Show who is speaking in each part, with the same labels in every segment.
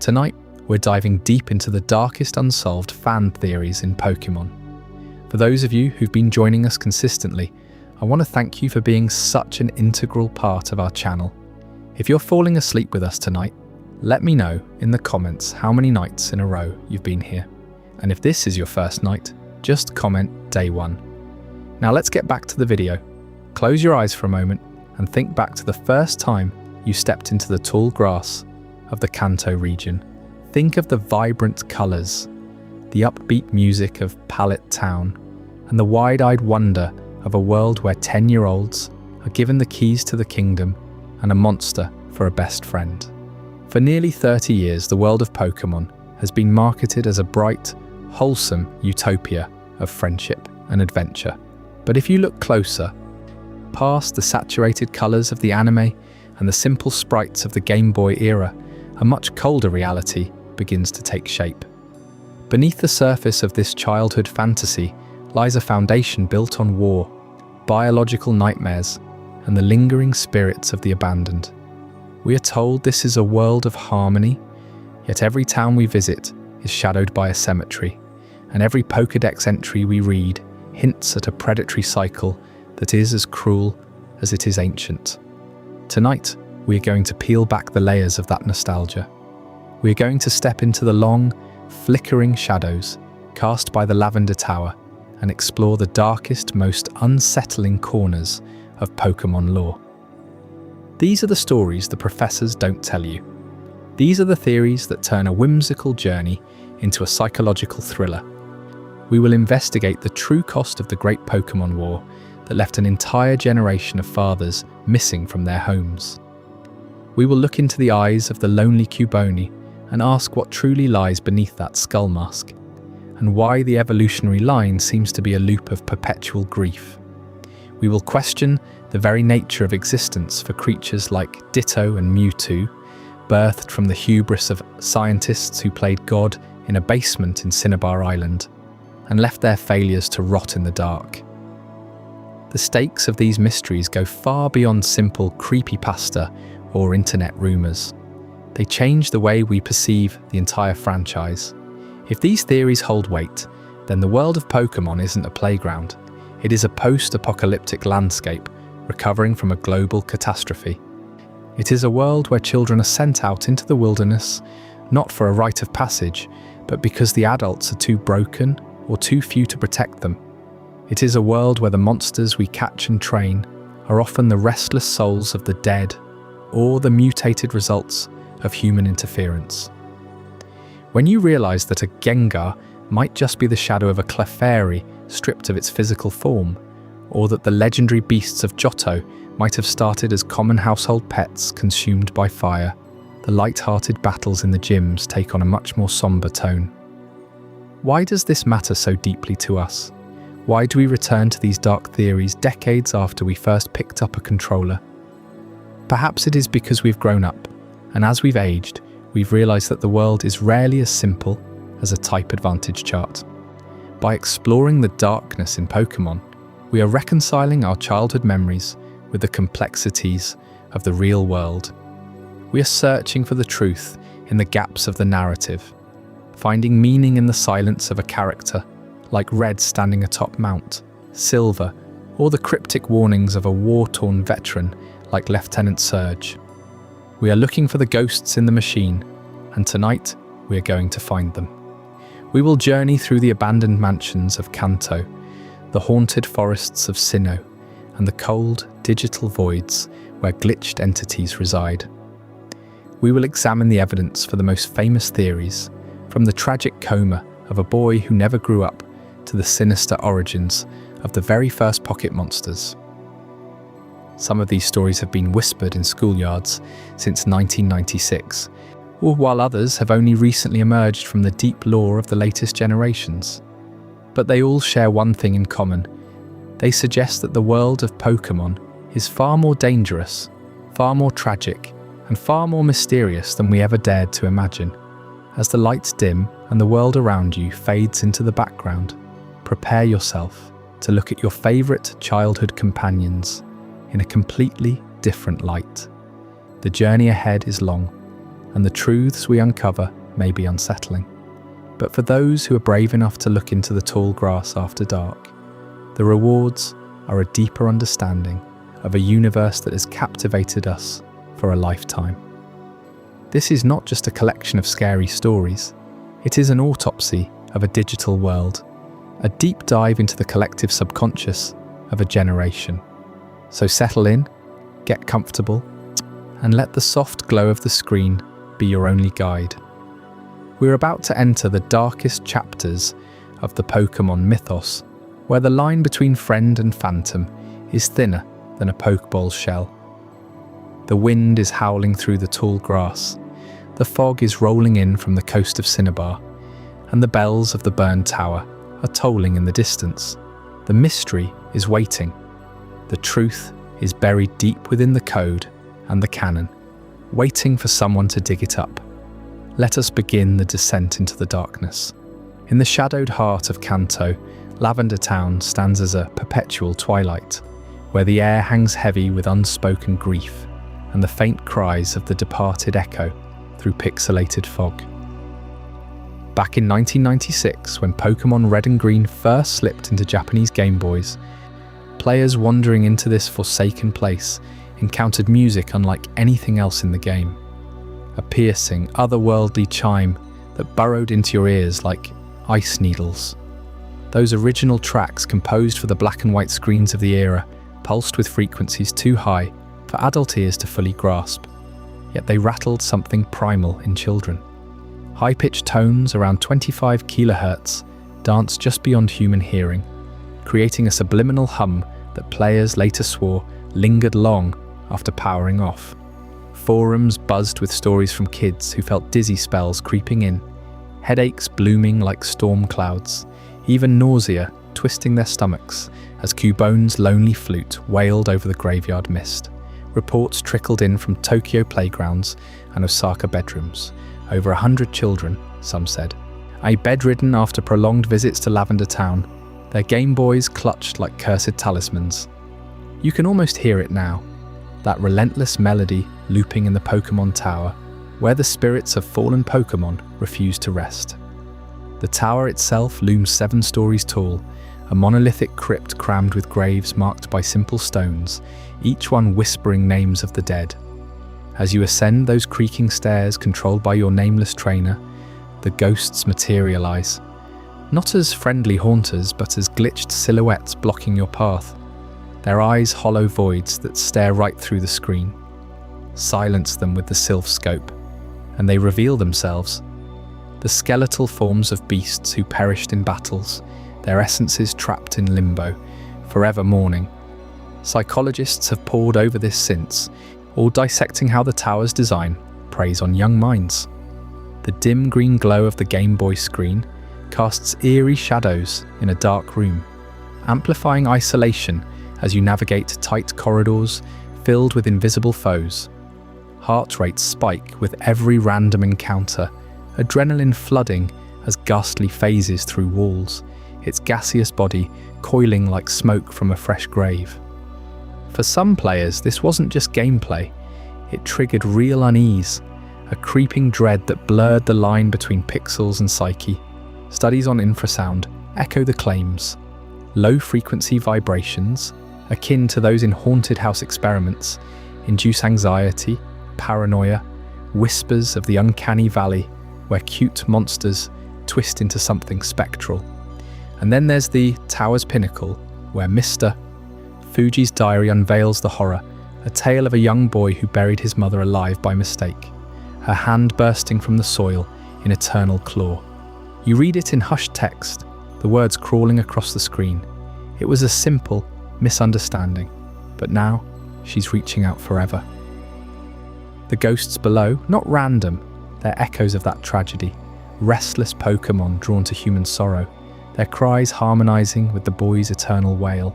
Speaker 1: Tonight, we're diving deep into the darkest unsolved fan theories in Pokémon. For those of you who've been joining us consistently, I want to thank you for being such an integral part of our channel. If you're falling asleep with us tonight, let me know in the comments how many nights in a row you've been here. And if this is your first night, just comment day 1. Now let's get back to the video. Close your eyes for a moment and think back to the first time you stepped into the tall grass of the Kanto region. Think of the vibrant colours, the upbeat music of Lavender Town, and the wide-eyed wonder of a world where 10-year-olds are given the keys to the kingdom and a monster for a best friend. For nearly 30 years, the world of Pokémon has been marketed as a bright, wholesome utopia of friendship and adventure. But if you look closer, past the saturated colours of the anime and the simple sprites of the Game Boy era, a much colder reality begins to take shape. Beneath the surface of this childhood fantasy lies a foundation built on war, biological nightmares, and the lingering spirits of the abandoned. We are told this is a world of harmony, yet every town we visit is shadowed by a cemetery, and every Pokédex entry we read hints at a predatory cycle that is as cruel as it is ancient. Tonight, we are going to peel back the layers of that nostalgia. We are going to step into the long, flickering shadows cast by the Lavender Tower and explore the darkest, most unsettling corners of Pokémon lore. These are the stories the professors don't tell you. These are the theories that turn a whimsical journey into a psychological thriller. We will investigate the true cost of the Great Pokémon War that left an entire generation of fathers missing from their homes. We will look into the eyes of the lonely Cubone and ask what truly lies beneath that skull mask, and why the evolutionary line seems to be a loop of perpetual grief. We will question the very nature of existence for creatures like Ditto and Mewtwo, birthed from the hubris of scientists who played God in a basement in Cinnabar Island, and left their failures to rot in the dark. The stakes of these mysteries go far beyond simple creepypasta or internet rumours. They change the way we perceive the entire franchise. If these theories hold weight, then the world of Pokémon isn't a playground. It is a post-apocalyptic landscape recovering from a global catastrophe. It is a world where children are sent out into the wilderness, not for a rite of passage, but because the adults are too broken or too few to protect them. It is a world where the monsters we catch and train are often the restless souls of the dead or the mutated results of human interference. When you realise that a Gengar might just be the shadow of a Clefairy stripped of its physical form, or that the legendary beasts of Johto might have started as common household pets consumed by fire, the light-hearted battles in the gyms take on a much more sombre tone. Why does this matter so deeply to us? Why do we return to these dark theories decades after we first picked up a controller? Perhaps it is because we've grown up, and as we've aged, we've realised that the world is rarely as simple as a type advantage chart. By exploring the darkness in Pokémon, we are reconciling our childhood memories with the complexities of the real world. We are searching for the truth in the gaps of the narrative, finding meaning in the silence of a character, like Red standing atop Mount, Silver, or the cryptic warnings of a war-torn veteran like Lieutenant Surge. We are looking for the ghosts in the machine, and tonight we are going to find them. We will journey through the abandoned mansions of Kanto, the haunted forests of Sinnoh, and the cold, digital voids where glitched entities reside. We will examine the evidence for the most famous theories, from the tragic coma of a boy who never grew up to the sinister origins of the very first pocket monsters. Some of these stories have been whispered in schoolyards since 1996, while others have only recently emerged from the deep lore of the latest generations. But they all share one thing in common. They suggest that the world of Pokémon is far more dangerous, far more tragic, and far more mysterious than we ever dared to imagine. As the lights dim and the world around you fades into the background, prepare yourself to look at your favourite childhood companions in a completely different light. The journey ahead is long, and the truths we uncover may be unsettling. But for those who are brave enough to look into the tall grass after dark, the rewards are a deeper understanding of a universe that has captivated us for a lifetime. This is not just a collection of scary stories, it is an autopsy of a digital world, a deep dive into the collective subconscious of a generation. So settle in, get comfortable, and let the soft glow of the screen be your only guide. We're about to enter the darkest chapters of the Pokémon mythos, where the line between friend and phantom is thinner than a Pokeball shell. The wind is howling through the tall grass, the fog is rolling in from the coast of Cinnabar, and the bells of the burned tower are tolling in the distance. The mystery is waiting. The truth is buried deep within the code and the canon, waiting for someone to dig it up. Let us begin the descent into the darkness. In the shadowed heart of Kanto, Lavender Town stands as a perpetual twilight, where the air hangs heavy with unspoken grief and the faint cries of the departed echo through pixelated fog. Back in 1996, when Pokémon Red and Green first slipped into Japanese Game Boys, players wandering into this forsaken place encountered music unlike anything else in the game. A piercing, otherworldly chime that burrowed into your ears like ice needles. Those original tracks composed for the black and white screens of the era pulsed with frequencies too high for adult ears to fully grasp, yet they rattled something primal in children. High-pitched tones around 25 kHz danced just beyond human hearing, creating a subliminal hum that players later swore lingered long after powering off. Forums buzzed with stories from kids who felt dizzy spells creeping in, headaches blooming like storm clouds, even nausea twisting their stomachs as Cubone's lonely flute wailed over the graveyard mist. Reports trickled in from Tokyo playgrounds and Osaka bedrooms. Over 100 children, some said, bedridden after prolonged visits to Lavender Town, their Game Boys clutched like cursed talismans. You can almost hear it now, that relentless melody looping in the Pokémon Tower, where the spirits of fallen Pokémon refuse to rest. The tower itself looms 7 stories tall, a monolithic crypt crammed with graves marked by simple stones, each one whispering names of the dead. As you ascend those creaking stairs controlled by your nameless trainer, the ghosts materialize, not as friendly haunters but as glitched silhouettes blocking your path, their eyes hollow voids that stare right through the screen. Silence them with the sylph scope, and they reveal themselves, the skeletal forms of beasts who perished in battles, their essences trapped in limbo, forever mourning. Psychologists have pored over this since, all dissecting how the tower's design preys on young minds. The dim green glow of the Game Boy screen casts eerie shadows in a dark room, amplifying isolation as you navigate tight corridors filled with invisible foes. Heart rates spike with every random encounter, adrenaline flooding as ghastly phases through walls, its gaseous body coiling like smoke from a fresh grave. For some players, this wasn't just gameplay, it triggered real unease, a creeping dread that blurred the line between pixels and psyche. Studies on infrasound echo the claims. Low-frequency vibrations, akin to those in haunted house experiments, induce anxiety, paranoia, whispers of the uncanny valley where cute monsters twist into something spectral. And then there's the tower's pinnacle, where Mr. Fuji's diary unveils the horror, a tale of a young boy who buried his mother alive by mistake, her hand bursting from the soil in eternal claw. You read it in hushed text, the words crawling across the screen. It was a simple misunderstanding, but now she's reaching out forever. The ghosts below, not random, they're echoes of that tragedy, restless Pokémon drawn to human sorrow, their cries harmonizing with the boy's eternal wail.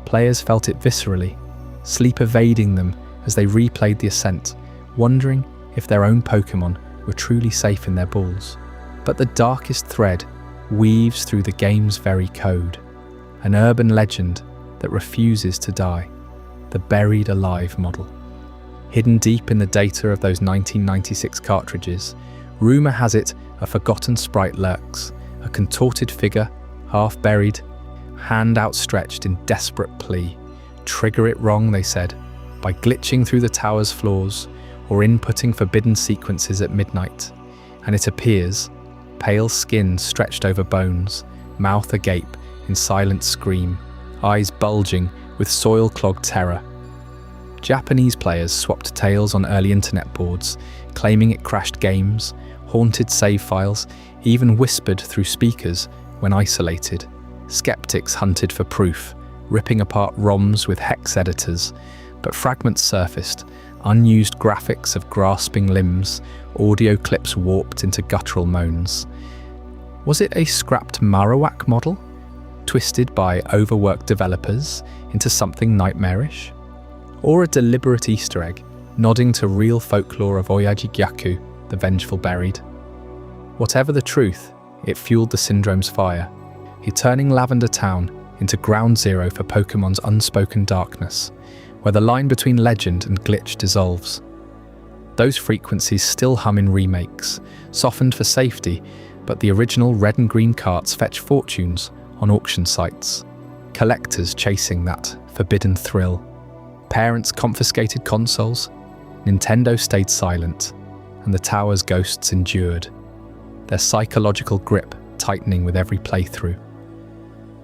Speaker 1: Players felt it viscerally, sleep evading them as they replayed the ascent, wondering if their own Pokémon were truly safe in their balls. But the darkest thread weaves through the game's very code, an urban legend that refuses to die, the buried alive model. hidden deep in the data of those 1996 cartridges. Rumour has it a forgotten sprite lurks, a contorted figure, half buried, hand outstretched in desperate plea. Trigger it wrong, they said, by glitching through the tower's floors or inputting forbidden sequences at midnight. And it appears, pale skin stretched over bones, mouth agape in silent scream, eyes bulging with soil-clogged terror. Japanese players swapped tales on early internet boards, claiming it crashed games, haunted save files, even whispered through speakers when isolated. Skeptics hunted for proof, ripping apart ROMs with hex editors, but fragments surfaced, unused graphics of grasping limbs, audio clips warped into guttural moans. Was it a scrapped Marowak model, twisted by overworked developers into something nightmarish? Or a deliberate Easter egg, nodding to real folklore of Oyaji Gyaku, the vengeful buried? Whatever the truth, it fueled the syndrome's fire, turning Lavender Town into ground zero for Pokemon's unspoken darkness, where the line between legend and glitch dissolves. Those frequencies still hum in remakes, softened for safety, but the original red and green carts fetch fortunes on auction sites. Collectors chasing that forbidden thrill. Parents confiscated consoles, Nintendo stayed silent, and the tower's ghosts endured, their psychological grip tightening with every playthrough.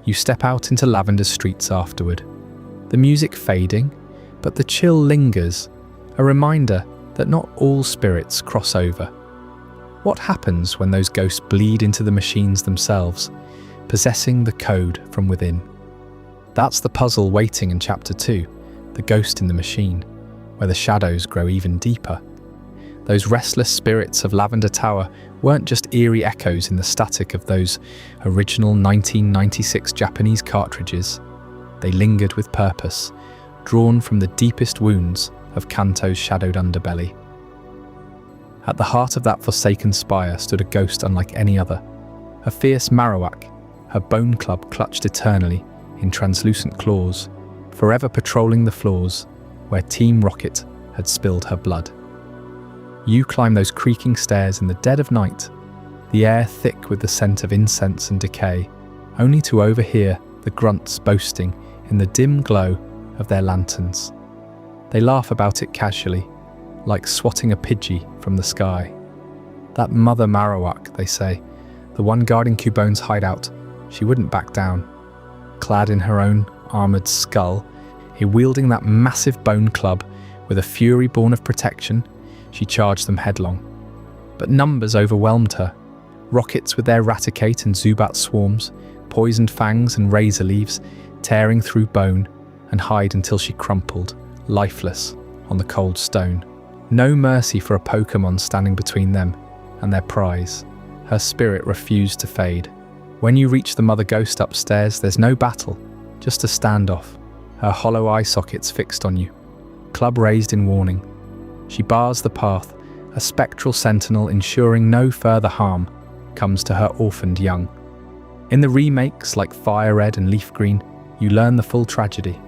Speaker 1: You step out into Lavender streets afterward, the music fading, but the chill lingers, a reminder that not all spirits cross over. What happens when those ghosts bleed into the machines themselves, possessing the code from within? That's the puzzle waiting in Chapter 2, The Ghost in the Machine, where the shadows grow even deeper. Those restless spirits of Lavender Tower weren't just eerie echoes in the static of those original 1996 Japanese cartridges. They lingered with purpose, drawn from the deepest wounds of Kanto's shadowed underbelly. At the heart of that forsaken spire stood a ghost unlike any other, a fierce Marowak, her bone club clutched eternally in translucent claws, forever patrolling the floors where Team Rocket had spilled her blood. You climb those creaking stairs in the dead of night, the air thick with the scent of incense and decay, only to overhear the grunts boasting in the dim glow of their lanterns. They laugh about it casually, like swatting a Pidgey from the sky. That mother Marowak, they say, the one guarding Cubone's hideout, she wouldn't back down. Clad in her own armoured skull, wielding that massive bone club with a fury born of protection, she charged them headlong. But numbers overwhelmed her. Rockets with their Raticate and Zubat swarms, poisoned fangs and razor leaves, tearing through bone and hide until she crumpled, lifeless, on the cold stone. No mercy for a Pokemon standing between them and their prize. Her spirit refused to fade. When you reach the Mother Ghost upstairs, there's no battle, just a standoff, her hollow eye sockets fixed on you, club raised in warning. She bars the path, a spectral sentinel ensuring no further harm comes to her orphaned young. In the remakes like Fire Red and Leaf Green, you learn the full tragedy.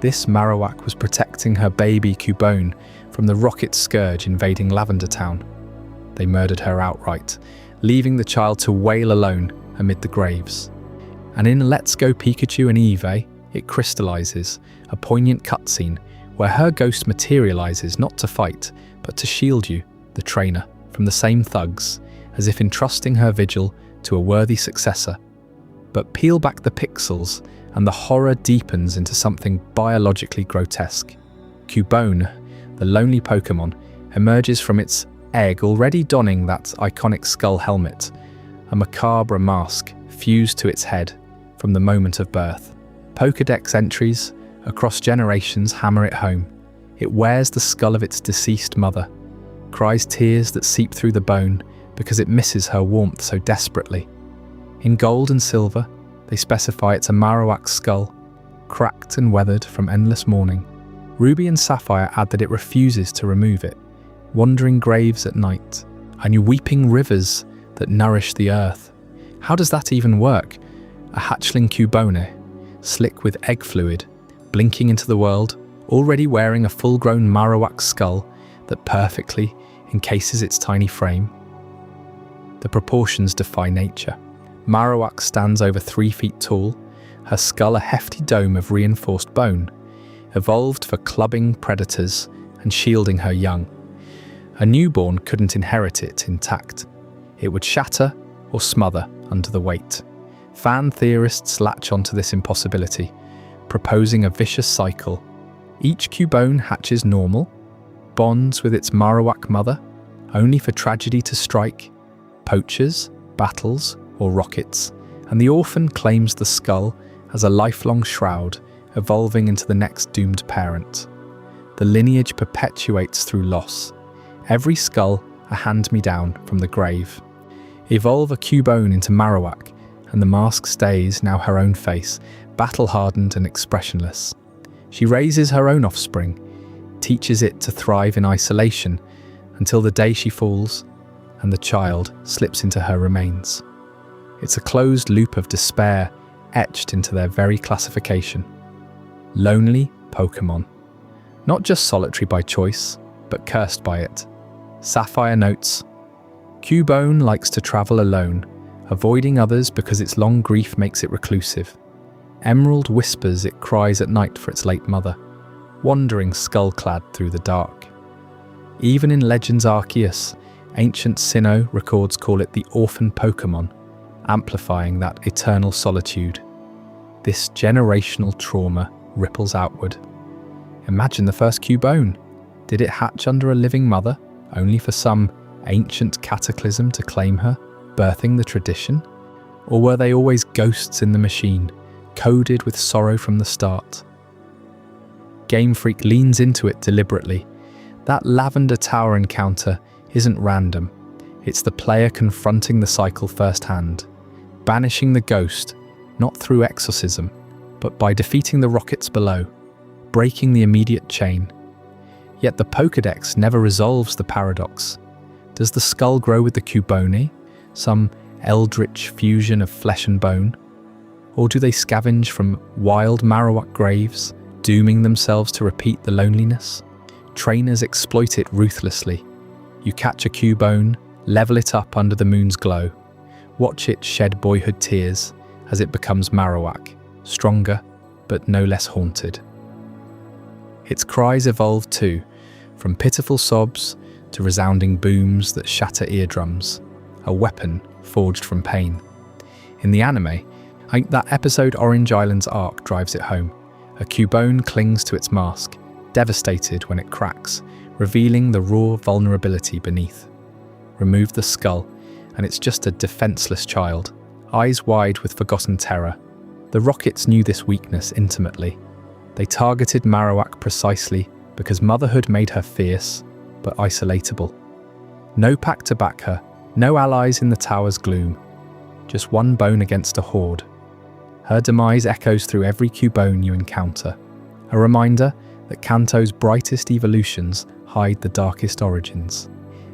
Speaker 1: This Marowak was protecting her baby Cubone from the rocket scourge invading Lavender Town. They murdered her outright, leaving the child to wail alone amid the graves. And in Let's Go Pikachu and Eevee, it crystallizes, a poignant cutscene where her ghost materializes not to fight, but to shield you, the trainer, from the same thugs, as if entrusting her vigil to a worthy successor. But peel back the pixels, and the horror deepens into something biologically grotesque. Cubone, the lonely Pokemon, emerges from its egg already donning that iconic skull helmet, a macabre mask fused to its head from the moment of birth. Pokédex entries across generations hammer it home. It wears the skull of its deceased mother, cries tears that seep through the bone because it misses her warmth so desperately. In gold and silver, they specify it's a Marowak skull, cracked and weathered from endless mourning. Ruby and Sapphire add that it refuses to remove it, wandering graves at night, and weeping rivers that nourish the earth. How does that even work? A hatchling Cubone, slick with egg fluid, blinking into the world, already wearing a full-grown Marowak skull that perfectly encases its tiny frame. The proportions defy nature. Marowak stands over 3 feet tall, her skull a hefty dome of reinforced bone, evolved for clubbing predators and shielding her young. A newborn couldn't inherit it intact. It would shatter or smother under the weight. Fan theorists latch onto this impossibility, proposing a vicious cycle. Each Cubone hatches normal, bonds with its Marowak mother, only for tragedy to strike, poachers, battles, or rockets, and the orphan claims the skull as a lifelong shroud, evolving into the next doomed parent. The lineage perpetuates through loss. Every skull a hand-me-down from the grave. Evolve a Cubone into Marowak, and the mask stays now her own face, battle-hardened and expressionless. She raises her own offspring, teaches it to thrive in isolation, until the day she falls, and the child slips into her remains. It's a closed loop of despair, etched into their very classification. Lonely Pokémon. Not just solitary by choice, but cursed by it. Sapphire notes, Cubone likes to travel alone, avoiding others because its long grief makes it reclusive. Emerald whispers it cries at night for its late mother, wandering skull-clad through the dark. Even in Legends Arceus, ancient Sinnoh records call it the orphan Pokémon, amplifying that eternal solitude. This generational trauma ripples outward. Imagine the first Cubone. Did it hatch under a living mother, only for some ancient cataclysm to claim her, birthing the tradition? Or were they always ghosts in the machine, coded with sorrow from the start? Game Freak leans into it deliberately. That Lavender Tower encounter isn't random. It's the player confronting the cycle firsthand, banishing the ghost, not through exorcism, but by defeating the rockets below, breaking the immediate chain. Yet the Pokédex never resolves the paradox. Does the skull grow with the Cubone, some eldritch fusion of flesh and bone? Or do they scavenge from wild Marowak graves, dooming themselves to repeat the loneliness? Trainers exploit it ruthlessly. You catch a Cubone, level it up under the moon's glow, watch it shed boyhood tears as it becomes Marowak, stronger but no less haunted. Its cries evolve too, from pitiful sobs to resounding booms that shatter eardrums, a weapon forged from pain. In the anime, I think that episode Orange Island's arc drives it home. A Cubone clings to its mask, devastated when it cracks, revealing the raw vulnerability beneath. Remove the skull, and it's just a defenseless child, eyes wide with forgotten terror. The Rockets knew this weakness intimately. They targeted Marowak precisely because motherhood made her fierce, but isolatable. No pack to back her, no allies in the tower's gloom, just one bone against a horde. Her demise echoes through every Cubone you encounter, a reminder that Kanto's brightest evolutions hide the darkest origins.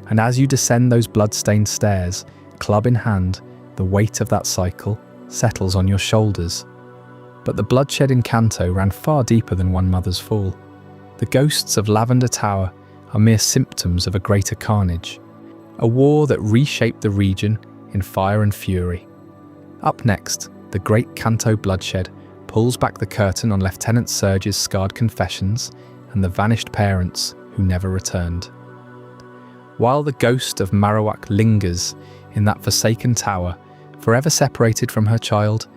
Speaker 1: And as you descend those blood-stained stairs, club in hand, the weight of that cycle settles on your shoulders. But the bloodshed in Kanto ran far deeper than one mother's fall. The ghosts of Lavender Tower are mere symptoms of a greater carnage, a war that reshaped the region in fire and fury. Up next, the Great Kanto bloodshed pulls back the curtain on Lieutenant Surge's scarred confessions and the vanished parents who never returned. While the ghost of Marowak lingers in that forsaken tower, forever separated from her child,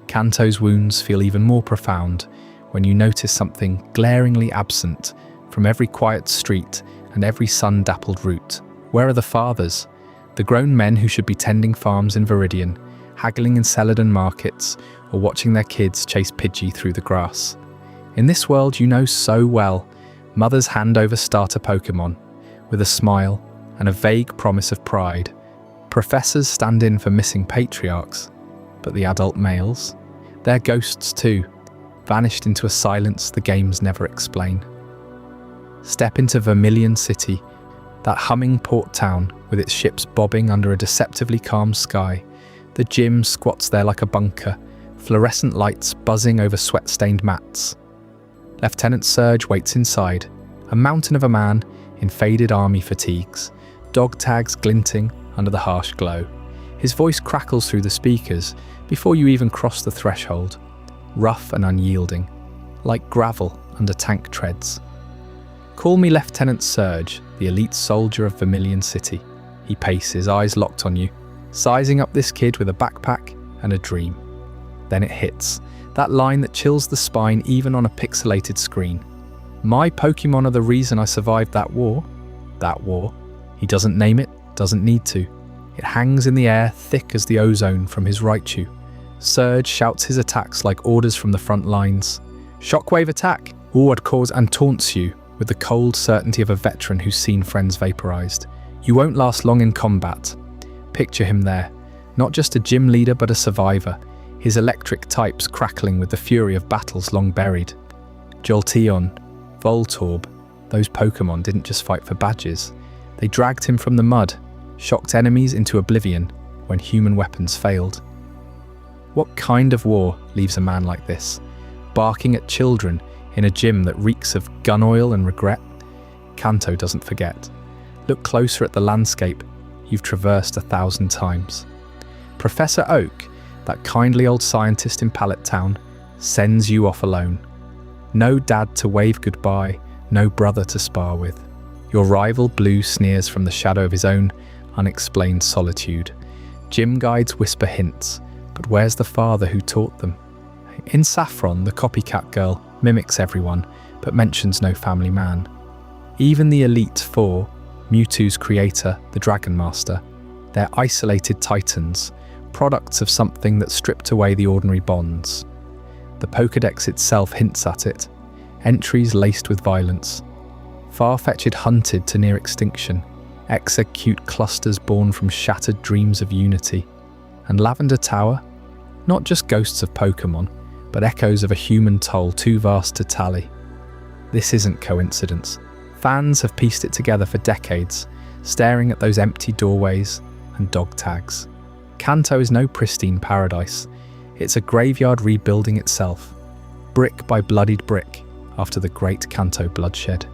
Speaker 1: Kanto's wounds feel even more profound when you notice something glaringly absent from every quiet street and every sun-dappled route. Where are the fathers? The grown men who should be tending farms in Viridian, haggling in Celadon markets, or watching their kids chase Pidgey through the grass. In this world you know so well, mothers hand over starter Pokémon with a smile and a vague promise of pride. Professors stand in for missing patriarchs, but the adult males? They're ghosts too, vanished into a silence the games never explain. Step into Vermilion City, that humming port town with its ships bobbing under a deceptively calm sky. The gym squats there like a bunker, fluorescent lights buzzing over sweat-stained mats. Lieutenant Surge waits inside, a mountain of a man in faded army fatigues, dog tags glinting under the harsh glow. His voice crackles through the speakers before you even cross the threshold, rough and unyielding, like gravel under tank treads. Call me Lieutenant Surge, the elite soldier of Vermilion City. He paces, eyes locked on you, sizing up this kid with a backpack and a dream. Then it hits, that line that chills the spine even on a pixelated screen. My Pokemon are the reason I survived that war. That war. He doesn't name it, doesn't need to. It hangs in the air, thick as the ozone from his Raichu. Surge shouts his attacks like orders from the front lines. Shockwave attack! Ward calls and taunts you with the cold certainty of a veteran who's seen friends vaporized. You won't last long in combat. Picture him there, not just a gym leader but a survivor, his electric types crackling with the fury of battles long buried. Jolteon, Voltorb, those Pokemon didn't just fight for badges. They dragged him from the mud, shocked enemies into oblivion when human weapons failed. What kind of war leaves a man like this, barking at children in a gym that reeks of gun oil and regret? Kanto doesn't forget. Look closer at the landscape you've traversed 1,000 times. Professor Oak, that kindly old scientist in Pallet Town, sends you off alone. No dad to wave goodbye, no brother to spar with. Your rival Blue sneers from the shadow of his own unexplained solitude. Gym guides whisper hints, but where's the father who taught them? In Saffron, the copycat girl mimics everyone, but mentions no family man. Even the Elite Four, Mewtwo's creator, the Dragon Master, they're isolated titans, products of something that stripped away the ordinary bonds. The Pokédex itself hints at it, entries laced with violence. Far-fetched hunted to near extinction, execute clusters born from shattered dreams of unity. And Lavender Tower? Not just ghosts of Pokemon, but echoes of a human toll too vast to tally. This isn't coincidence. Fans have pieced it together for decades, staring at those empty doorways and dog tags. Kanto is no pristine paradise. It's a graveyard rebuilding itself, brick by bloodied brick, after the great Kanto bloodshed.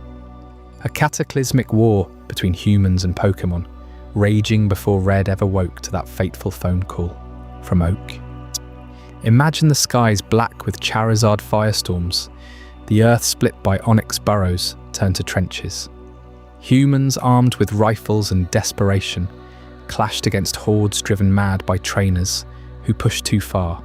Speaker 1: A cataclysmic war between humans and Pokemon, raging before Red ever woke to that fateful phone call from Oak. Imagine the skies black with Charizard firestorms, the earth split by onyx burrows turned to trenches. Humans armed with rifles and desperation clashed against hordes driven mad by trainers who pushed too far.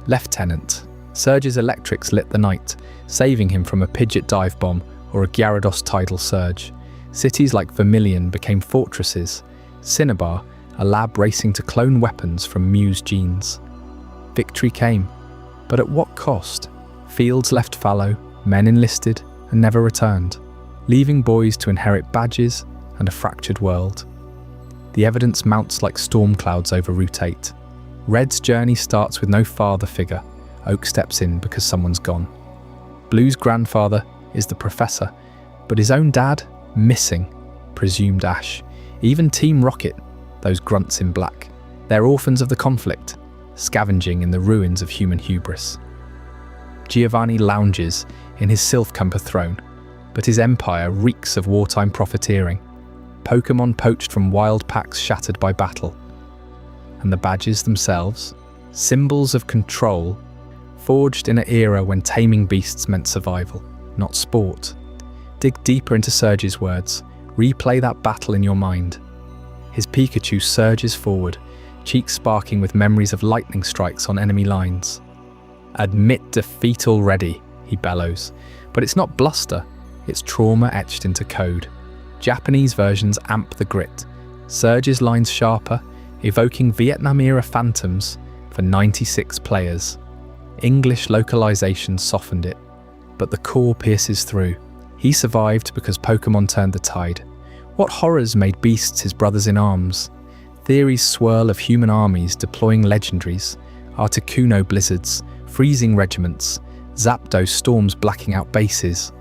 Speaker 1: Lieutenant, Surge's electrics lit the night, saving him from a Pidgeot dive bomb or a Gyarados tidal surge. Cities like Vermilion became fortresses, Cinnabar, a lab racing to clone weapons from Mew's genes. Victory came, but at what cost? Fields left fallow, men enlisted and never returned, leaving boys to inherit badges and a fractured world. The evidence mounts like storm clouds over Route 8. Red's journey starts with no father figure. Oak steps in because someone's gone. Blue's grandfather is the professor, but his own dad, missing, presumed Ash. Even Team Rocket, those grunts in black, they're orphans of the conflict, scavenging in the ruins of human hubris. Giovanni lounges in his Sylph-Cumber throne, but his empire reeks of wartime profiteering. Pokemon poached from wild packs shattered by battle. And the badges themselves, symbols of control, forged in an era when taming beasts meant survival, not sport. Dig deeper into Surge's words, replay that battle in your mind. His Pikachu surges forward, cheeks sparking with memories of lightning strikes on enemy lines. Admit defeat already, he bellows. But it's not bluster, it's trauma etched into code. Japanese versions amp the grit. Surge's lines sharper, evoking Vietnam-era phantoms for 96 players. English localization softened it, but the core pierces through. He survived because Pokemon turned the tide. What horrors made beasts his brothers in arms? Theories swirl of human armies deploying legendaries, Articuno blizzards, freezing regiments, Zapdos storms blacking out bases,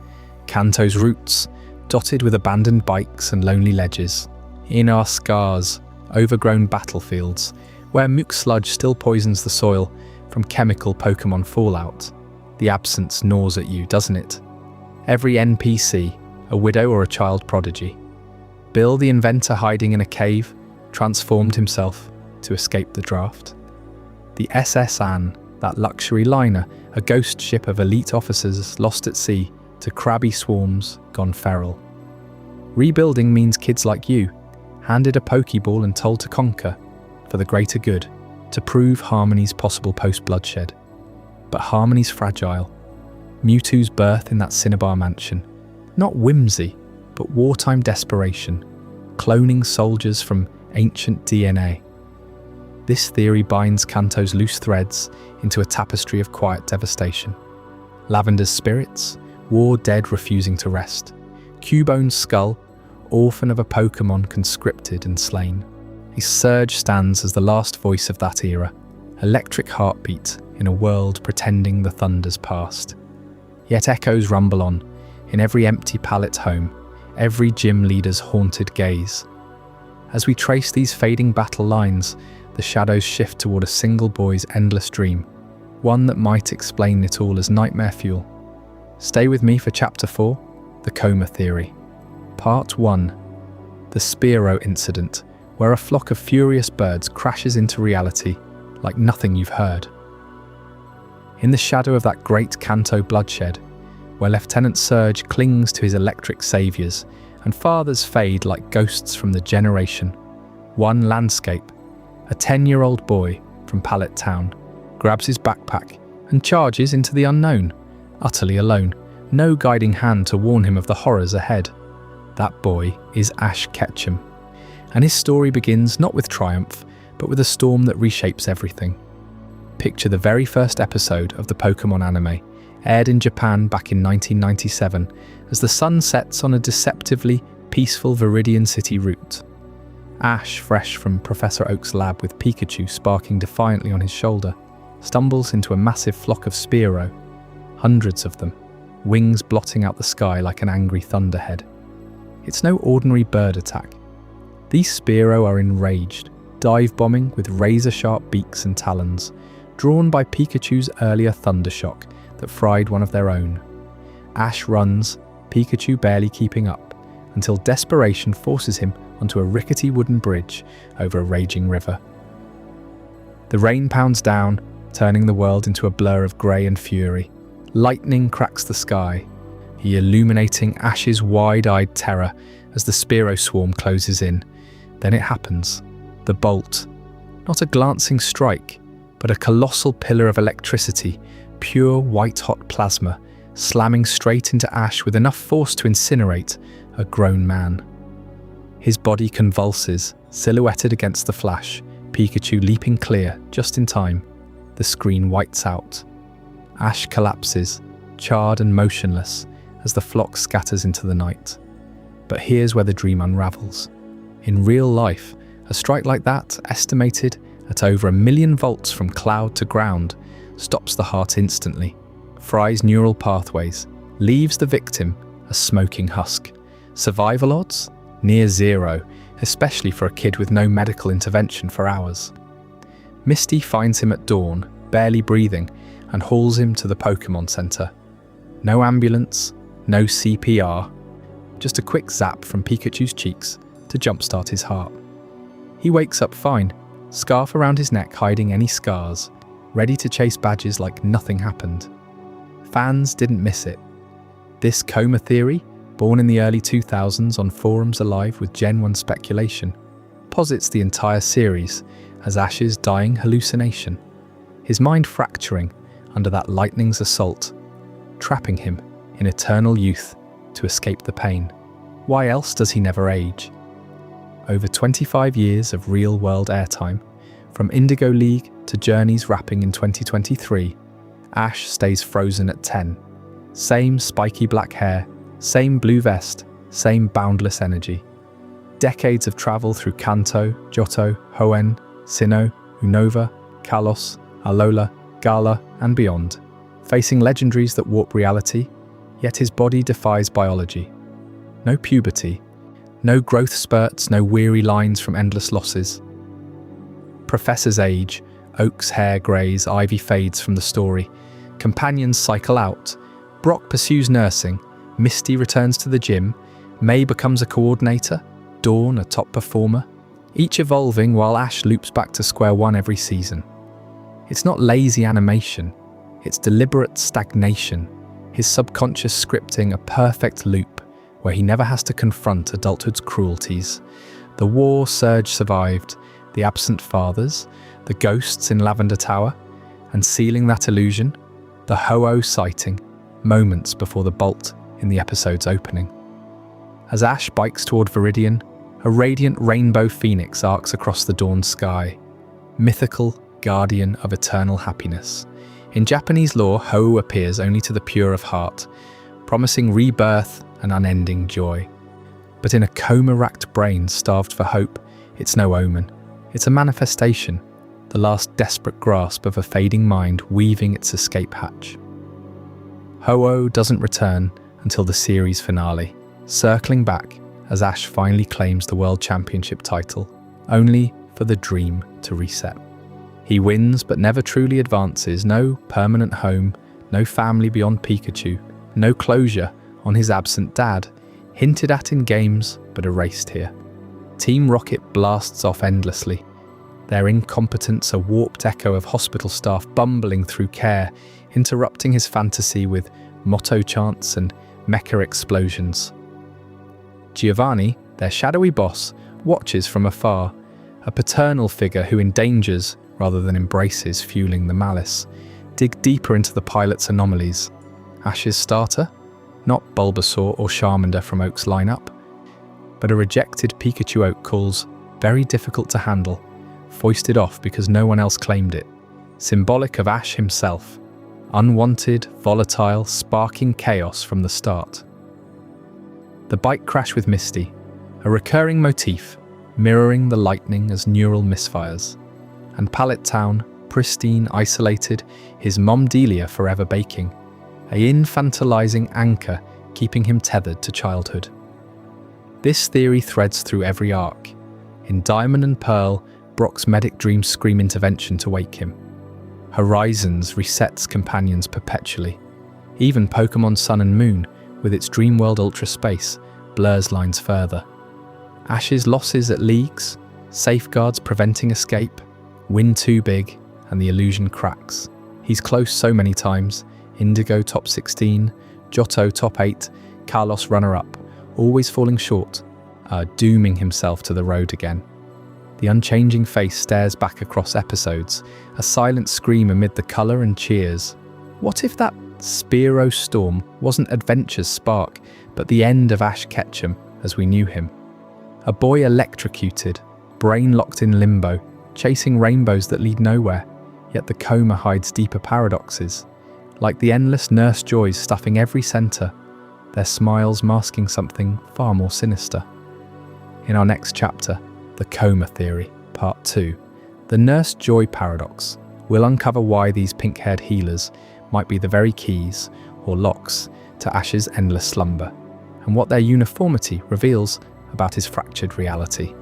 Speaker 1: Kanto's routes, dotted with abandoned bikes and lonely ledges. In our scars, overgrown battlefields, where muck sludge still poisons the soil from chemical Pokemon fallout. The absence gnaws at you, doesn't it? Every NPC, a widow or a child prodigy. Bill, the inventor hiding in a cave, transformed himself to escape the draft. The SS Anne, that luxury liner, a ghost ship of elite officers lost at sea to crabby swarms gone feral. Rebuilding means kids like you, handed a Pokeball and told to conquer, for the greater good, to prove Harmony's possible post-bloodshed. But Harmony's fragile. Mewtwo's birth in that Cinnabar mansion. Not whimsy, but wartime desperation, cloning soldiers from ancient DNA. This theory binds Kanto's loose threads into a tapestry of quiet devastation. Lavender's spirits, war dead refusing to rest. Cubone's skull, orphan of a Pokémon conscripted and slain. A surge stands as the last voice of that era, electric heartbeat in a world pretending the thunder's past. Yet echoes rumble on, in every empty pallet home, every gym leader's haunted gaze. As we trace these fading battle lines, the shadows shift toward a single boy's endless dream, one that might explain it all as nightmare fuel. Stay with me for Chapter 4, The Coma Theory. Part 1. The Spearow Incident, where a flock of furious birds crashes into reality like nothing you've heard. In the shadow of that great Kanto bloodshed, where Lieutenant Surge clings to his electric saviors and fathers fade like ghosts from the generation, one landscape, a 10-year-old boy from Pallet Town, grabs his backpack and charges into the unknown, utterly alone, no guiding hand to warn him of the horrors ahead. That boy is Ash Ketchum, and his story begins not with triumph, but with a storm that reshapes everything. Picture the very first episode of the Pokémon anime, aired in Japan back in 1997, as the sun sets on a deceptively peaceful Viridian City route. Ash, fresh from Professor Oak's lab with Pikachu sparking defiantly on his shoulder, stumbles into a massive flock of Spearow, hundreds of them, wings blotting out the sky like an angry thunderhead. It's no ordinary bird attack. These Spearow are enraged, dive-bombing with razor-sharp beaks and talons, drawn by Pikachu's earlier Thundershock that fried one of their own. Ash runs, Pikachu barely keeping up, until desperation forces him onto a rickety wooden bridge over a raging river. The rain pounds down, turning the world into a blur of grey and fury. Lightning cracks the sky, illuminating Ash's wide-eyed terror as the Spearow swarm closes in. Then it happens. The bolt. Not a glancing strike, but a colossal pillar of electricity, pure white-hot plasma, slamming straight into Ash with enough force to incinerate a grown man. His body convulses, silhouetted against the flash, Pikachu leaping clear just in time. The screen whites out. Ash collapses, charred and motionless, as the flock scatters into the night. But here's where the dream unravels. In real life, a strike like that, estimated at over 1 million volts from cloud to ground, stops the heart instantly, fries neural pathways, leaves the victim a smoking husk. Survival odds? Near zero, especially for a kid with no medical intervention for hours. Misty finds him at dawn, barely breathing, and hauls him to the Pokémon Center. No ambulance, no CPR, just a quick zap from Pikachu's cheeks to jumpstart his heart. He wakes up fine, scarf around his neck hiding any scars, ready to chase badges like nothing happened. Fans didn't miss it. This coma theory, born in the early 2000s on forums alive with Gen 1 speculation, posits the entire series as Ash's dying hallucination, his mind fracturing under that lightning's assault, trapping him in eternal youth to escape the pain. Why else does he never age? Over 25 years of real-world airtime, from Indigo League to Journeys wrapping in 2023, Ash stays frozen at 10. Same spiky black hair, same blue vest, same boundless energy. Decades of travel through Kanto, Johto, Hoenn, Sinnoh, Unova, Kalos, Alola, Gala, and beyond, facing legendaries that warp reality, yet his body defies biology. No puberty, no growth spurts, no weary lines from endless losses. Professor's age, Oak's hair greys, Ivy fades from the story, Companions cycle out. Brock pursues nursing, Misty returns to the gym, May becomes a coordinator, Dawn a top performer, each evolving while Ash loops back to square one every season. It's not lazy animation, it's deliberate stagnation, his subconscious scripting a perfect loop where he never has to confront adulthood's cruelties. The war surge survived, the absent fathers, the ghosts in Lavender Tower, and sealing that illusion, the Ho-Oh sighting, moments before the bolt in the episode's opening. As Ash bikes toward Viridian, a radiant rainbow phoenix arcs across the dawn sky, mythical guardian of eternal happiness. In Japanese lore, Ho appears only to the pure of heart, promising rebirth and unending joy. But in a coma-racked brain starved for hope, it's no omen. It's a manifestation, the last desperate grasp of a fading mind weaving its escape hatch. Ho doesn't return until the series finale, circling back as Ash finally claims the World Championship title, only for the dream to reset. He wins but never truly advances, no permanent home, no family beyond Pikachu, no closure on his absent dad, hinted at in games but erased here. Team Rocket blasts off endlessly, their incompetence a warped echo of hospital staff bumbling through care, interrupting his fantasy with motto chants and mecha explosions. Giovanni, their shadowy boss, watches from afar, a paternal figure who endangers rather than embraces, fueling the malice. Dig deeper into the pilot's anomalies. Ash's starter? Not Bulbasaur or Charmander from Oak's lineup, but a rejected Pikachu Oak calls very difficult to handle, foisted off because no one else claimed it. Symbolic of Ash himself. Unwanted, volatile, sparking chaos from the start. The bike crash with Misty, a recurring motif, mirroring the lightning as neural misfires. And Pallet Town, pristine, isolated, his mom Delia forever baking, a infantilizing anchor keeping him tethered to childhood. This theory threads through every arc. In Diamond and Pearl, Brock's medic dreams scream intervention to wake him. Horizons resets companions perpetually. Even Pokémon Sun and Moon, with its Dreamworld Ultra Space, blurs lines further. Ash's losses at leagues, safeguards preventing escape, win too big, and the illusion cracks. He's close so many times, Indigo top 16, Johto top 8, Kalos runner-up, always falling short, dooming himself to the road again. The unchanging face stares back across episodes, a silent scream amid the colour and cheers. What if that Spearow storm wasn't adventure's spark, but the end of Ash Ketchum as we knew him? A boy electrocuted, brain locked in limbo, chasing rainbows that lead nowhere, yet the coma hides deeper paradoxes, like the endless nurse joys stuffing every centre, their smiles masking something far more sinister. In our next chapter, The Coma Theory, Part 2, the Nurse Joy Paradox, will uncover why these pink-haired healers might be the very keys, or locks, to Ash's endless slumber, and what their uniformity reveals about his fractured reality.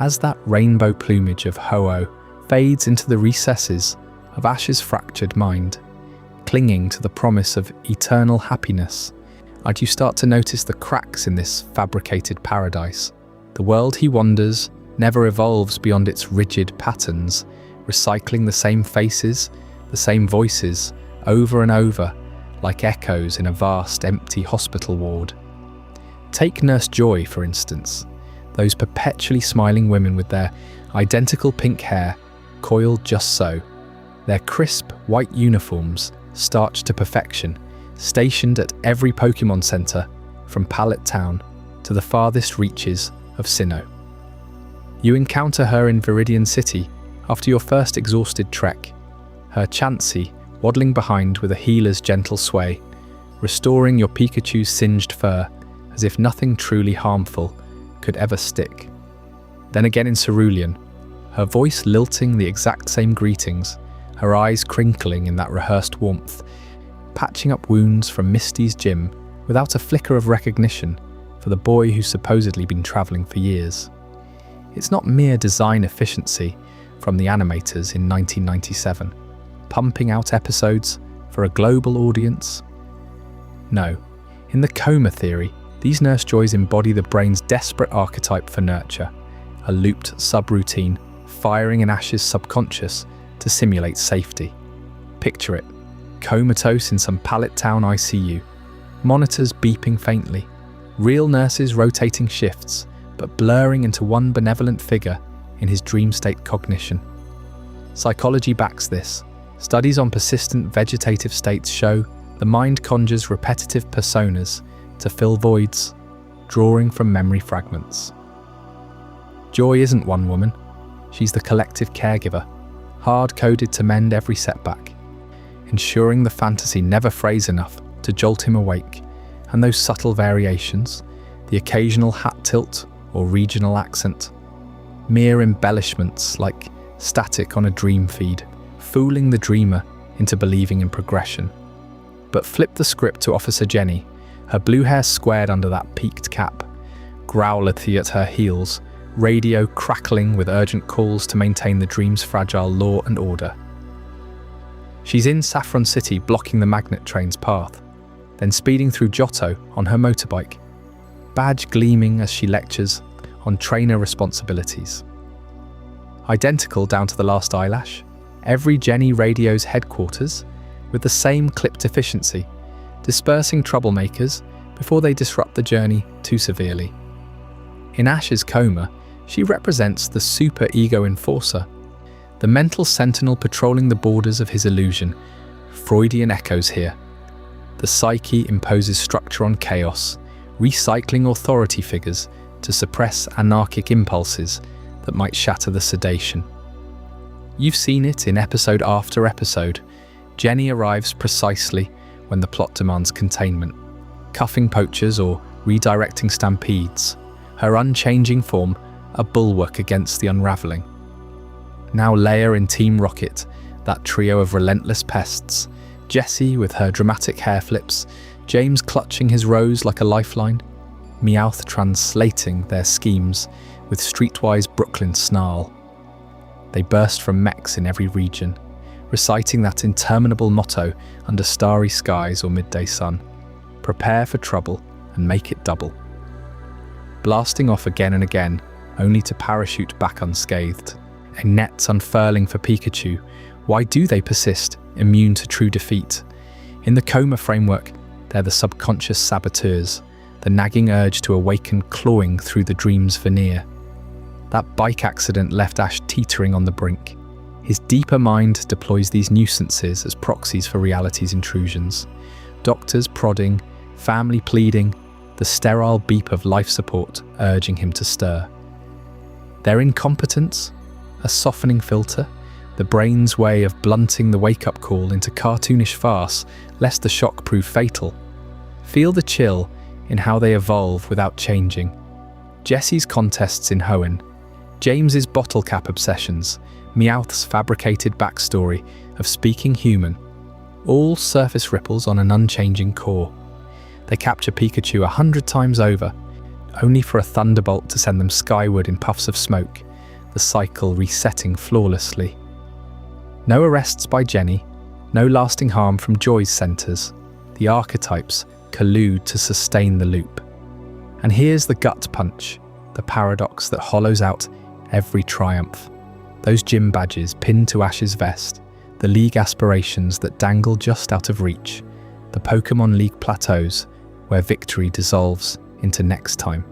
Speaker 1: As that rainbow plumage of Ho-Oh fades into the recesses of Ash's fractured mind, clinging to the promise of eternal happiness, and you start to notice the cracks in this fabricated paradise. The world he wanders never evolves beyond its rigid patterns, recycling the same faces, the same voices, over and over, like echoes in a vast, empty hospital ward. Take Nurse Joy, for instance, those perpetually smiling women with their identical pink hair, coiled just so, their crisp, white uniforms, starched to perfection, stationed at every Pokémon Center, from Pallet Town to the farthest reaches of Sinnoh. You encounter her in Viridian City after your first exhausted trek, her Chansey waddling behind with a healer's gentle sway, restoring your Pikachu's singed fur as if nothing truly harmful could ever stick. Then again in Cerulean, her voice lilting the exact same greetings, her eyes crinkling in that rehearsed warmth, patching up wounds from Misty's gym without a flicker of recognition for the boy who's supposedly been travelling for years. It's not mere design efficiency from the animators in 1997, pumping out episodes for a global audience? No. In the coma theory, these nurse joys embody the brain's desperate archetype for nurture, a looped subroutine firing in Ash's subconscious to simulate safety. Picture it, comatose in some Pallet Town ICU, monitors beeping faintly, real nurses rotating shifts, but blurring into one benevolent figure in his dream state cognition. Psychology backs this. Studies on persistent vegetative states show the mind conjures repetitive personas to fill voids, drawing from memory fragments. Joy isn't one woman, she's the collective caregiver, hard-coded to mend every setback, ensuring the fantasy never frays enough to jolt him awake, and those subtle variations, the occasional hat tilt or regional accent, mere embellishments like static on a dream feed, fooling the dreamer into believing in progression. But flip the script to Officer Jenny, her blue hair squared under that peaked cap, growlithy at her heels, radio crackling with urgent calls to maintain the dream's fragile law and order. She's in Saffron City blocking the magnet train's path, then speeding through Giotto on her motorbike, badge gleaming as she lectures on trainer responsibilities. Identical down to the last eyelash, every Jenny radio's headquarters with the same clipped efficiency, dispersing troublemakers before they disrupt the journey too severely. In Ash's coma, she represents the super ego enforcer, the mental sentinel patrolling the borders of his illusion. Freudian echoes here. The psyche imposes structure on chaos, recycling authority figures to suppress anarchic impulses that might shatter the sedation. You've seen it in episode after episode. Jenny arrives precisely when the plot demands containment, cuffing poachers or redirecting stampedes, her unchanging form a bulwark against the unravelling. Now layer in Team Rocket, that trio of relentless pests, Jessie with her dramatic hair flips, James clutching his rose like a lifeline, Meowth translating their schemes with streetwise Brooklyn snarl. They burst from mechs in every region, reciting that interminable motto under starry skies or midday sun: prepare for trouble and make it double. Blasting off again and again, only to parachute back unscathed. A net unfurling for Pikachu. Why do they persist, immune to true defeat? In the coma framework, they're the subconscious saboteurs, the nagging urge to awaken clawing through the dream's veneer. That bike accident left Ash teetering on the brink. His deeper mind deploys these nuisances as proxies for reality's intrusions. Doctors prodding, family pleading, the sterile beep of life support urging him to stir. Their incompetence, a softening filter, the brain's way of blunting the wake-up call into cartoonish farce lest the shock prove fatal. Feel the chill in how they evolve without changing. Jessie's contests in Hoenn, James's bottle cap obsessions, Meowth's fabricated backstory of speaking human, all surface ripples on an unchanging core. They capture Pikachu 100 times over, only for a thunderbolt to send them skyward in puffs of smoke, the cycle resetting flawlessly. No arrests by Jenny, no lasting harm from Joy's centres. The archetypes collude to sustain the loop. And here's the gut punch, the paradox that hollows out every triumph. Those gym badges pinned to Ash's vest, the league aspirations that dangle just out of reach, the Pokémon League plateaus where victory dissolves into next time.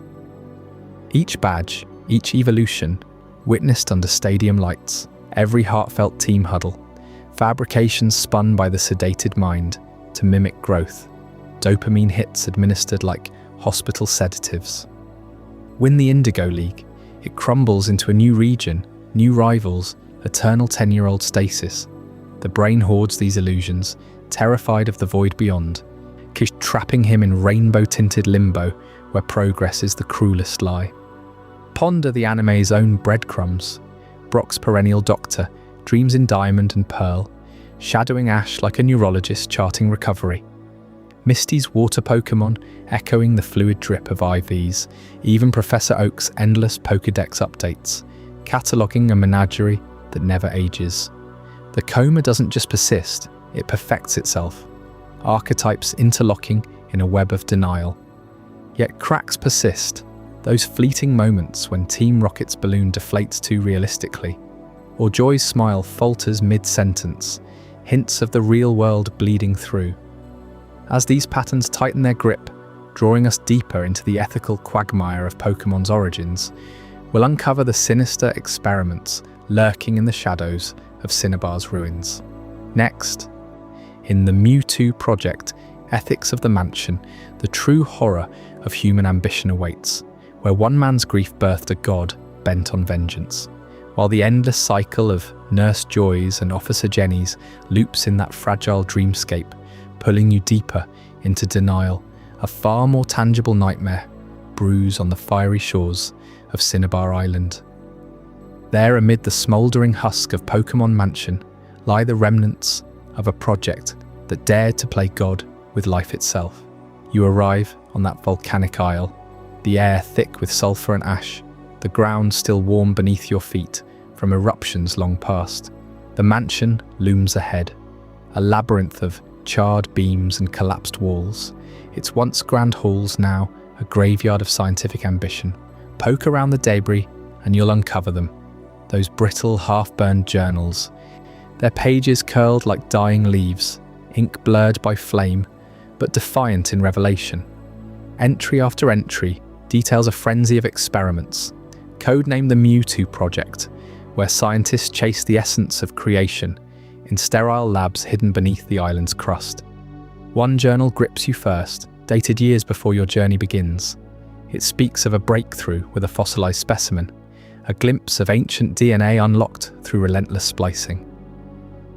Speaker 1: Each badge, each evolution, witnessed under stadium lights, every heartfelt team huddle, fabrications spun by the sedated mind to mimic growth, dopamine hits administered like hospital sedatives. Win the Indigo League, it crumbles into a new region, new rivals, eternal 10-year-old stasis. The brain hoards these illusions, terrified of the void beyond, trapping him in rainbow-tinted limbo where progress is the cruelest lie. Ponder the anime's own breadcrumbs. Brock's perennial doctor dreams in diamond and pearl, shadowing Ash like a neurologist charting recovery. Misty's water Pokémon echoing the fluid drip of IVs, even Professor Oak's endless Pokédex updates, cataloguing a menagerie that never ages. The coma doesn't just persist, it perfects itself, archetypes interlocking in a web of denial. Yet cracks persist, those fleeting moments when Team Rocket's balloon deflates too realistically, or Joy's smile falters mid-sentence, hints of the real world bleeding through. As these patterns tighten their grip, drawing us deeper into the ethical quagmire of Pokemon's origins, we'll uncover the sinister experiments lurking in the shadows of Cinnabar's ruins. Next, in the Mewtwo Project, Ethics of the Mansion, the true horror of human ambition awaits, where one man's grief birthed a god bent on vengeance, while the endless cycle of Nurse Joys and Officer Jennies loops in that fragile dreamscape, pulling you deeper into denial, a far more tangible nightmare brews on the fiery shores of Cinnabar Island. There, amid the smouldering husk of Pokemon Mansion, lie the remnants of a project that dared to play God with life itself. You arrive on that volcanic isle, the air thick with sulphur and ash, the ground still warm beneath your feet from eruptions long past. The mansion looms ahead, a labyrinth of charred beams and collapsed walls, its once grand halls now a graveyard of scientific ambition. Poke around the debris and you'll uncover them, those brittle, half-burned journals, their pages curled like dying leaves, ink blurred by flame, but defiant in revelation. Entry after entry details a frenzy of experiments, codenamed the Mewtwo Project, where scientists chase the essence of creation in sterile labs hidden beneath the island's crust. One journal grips you first, dated years before your journey begins. It speaks of a breakthrough with a fossilized specimen, a glimpse of ancient DNA unlocked through relentless splicing.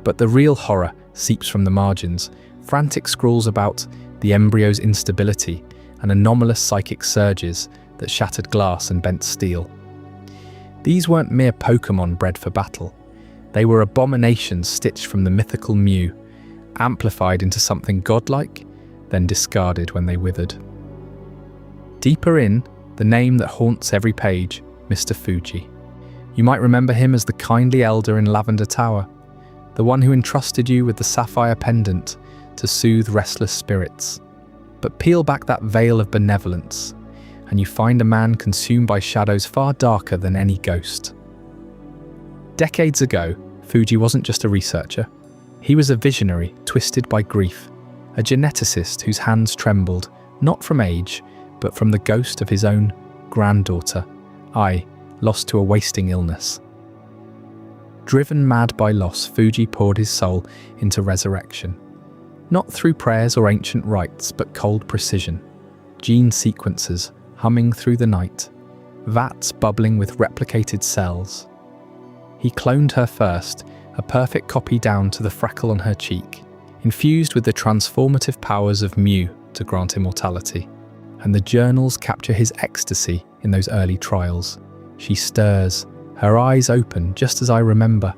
Speaker 1: But the real horror seeps from the margins, frantic scrawls about the embryo's instability and anomalous psychic surges that shattered glass and bent steel. These weren't mere Pokemon bred for battle. They were abominations stitched from the mythical Mew, amplified into something godlike, then discarded when they withered. Deeper in, the name that haunts every page, Mr. Fuji. You might remember him as the kindly elder in Lavender Tower, the one who entrusted you with the sapphire pendant to soothe restless spirits. But peel back that veil of benevolence, and you find a man consumed by shadows far darker than any ghost. Decades ago, Fuji wasn't just a researcher. He was a visionary twisted by grief, a geneticist whose hands trembled, not from age, but from the ghost of his own granddaughter, lost to a wasting illness. Driven mad by loss, Fuji poured his soul into resurrection. Not through prayers or ancient rites, but cold precision. Gene sequences humming through the night, vats bubbling with replicated cells. He cloned her first, a perfect copy down to the freckle on her cheek, infused with the transformative powers of Mew to grant immortality. And the journals capture his ecstasy in those early trials. She stirs, her eyes open just as I remember,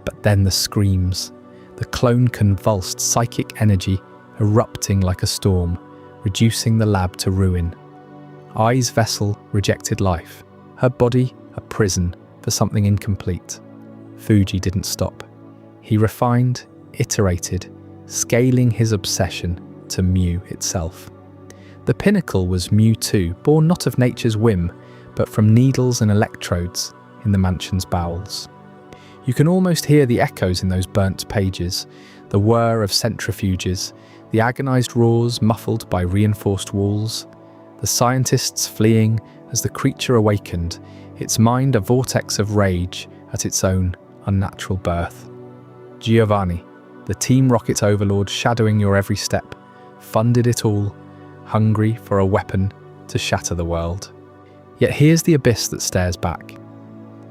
Speaker 1: but then the screams, the clone convulsed psychic energy erupting like a storm, reducing the lab to ruin. Eye's vessel rejected life, her body a prison for something incomplete. Fuji didn't stop. He refined, iterated, scaling his obsession to Mew itself. The pinnacle was Mewtwo, born not of nature's whim, but from needles and electrodes in the mansion's bowels. You can almost hear the echoes in those burnt pages, the whir of centrifuges, the agonized roars muffled by reinforced walls, the scientists fleeing as the creature awakened, its mind a vortex of rage at its own unnatural birth. Giovanni, the Team Rocket overlord shadowing your every step, funded it all, hungry for a weapon to shatter the world. Yet here's the abyss that stares back.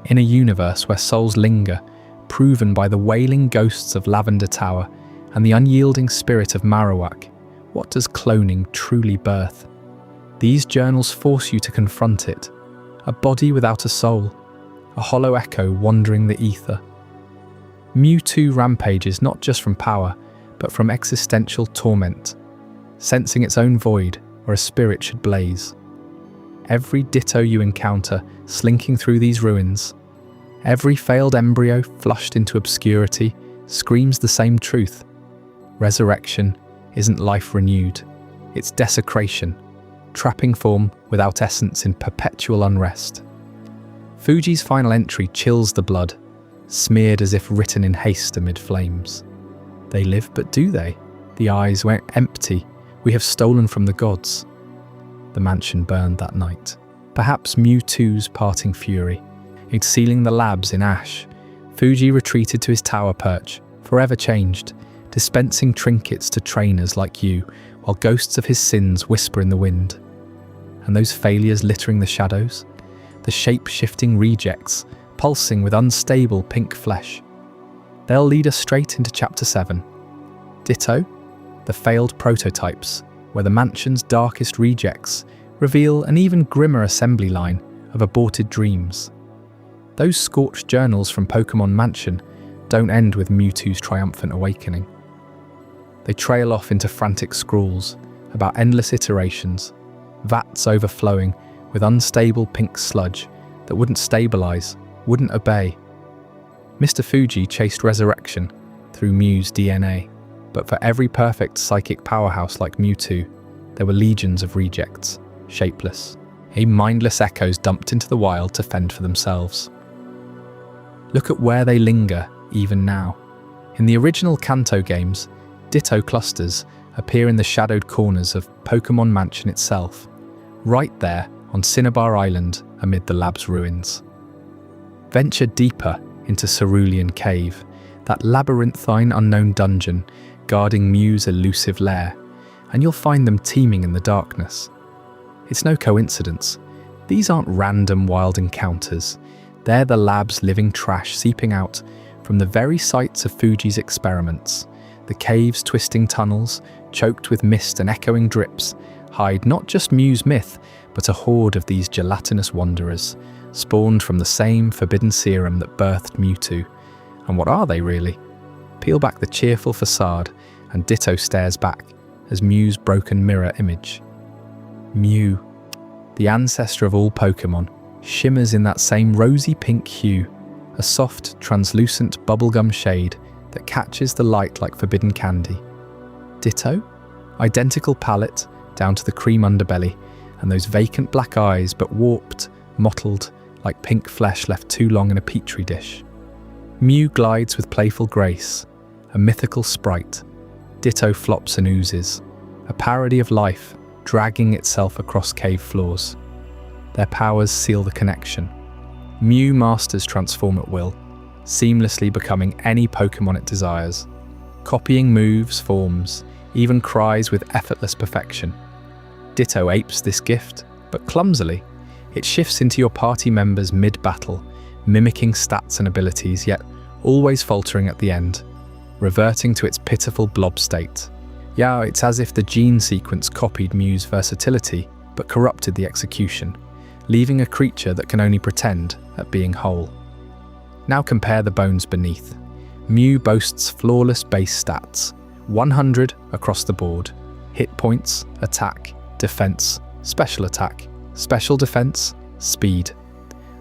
Speaker 1: In a universe where souls linger, proven by the wailing ghosts of Lavender Tower and the unyielding spirit of Marowak, what does cloning truly birth? These journals force you to confront it, a body without a soul, a hollow echo wandering the ether. Mewtwo rampages not just from power, but from existential torment, sensing its own void where a spirit should blaze. Every Ditto you encounter slinking through these ruins, every failed embryo flushed into obscurity, screams the same truth. Resurrection isn't life renewed, it's desecration, trapping form without essence in perpetual unrest. Fuji's final entry chills the blood, smeared as if written in haste amid flames. They live, but do they? The eyes were empty. We have stolen from the gods. The mansion burned that night. Perhaps Mewtwo's parting fury. Sealing the labs in ash, Fuji retreated to his tower perch, forever changed, dispensing trinkets to trainers like you, while ghosts of his sins whisper in the wind. And those failures littering the shadows? The shape-shifting rejects, pulsing with unstable pink flesh. They'll lead us straight into Chapter 7. Ditto, the failed prototypes, where the mansion's darkest rejects reveal an even grimmer assembly line of aborted dreams. Those scorched journals from Pokémon Mansion don't end with Mewtwo's triumphant awakening. They trail off into frantic scrawls about endless iterations, vats overflowing with unstable pink sludge that wouldn't stabilize, wouldn't obey. Mr. Fuji chased resurrection through Mew's DNA, but for every perfect psychic powerhouse like Mewtwo, there were legions of rejects, shapeless, mindless echoes dumped into the wild to fend for themselves. Look at where they linger, even now. In the original Kanto games, Ditto clusters appear in the shadowed corners of Pokémon Mansion itself, right there on Cinnabar Island amid the lab's ruins. Venture deeper into Cerulean Cave, that labyrinthine unknown dungeon guarding Mew's elusive lair, and you'll find them teeming in the darkness. It's no coincidence. These aren't random wild encounters. They're the lab's living trash seeping out from the very sites of Fuji's experiments. The cave's twisting tunnels, choked with mist and echoing drips, hide not just Mew's myth, but a horde of these gelatinous wanderers, spawned from the same forbidden serum that birthed Mewtwo. And what are they really? Peel back the cheerful facade, and Ditto stares back as Mew's broken mirror image. Mew, the ancestor of all Pokémon, shimmers in that same rosy pink hue, a soft, translucent bubblegum shade that catches the light like forbidden candy. Ditto, identical palette down to the cream underbelly, and those vacant black eyes but warped, mottled, like pink flesh left too long in a petri dish. Mew glides with playful grace, a mythical sprite. Ditto flops and oozes, a parody of life, dragging itself across cave floors. Their powers seal the connection. Mew masters transform at will, seamlessly becoming any Pokémon it desires, copying moves, forms, even cries with effortless perfection. Ditto apes this gift, but clumsily. It shifts into your party members mid-battle, mimicking stats and abilities, yet always faltering at the end, reverting to its pitiful blob state. Yeah, it's as if the gene sequence copied Mew's versatility, but corrupted the execution, leaving a creature that can only pretend at being whole. Now compare the bones beneath. Mew boasts flawless base stats, 100 across the board. Hit points, attack, defense, special attack, special defense, speed.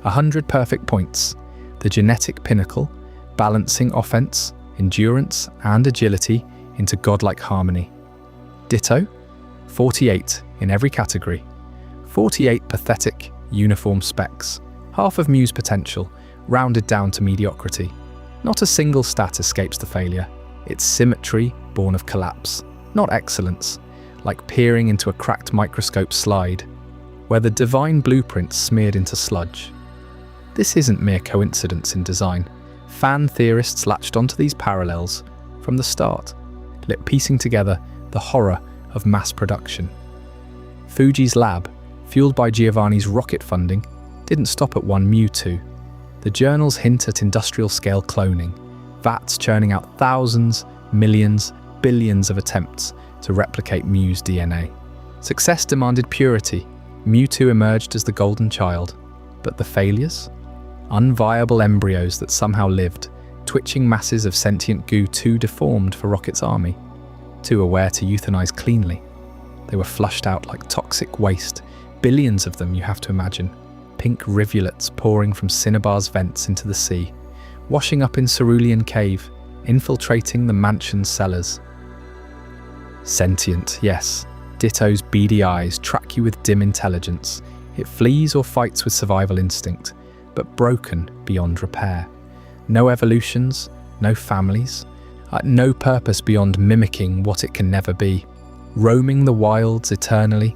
Speaker 1: 100 perfect points, the genetic pinnacle, balancing offense, endurance, and agility into godlike harmony. Ditto, 48 in every category. 48 pathetic, uniform specs, half of Mew's potential, rounded down to mediocrity. Not a single stat escapes the failure. It's symmetry born of collapse, not excellence, like peering into a cracked microscope slide, where the divine blueprint's smeared into sludge. This isn't mere coincidence in design. Fan theorists latched onto these parallels from the start, piecing together the horror of mass production. Fuji's lab, fueled by Giovanni's rocket funding, didn't stop at one Mewtwo. The journals hint at industrial-scale cloning, vats churning out thousands, millions, billions of attempts to replicate Mew's DNA. Success demanded purity. Mewtwo emerged as the golden child. But the failures? Unviable embryos that somehow lived, twitching masses of sentient goo too deformed for Rocket's army, too aware to euthanize cleanly. They were flushed out like toxic waste, billions of them, you have to imagine, pink rivulets pouring from Cinnabar's vents into the sea, washing up in Cerulean Cave, infiltrating the mansion's cellars. Sentient, yes. Ditto's beady eyes track you with dim intelligence. It flees or fights with survival instinct, but broken beyond repair. No evolutions, no families, no purpose beyond mimicking what it can never be. Roaming the wilds eternally,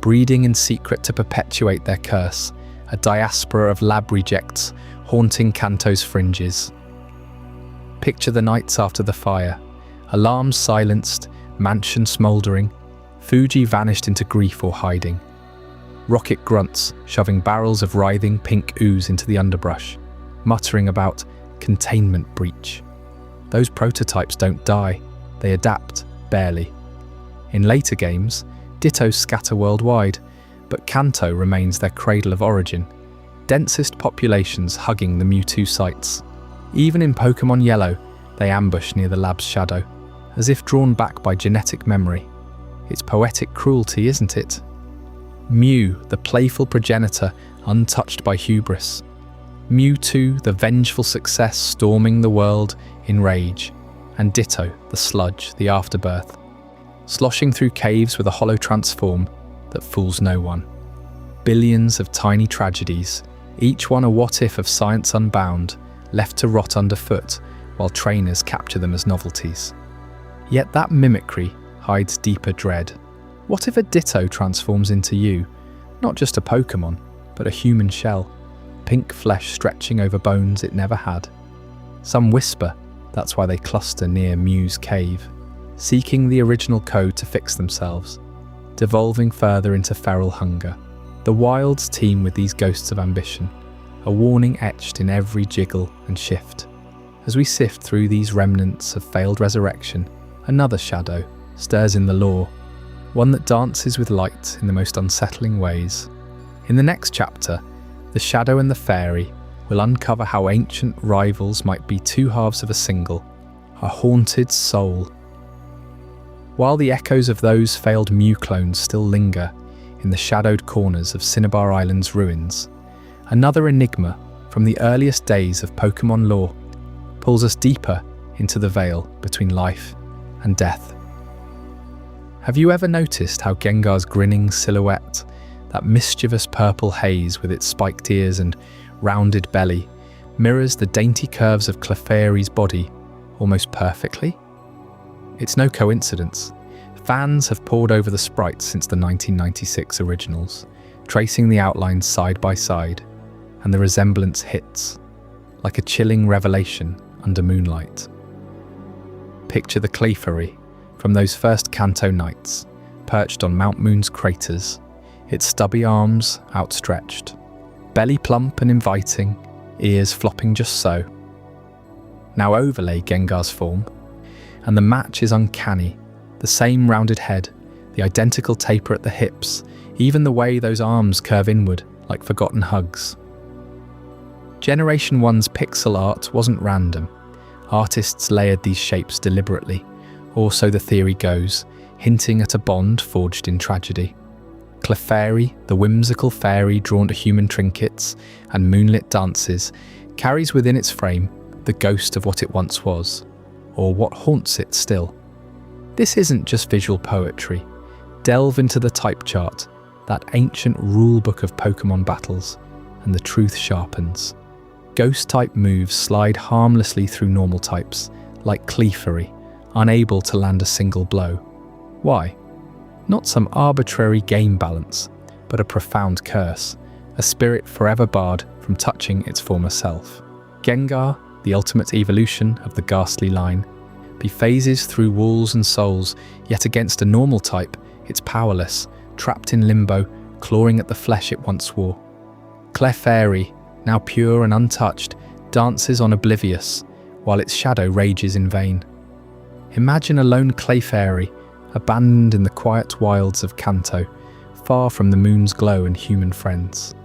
Speaker 1: breeding in secret to perpetuate their curse. A diaspora of lab rejects, haunting Kanto's fringes. Picture the nights after the fire. Alarms silenced, mansion smouldering. Fuji vanished into grief or hiding. Rocket grunts, shoving barrels of writhing pink ooze into the underbrush, muttering about containment breach. Those prototypes don't die, they adapt, barely. In later games, Dittos scatter worldwide, but Kanto remains their cradle of origin, densest populations hugging the Mewtwo sites. Even in Pokémon Yellow, they ambush near the lab's shadow, as if drawn back by genetic memory. It's poetic cruelty, isn't it? Mew, the playful progenitor, untouched by hubris. Mewtwo, the vengeful success storming the world in rage. And Ditto, the sludge, the afterbirth, sloshing through caves with a hollow transform that fools no one. Billions of tiny tragedies, each one a what-if of science unbound, left to rot underfoot while trainers capture them as novelties. Yet that mimicry hides deeper dread. What if a Ditto transforms into you? Not just a Pokémon, but a human shell, pink flesh stretching over bones it never had. Some whisper that's why they cluster near Mew's cave, seeking the original code to fix themselves, devolving further into feral hunger. The wilds teem with these ghosts of ambition, a warning etched in every jiggle and shift. As we sift through these remnants of failed resurrection, another shadow stirs in the lore, one that dances with light in the most unsettling ways. In the next chapter, the shadow and the fairy will uncover how ancient rivals might be two halves of a single, a haunted soul. While the echoes of those failed Mew clones still linger in the shadowed corners of Cinnabar Island's ruins, another enigma from the earliest days of Pokémon lore pulls us deeper into the veil between life and death. Have you ever noticed how Gengar's grinning silhouette, that mischievous purple haze with its spiked ears and rounded belly, mirrors the dainty curves of Clefairy's body almost perfectly? It's no coincidence. Fans have pored over the sprites since the 1996 originals, tracing the outlines side by side, and the resemblance hits, like a chilling revelation under moonlight. Picture the Clefairy from those first Kanto nights, perched on Mount Moon's craters, its stubby arms outstretched, belly plump and inviting, ears flopping just so. Now overlay Gengar's form, and the match is uncanny. The same rounded head, the identical taper at the hips, even the way those arms curve inward like forgotten hugs. Generation 1's pixel art wasn't random. Artists layered these shapes deliberately, or so the theory goes, hinting at a bond forged in tragedy. Clefairy, the whimsical fairy drawn to human trinkets and moonlit dances, carries within its frame the ghost of what it once was, or what haunts it still. This isn't just visual poetry. Delve into the type chart, that ancient rulebook of Pokémon battles, and the truth sharpens. Ghost-type moves slide harmlessly through normal types, like Clefairy, unable to land a single blow. Why? Not some arbitrary game balance, but a profound curse, a spirit forever barred from touching its former self. Gengar, the ultimate evolution of the ghastly line, bephases through walls and souls, yet against a normal type, it's powerless, trapped in limbo, clawing at the flesh it once wore. Clefairy, now pure and untouched, dances on oblivious, while its shadow rages in vain. Imagine a lone Clefairy, abandoned in the quiet wilds of Kanto, far from the moon's glow and human friends.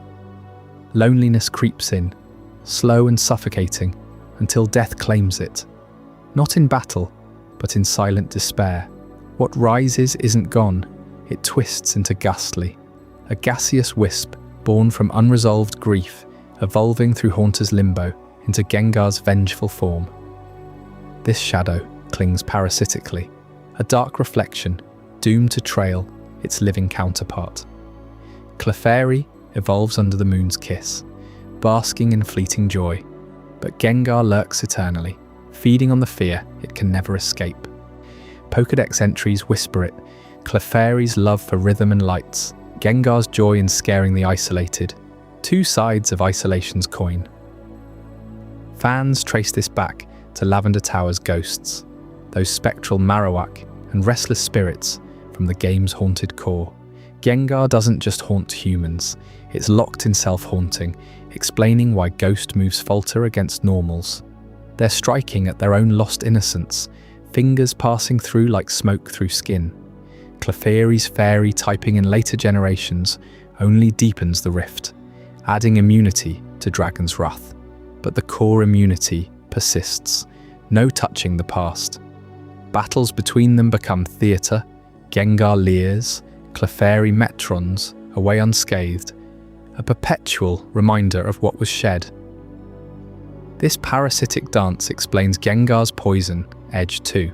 Speaker 1: Loneliness creeps in, slow and suffocating, until death claims it. Not in battle, but in silent despair. What rises isn't gone, it twists into ghastly, a gaseous wisp born from unresolved grief, evolving through Haunter's limbo into Gengar's vengeful form. This shadow clings parasitically, a dark reflection doomed to trail its living counterpart. Clefairy evolves under the moon's kiss, basking in fleeting joy, but Gengar lurks eternally, feeding on the fear it can never escape. Pokédex entries whisper it, Clefairy's love for rhythm and lights, Gengar's joy in scaring the isolated, two sides of isolation's coin. Fans trace this back to Lavender Tower's ghosts, those spectral Marowak and restless spirits from the game's haunted core. Gengar doesn't just haunt humans, it's locked in self-haunting, explaining why ghost moves falter against normals. They're striking at their own lost innocence, fingers passing through like smoke through skin. Clefairy's fairy typing in later generations only deepens the rift, adding immunity to Dragon's wrath. But the core immunity persists, no touching the past. Battles between them become theatre, Gengar leers, Clefairy metrons away unscathed, a perpetual reminder of what was shed. This parasitic dance explains Gengar's poison edge too,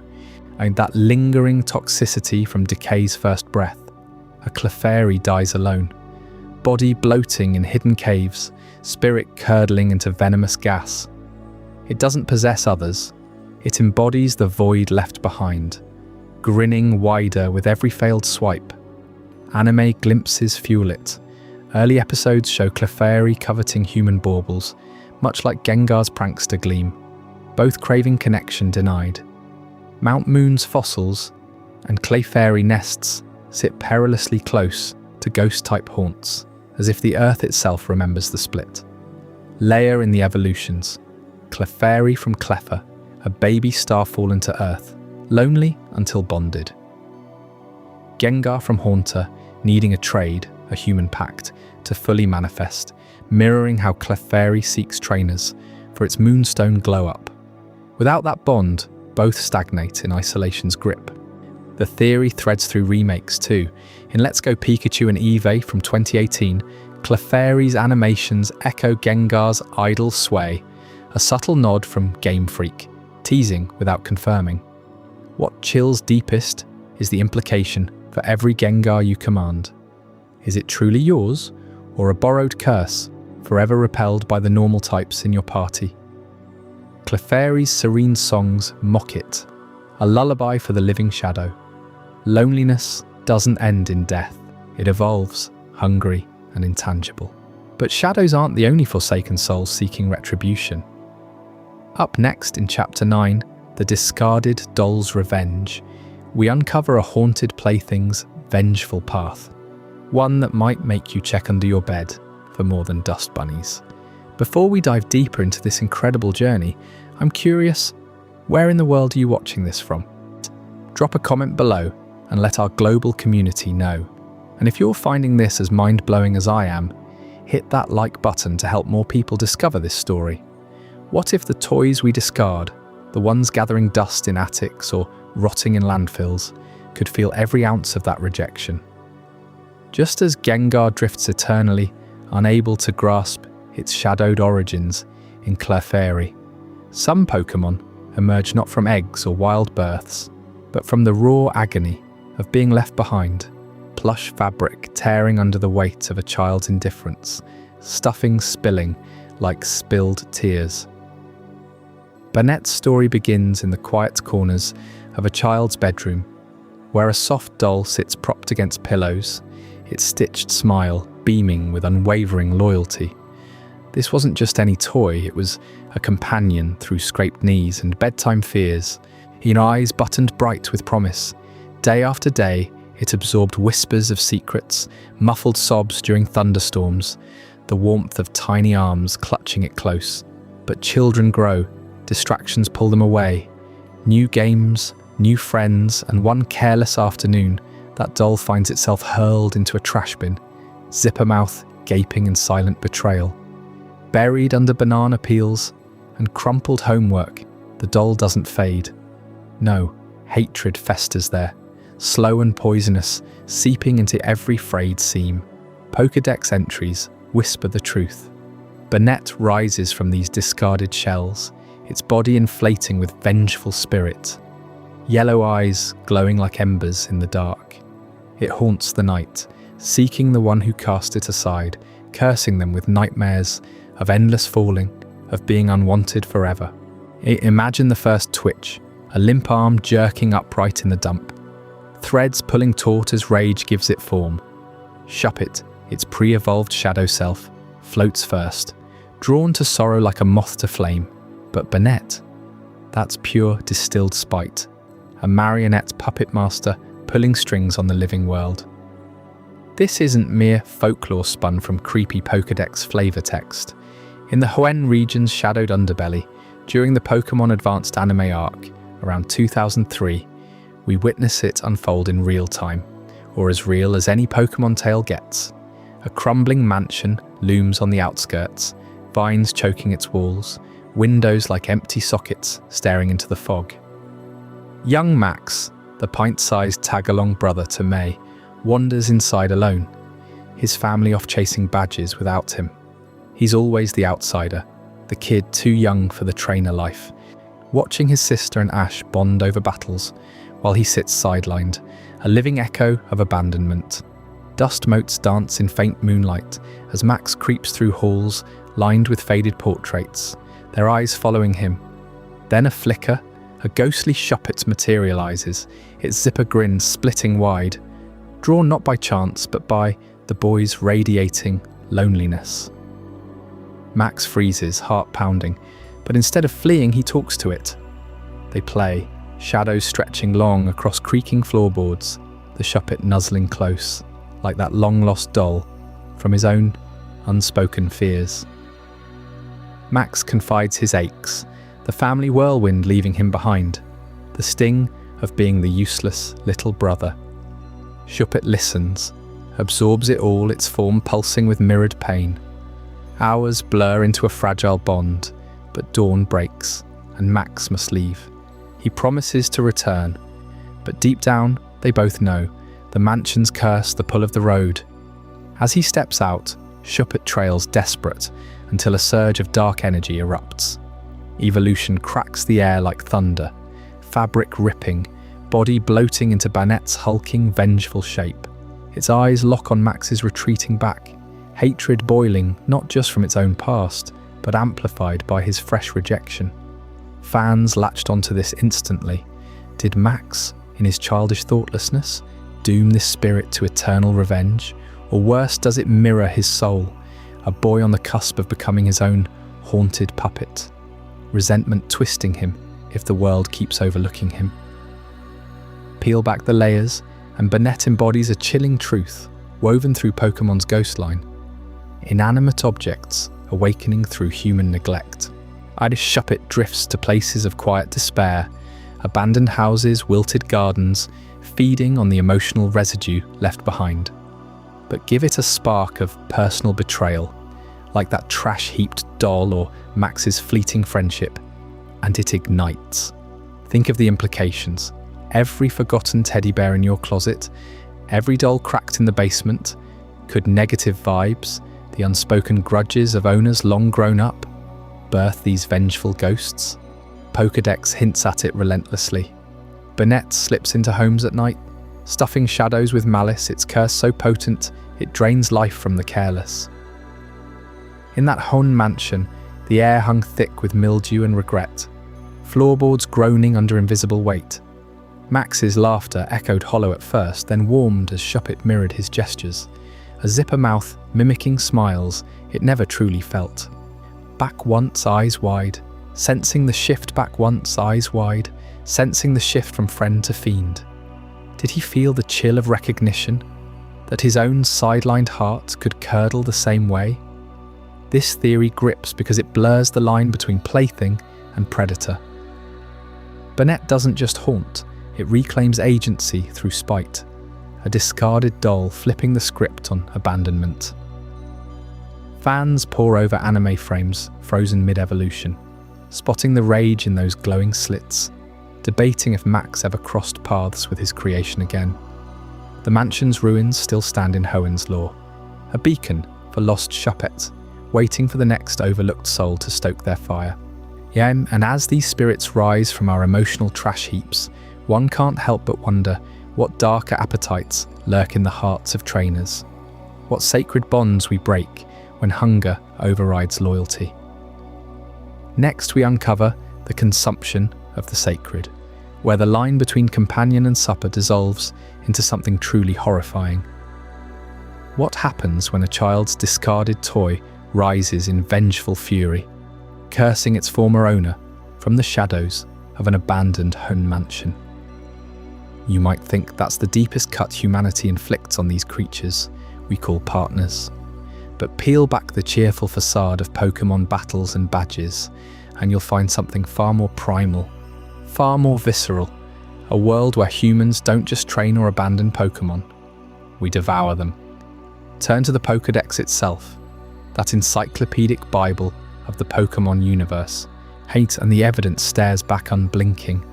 Speaker 1: and that lingering toxicity from decay's first breath. A Clefairy dies alone, body bloating in hidden caves, spirit curdling into venomous gas. It doesn't possess others, it embodies the void left behind, grinning wider with every failed swipe. Anime glimpses fuel it. Early episodes show Clefairy coveting human baubles, much like Gengar's prankster Gleam, both craving connection denied. Mount Moon's fossils and Clefairy nests sit perilously close to ghost-type haunts, as if the Earth itself remembers the split. Layer in the evolutions. Clefairy from Cleffa, a baby star fallen to Earth, lonely until bonded. Gengar from Haunter, needing a trade, a human pact, to fully manifest, mirroring how Clefairy seeks trainers for its moonstone glow-up. Without that bond, both stagnate in isolation's grip. The theory threads through remakes too. In Let's Go Pikachu and Eevee from 2018, Clefairy's animations echo Gengar's idle sway, a subtle nod from Game Freak, teasing without confirming. What chills deepest is the implication for every Gengar you command. Is it truly yours, or a borrowed curse, forever repelled by the normal types in your party? Clefairy's serene songs mock it, a lullaby for the living shadow. Loneliness doesn't end in death, it evolves, hungry and intangible. But shadows aren't the only forsaken souls seeking retribution. Up next in Chapter 9, The Discarded Doll's Revenge, we uncover a haunted plaything's vengeful path, one that might make you check under your bed for more than dust bunnies. Before we dive deeper into this incredible journey, I'm curious, where in the world are you watching this from? Drop a comment below and let our global community know. And if you're finding this as mind-blowing as I am, hit that like button to help more people discover this story. What if the toys we discard, the ones gathering dust in attics or rotting in landfills, could feel every ounce of that rejection? Just as Gengar drifts eternally, unable to grasp its shadowed origins in Clefairy, some Pokémon emerge not from eggs or wild births, but from the raw agony of being left behind, plush fabric tearing under the weight of a child's indifference, stuffing spilling like spilled tears. Burnett's story begins in the quiet corners of a child's bedroom, where a soft doll sits propped against pillows, its stitched smile beaming with unwavering loyalty. This wasn't just any toy, it was a companion through scraped knees and bedtime fears, in eyes buttoned bright with promise. Day after day, it absorbed whispers of secrets, muffled sobs during thunderstorms, the warmth of tiny arms clutching it close. But children grow, distractions pull them away. New games, new friends, and one careless afternoon, that doll finds itself hurled into a trash bin, zipper mouth gaping in silent betrayal. Buried under banana peels and crumpled homework, the doll doesn't fade. No, hatred festers there, slow and poisonous, seeping into every frayed seam. Pokédex entries whisper the truth. Burnett rises from these discarded shells, its body inflating with vengeful spirit. yellow eyes glowing like embers in the dark. It haunts the night, seeking the one who cast it aside, cursing them with nightmares of endless falling, of being unwanted forever. Imagine the first twitch, a limp arm jerking upright in the dump, threads pulling taut as rage gives it form. Shuppet, its pre-evolved shadow self, floats first, drawn to sorrow like a moth to flame. But Bennett, that's pure distilled spite, a marionette puppet master pulling strings on the living world. This isn't mere folklore spun from creepy Pokédex flavor text. In the Hoenn region's shadowed underbelly, during the Pokémon Advanced anime arc, around 2003, we witness it unfold in real time, or as real as any Pokémon tale gets. A crumbling mansion looms on the outskirts, vines choking its walls, windows like empty sockets staring into the fog. Young Max, the pint-sized tag-along brother to May, wanders inside alone, his family off chasing badges without him. He's always the outsider, the kid too young for the trainer life, watching his sister and Ash bond over battles while he sits sidelined, a living echo of abandonment. Dust motes dance in faint moonlight as Max creeps through halls lined with faded portraits, their eyes following him. Then a flicker, a ghostly Shuppet materializes, its zipper grin splitting wide, drawn not by chance but by the boy's radiating loneliness. Max freezes, heart pounding, but instead of fleeing, he talks to it. They play, shadows stretching long across creaking floorboards, the Shuppet nuzzling close, like that long-lost doll from his own unspoken fears. Max confides his aches, the family whirlwind leaving him behind, the sting of being the useless little brother. Shuppet listens, absorbs it all, its form pulsing with mirrored pain. Hours blur into a fragile bond, but dawn breaks, and Max must leave. He promises to return, but deep down, they both know, the mansion's curse, the pull of the road. As he steps out, Shuppet trails desperate, until a surge of dark energy erupts. Evolution cracks the air like thunder, fabric ripping, body bloating into Bannett's hulking, vengeful shape. Its eyes lock on Max's retreating back, hatred boiling not just from its own past, but amplified by his fresh rejection. Fans latched onto this instantly. Did Max, in his childish thoughtlessness, doom this spirit to eternal revenge? Or worse, does it mirror his soul, a boy on the cusp of becoming his own haunted puppet? Resentment twisting him if the world keeps overlooking him. Peel back the layers, and Bennett embodies a chilling truth woven through Pokemon's ghost line. Inanimate objects awakening through human neglect. Irish Shuppet drifts to places of quiet despair, abandoned houses, wilted gardens, feeding on the emotional residue left behind. But give it a spark of personal betrayal, like that trash-heaped doll or Max's fleeting friendship, and it ignites. Think of the implications. Every forgotten teddy bear in your closet, every doll cracked in the basement, could negative vibes, the unspoken grudges of owners long grown up, birth these vengeful ghosts? Pokédex hints at it relentlessly. Bennett slips into homes at night, stuffing shadows with malice, its curse so potent it drains life from the careless. In that Hoenn mansion, the air hung thick with mildew and regret, floorboards groaning under invisible weight. Max's laughter echoed hollow at first, then warmed as Shuppet mirrored his gestures, a zipper mouth mimicking smiles it never truly felt. Back once, eyes wide, sensing the shift, back once, eyes wide, sensing the shift from friend to fiend. Did he feel the chill of recognition, that his own sidelined heart could curdle the same way? This theory grips because it blurs the line between plaything and predator. Bennett doesn't just haunt, it reclaims agency through spite, a discarded doll flipping the script on abandonment. Fans pore over anime frames frozen mid-evolution, spotting the rage in those glowing slits, debating if Max ever crossed paths with his creation again. The mansion's ruins still stand in Hoenn's lore, a beacon for lost Shuppets, waiting for the next overlooked soul to stoke their fire. Yeah, and as these spirits rise from our emotional trash heaps, one can't help but wonder what darker appetites lurk in the hearts of trainers, what sacred bonds we break when hunger overrides loyalty. Next, we uncover the consumption of the sacred, where the line between companion and supper dissolves into something truly horrifying. What happens when a child's discarded toy rises in vengeful fury, cursing its former owner from the shadows of an abandoned home mansion? You might think that's the deepest cut humanity inflicts on these creatures we call partners. But peel back the cheerful facade of Pokémon battles and badges, and you'll find something far more primal, far more visceral, a world where humans don't just train or abandon Pokémon, we devour them. Turn to the Pokédex itself, that encyclopedic Bible of the Pokémon universe. Hate and the evidence stares back unblinking.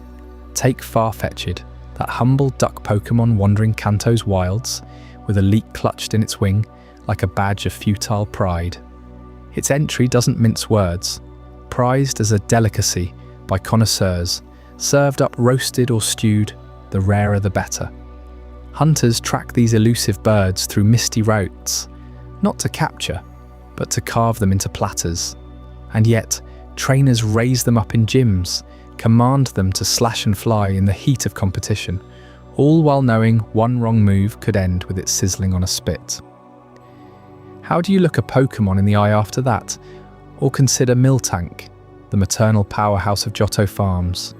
Speaker 1: Take Farfetch'd, that humble duck Pokémon wandering Kanto's wilds, with a leek clutched in its wing like a badge of futile pride. Its entry doesn't mince words, prized as a delicacy by connoisseurs, served up roasted or stewed, the rarer the better. Hunters track these elusive birds through misty routes, not to capture, but to carve them into platters. And yet, trainers raise them up in gyms, command them to slash and fly in the heat of competition, all while knowing one wrong move could end with it sizzling on a spit. How do you look a Pokémon in the eye after that? Or consider Miltank, the maternal powerhouse of Johto Farms.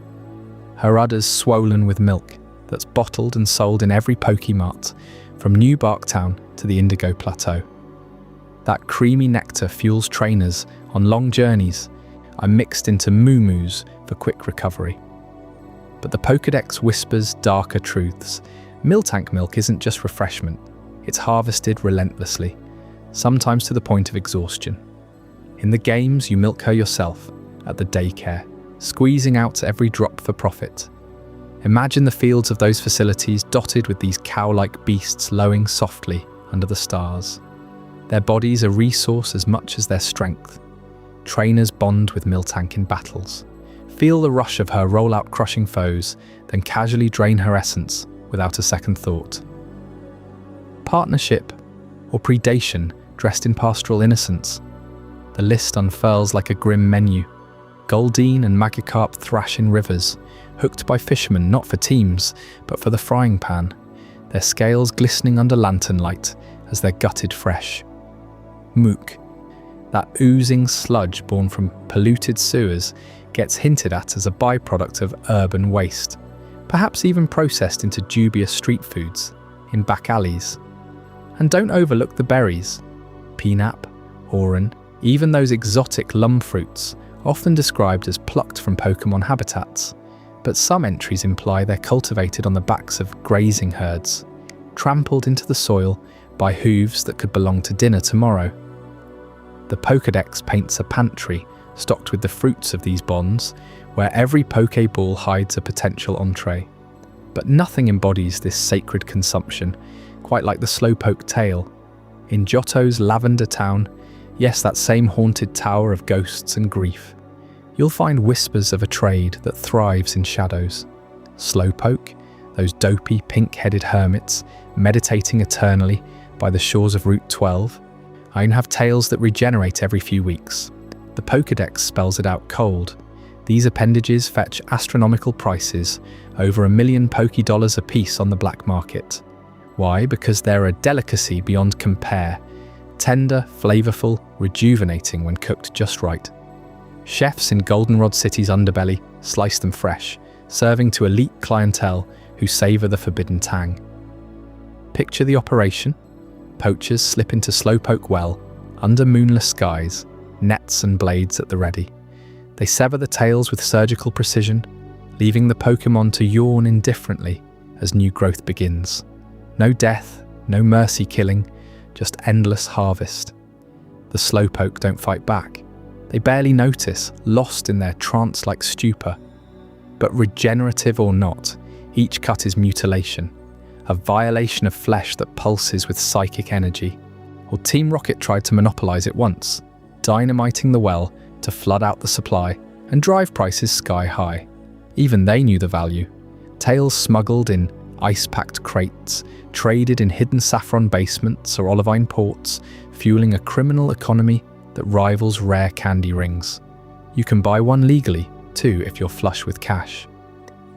Speaker 1: Her udders swollen with milk that's bottled and sold in every Pokemart, from New Barktown to the Indigo Plateau. That creamy nectar fuels trainers on long journeys and mixed into moo-moos for quick recovery. But the Pokédex whispers darker truths. Miltank milk isn't just refreshment, it's harvested relentlessly, sometimes to the point of exhaustion. In the games, you milk her yourself, at the daycare, squeezing out every drop for profit. Imagine the fields of those facilities dotted with these cow-like beasts lowing softly under the stars. Their bodies a resource as much as their strength. Trainers bond with Miltank in battles. Feel the rush of her roll out crushing foes, then casually drain her essence without a second thought. Partnership or predation dressed in pastoral innocence. The list unfurls like a grim menu. Goldeen and Magikarp thrash in rivers, hooked by fishermen not for teams, but for the frying pan, their scales glistening under lantern light as they're gutted fresh. Mook, that oozing sludge born from polluted sewers, gets hinted at as a byproduct of urban waste, perhaps even processed into dubious street foods in back alleys. And don't overlook the berries. Peanap, Oran, even those exotic lum fruits, often described as plucked from Pokémon habitats, but some entries imply they're cultivated on the backs of grazing herds, trampled into the soil by hooves that could belong to dinner tomorrow. The Pokédex paints a pantry stocked with the fruits of these bonds, where every Pokéball hides a potential entree. But nothing embodies this sacred consumption, quite like the Slowpoke tale. In Johto's Lavender Town, yes, that same haunted tower of ghosts and grief, you'll find whispers of a trade that thrives in shadows. Slowpoke, those dopey pink-headed hermits meditating eternally by the shores of Route 12. I even have tales that regenerate every few weeks. The Pokédex spells it out cold. These appendages fetch astronomical prices, over $1 million Pokédollars apiece on the black market. Why? Because they're a delicacy beyond compare. Tender, flavourful, rejuvenating when cooked just right. Chefs in Goldenrod City's underbelly slice them fresh, serving to elite clientele who savour the forbidden tang. Picture the operation. Poachers slip into Slowpoke Well, under moonless skies, nets and blades at the ready. They sever the tails with surgical precision, leaving the Pokémon to yawn indifferently as new growth begins. No death, no mercy killing, just endless harvest. The Slowpoke don't fight back. They barely notice, lost in their trance-like stupor. But regenerative or not, each cut is mutilation, a violation of flesh that pulses with psychic energy. Or Team Rocket tried to monopolize it once, dynamiting the well to flood out the supply and drive prices sky high. Even they knew the value. Tails smuggled in ice-packed crates, traded in hidden saffron basements or olivine ports, fueling a criminal economy that rivals rare candy rings. You can buy one legally, too, if you're flush with cash.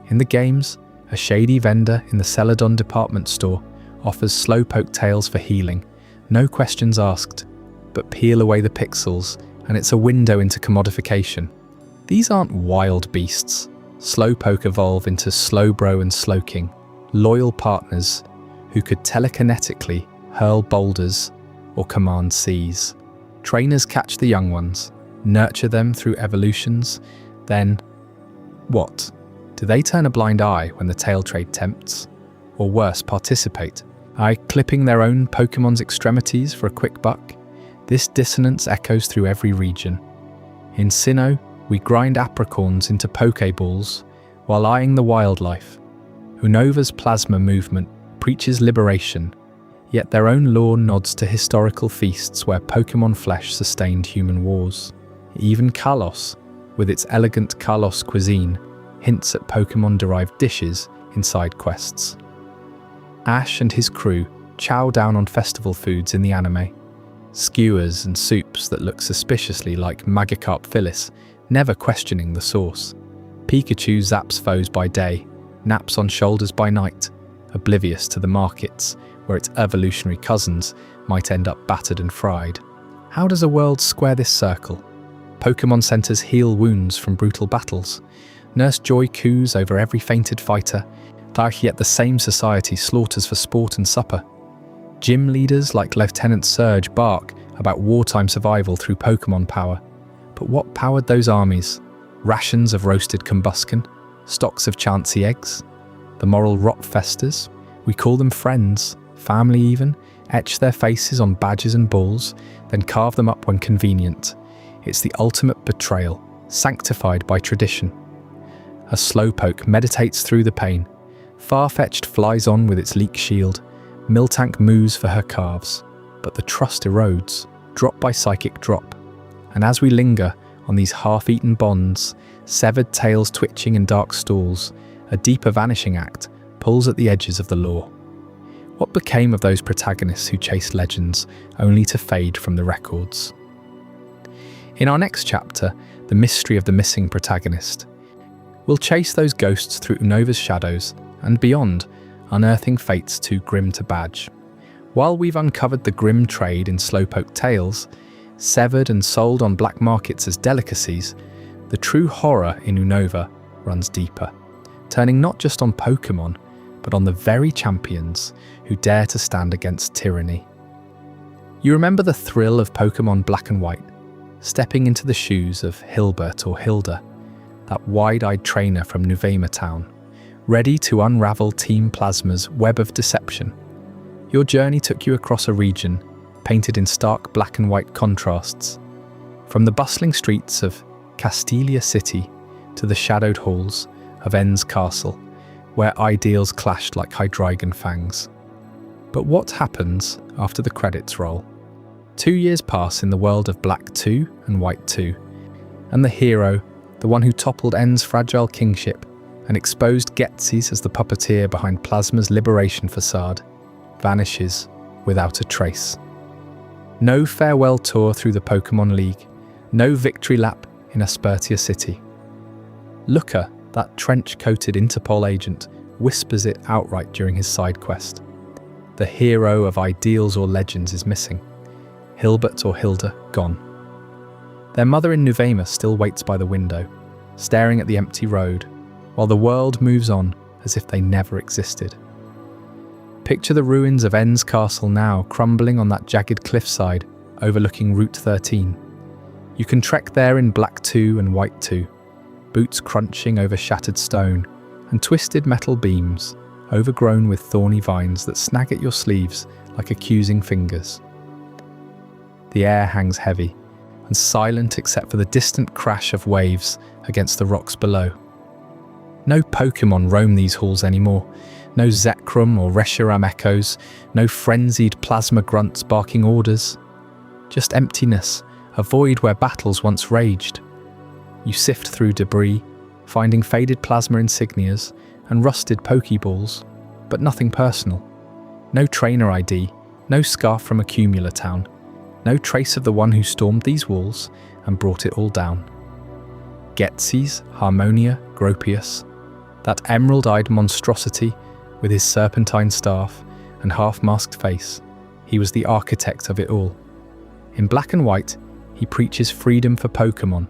Speaker 1: In the games, a shady vendor in the Celadon department store offers slowpoke tails for healing, no questions asked, but peel away the pixels and it's a window into commodification. These aren't wild beasts. Slowpoke evolve into Slowbro and Slowking, loyal partners who could telekinetically hurl boulders or command seas. Trainers catch the young ones, nurture them through evolutions, then what? Do they turn a blind eye when the tail trade tempts? Or worse, participate, clipping their own Pokemon's extremities for a quick buck? This dissonance echoes through every region. In Sinnoh, we grind apricorns into Pokeballs while eyeing the wildlife. Unova's plasma movement preaches liberation, yet their own lore nods to historical feasts where Pokemon flesh sustained human wars. Even Kalos, with its elegant Kalos cuisine, hints at Pokemon-derived dishes in side quests. Ash and his crew chow down on festival foods in the anime. Skewers and soups that look suspiciously like Magikarp Phyllis, never questioning the source. Pikachu zaps foes by day, naps on shoulders by night, oblivious to the markets, where its evolutionary cousins might end up battered and fried. How does a world square this circle? Pokemon centers heal wounds from brutal battles. Nurse Joy coos over every fainted fighter, yet the same society slaughters for sport and supper. Gym leaders like Lieutenant Surge bark about wartime survival through Pokemon power. But what powered those armies? Rations of roasted combuskin? Stocks of Chansey eggs? The moral rot festers? We call them friends, family even, etch their faces on badges and balls, then carve them up when convenient. It's the ultimate betrayal, sanctified by tradition. A Slowpoke meditates through the pain. Farfetch'd flies on with its leek shield. Miltank moos for her calves. But the trust erodes, drop by psychic drop. And as we linger on these half-eaten bonds, severed tails twitching in dark stalls, a deeper vanishing act pulls at the edges of the lore. What became of those protagonists who chased legends, only to fade from the records? In our next chapter, The Mystery of the Missing Protagonist, we'll chase those ghosts through Unova's shadows and beyond, unearthing fates too grim to badge. While we've uncovered the grim trade in Slowpoke tails, severed and sold on black markets as delicacies, the true horror in Unova runs deeper, turning not just on Pokemon, but on the very champions who dare to stand against tyranny. You remember the thrill of Pokemon Black and White, stepping into the shoes of Hilbert or Hilda, that wide-eyed trainer from Lavender Town, ready to unravel Team Plasma's web of deception. Your journey took you across a region painted in stark black and white contrasts, from the bustling streets of Castelia City to the shadowed halls of En's Castle, where ideals clashed like Hydreigon fangs. But what happens after the credits roll? 2 years pass in the world of Black 2 and White 2, and the hero, the one who toppled En's fragile kingship and exposed Getsy's as the puppeteer behind Plasma's liberation facade, vanishes without a trace. No farewell tour through the Pokemon League, no victory lap in Aspertia City. Looker, that trench-coated Interpol agent, whispers it outright during his side quest. The hero of ideals or legends is missing. Hilbert or Hilda gone. Their mother in Nuvema still waits by the window, staring at the empty road, while the world moves on as if they never existed. Picture the ruins of En's Castle now crumbling on that jagged cliffside overlooking Route 13. You can trek there in Black 2 and White 2, boots crunching over shattered stone and twisted metal beams, overgrown with thorny vines that snag at your sleeves like accusing fingers. The air hangs heavy and silent except for the distant crash of waves against the rocks below. No Pokemon roam these halls anymore, no Zekrom or Reshiram echoes, no frenzied plasma grunts barking orders. Just emptiness, a void where battles once raged. You sift through debris, finding faded plasma insignias and rusted Pokeballs, but nothing personal. No trainer ID, no scarf from Lavender Town, no trace of the one who stormed these walls and brought it all down. Getsis, Harmonia, Gropius, that emerald-eyed monstrosity with his serpentine staff and half-masked face, he was the architect of it all. In black and white, he preaches freedom for Pokémon,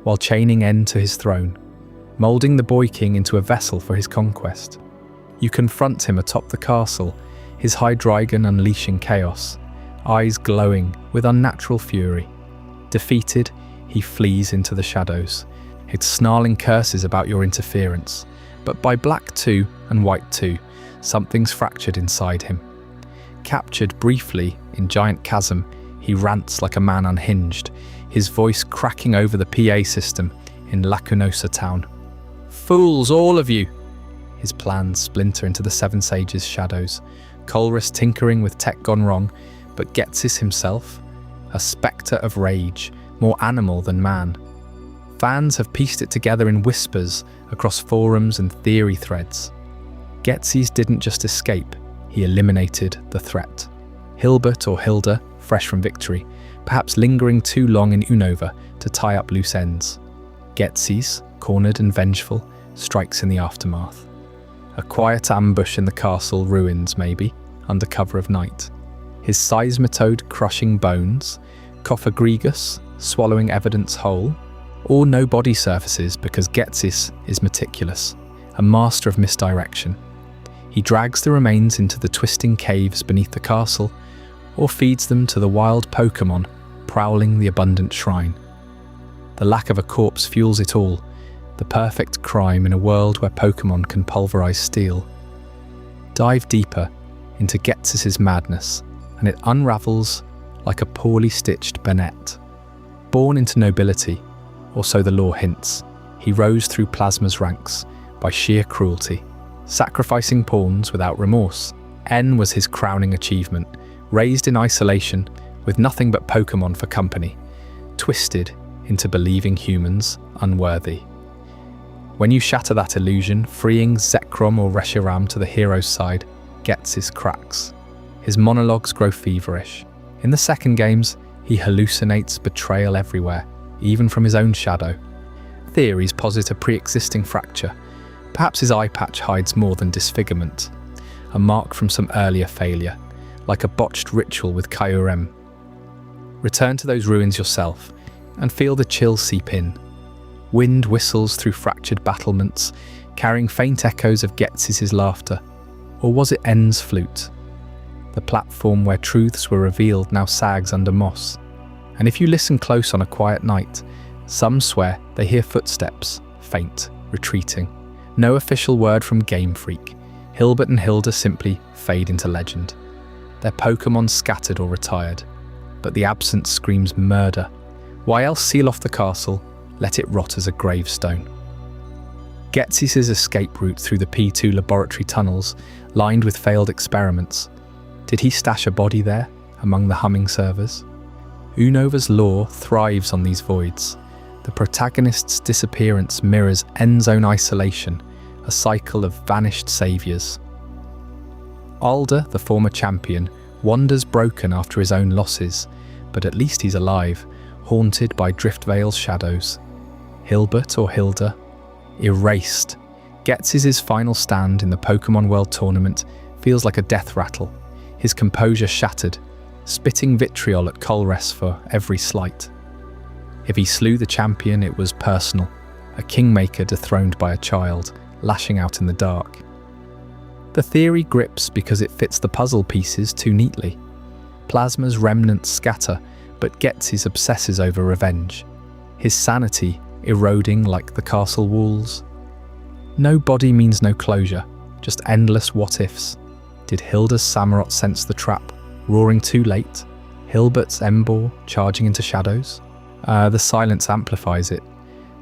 Speaker 1: while chaining N to his throne, moulding the Boy King into a vessel for his conquest. You confront him atop the castle, his Hydreigon unleashing chaos, eyes glowing with unnatural fury. Defeated, he flees into the shadows, his snarling curses about your interference. But by black 2 and white 2, something's fractured inside him. Captured briefly in Giant Chasm, he rants like a man unhinged, his voice cracking over the PA system in Lavender Town. Fools, all of you! His plans splinter into the Seven Sages' shadows, Colress tinkering with tech gone wrong, but Getsis himself, a spectre of rage, more animal than man. Fans have pieced it together in whispers across forums and theory threads. Getsis didn't just escape, he eliminated the threat. Hilbert or Hilda, fresh from victory, perhaps lingering too long in Unova to tie up loose ends. Getsis, cornered and vengeful, strikes in the aftermath. A quiet ambush in the castle ruins, maybe, under cover of night. His seismitoad crushing bones, Cophagregus swallowing evidence whole, or no body surfaces because Getsis is meticulous, a master of misdirection. He drags the remains into the twisting caves beneath the castle, or feeds them to the wild Pokémon prowling the abundant shrine. The lack of a corpse fuels it all, the perfect crime in a world where Pokémon can pulverize steel. Dive deeper into Getsis's madness, and it unravels like a poorly stitched bonnet. Born into nobility, or so the lore hints, he rose through Plasma's ranks by sheer cruelty, sacrificing pawns without remorse. N was his crowning achievement, raised in isolation with nothing but Pokémon for company, twisted into believing humans unworthy. When you shatter that illusion, freeing Zekrom or Reshiram to the hero's side, Getsis cracks. His monologues grow feverish. In the second games, he hallucinates betrayal everywhere, even from his own shadow. Theories posit a pre-existing fracture. Perhaps his eye patch hides more than disfigurement, a mark from some earlier failure, like a botched ritual with Kyurem. Return to those ruins yourself, and feel the chill seep in. Wind whistles through fractured battlements, carrying faint echoes of Getsis's laughter. Or was it N's flute? The platform where truths were revealed now sags under moss. And if you listen close on a quiet night, some swear they hear footsteps, faint, retreating. No official word from Game Freak. Hilbert and Hilda simply fade into legend. Their Pokémon scattered or retired, but the absence screams murder. Why else seal off the castle, let it rot as a gravestone? Getsis's escape route through the P2 laboratory tunnels, lined with failed experiments. Did he stash a body there, among the humming servers? Unova's lore thrives on these voids. The protagonist's disappearance mirrors N's own isolation, a cycle of vanished saviours. Alder, the former champion, wanders broken after his own losses, but at least he's alive, haunted by Driftvale's shadows. Hilbert or Hilda, erased. Getsis's final stand in the Pokémon World Tournament feels like a death rattle, his composure shattered, spitting vitriol at Colress for every slight. If he slew the champion, it was personal, a kingmaker dethroned by a child, lashing out in the dark. The theory grips because it fits the puzzle pieces too neatly. Plasma's remnants scatter, but Getsis obsesses over revenge, his sanity eroding like the castle walls. No body means no closure, just endless what-ifs. Did Hilda's Samurott sense the trap, roaring too late? Hilbert's Embor charging into shadows? The silence amplifies it,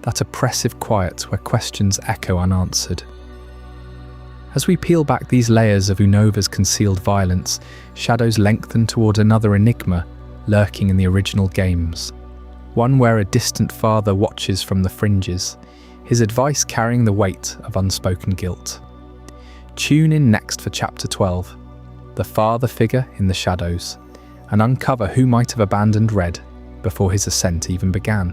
Speaker 1: that oppressive quiet where questions echo unanswered. As we peel back these layers of Unova's concealed violence, shadows lengthen toward another enigma lurking in the original games. One where a distant father watches from the fringes, his advice carrying the weight of unspoken guilt. Tune in next for Chapter 12, The Father Figure in the Shadows, and uncover who might have abandoned Red before his ascent even began.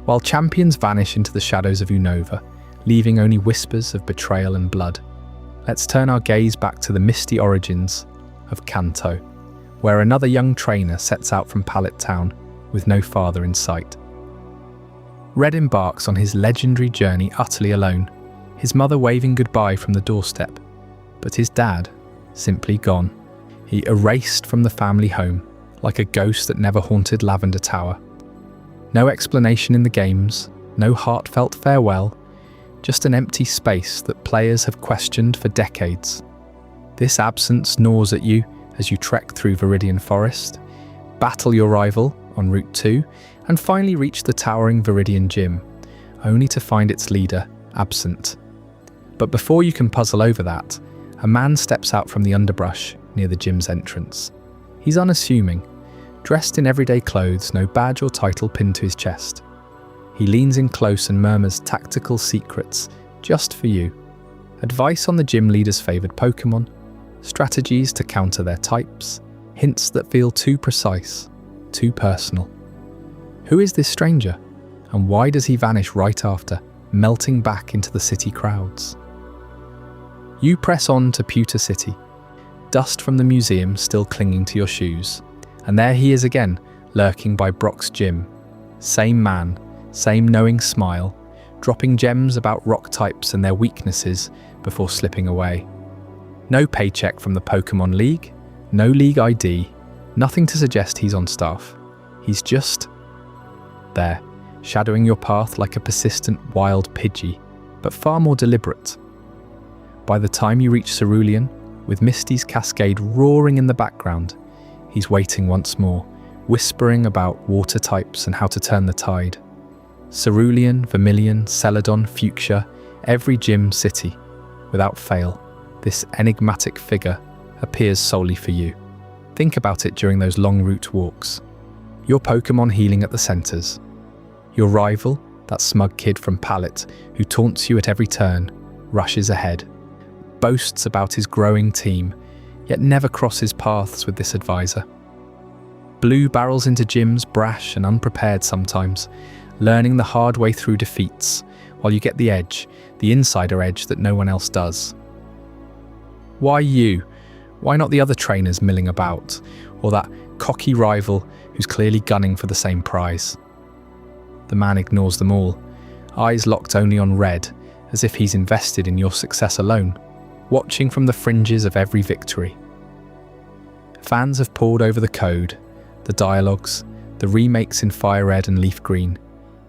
Speaker 1: While champions vanish into the shadows of Unova, leaving only whispers of betrayal and blood, let's turn our gaze back to the misty origins of Kanto, where another young trainer sets out from Pallet Town with no father in sight. Red embarks on his legendary journey utterly alone, his mother waving goodbye from the doorstep, but his dad simply gone. He erased from the family home like a ghost that never haunted Lavender Tower. No explanation in the games, no heartfelt farewell, just an empty space that players have questioned for decades. This absence gnaws at you as you trek through Viridian Forest, battle your rival on Route 2, and finally reach the towering Viridian Gym, only to find its leader absent. But before you can puzzle over that, a man steps out from the underbrush near the gym's entrance. He's unassuming, dressed in everyday clothes, no badge or title pinned to his chest. He leans in close and murmurs tactical secrets just for you. Advice on the gym leader's favoured Pokémon, strategies to counter their types, hints that feel too precise, too personal. Who is this stranger, and why does he vanish right after, melting back into the city crowds? You press on to Pewter City, dust from the museum still clinging to your shoes, and there he is again, lurking by Brock's gym. Same man, same knowing smile, dropping gems about rock types and their weaknesses before slipping away. No paycheck from the Pokémon League, no league ID, nothing to suggest he's on staff. He's just there, shadowing your path like a persistent wild Pidgey, but far more deliberate. By the time you reach Cerulean, with Misty's cascade roaring in the background, he's waiting once more, whispering about water types and how to turn the tide. Cerulean, Vermilion, Celadon, Fuchsia, every gym city, without fail, this enigmatic figure appears solely for you. Think about it during those long route walks. Your Pokémon healing at the centres. Your rival, that smug kid from Pallet, who taunts you at every turn, rushes ahead, boasts about his growing team, yet never crosses paths with this advisor. Blue barrels into gyms, brash and unprepared sometimes, learning the hard way through defeats, while you get the edge, the insider edge that no one else does. Why you? Why not the other trainers milling about, or that cocky rival who's clearly gunning for the same prize? The man ignores them all, eyes locked only on Red, as if he's invested in your success alone, watching from the fringes of every victory. Fans have pored over the code, the dialogues, the remakes in Fire Red and Leaf Green,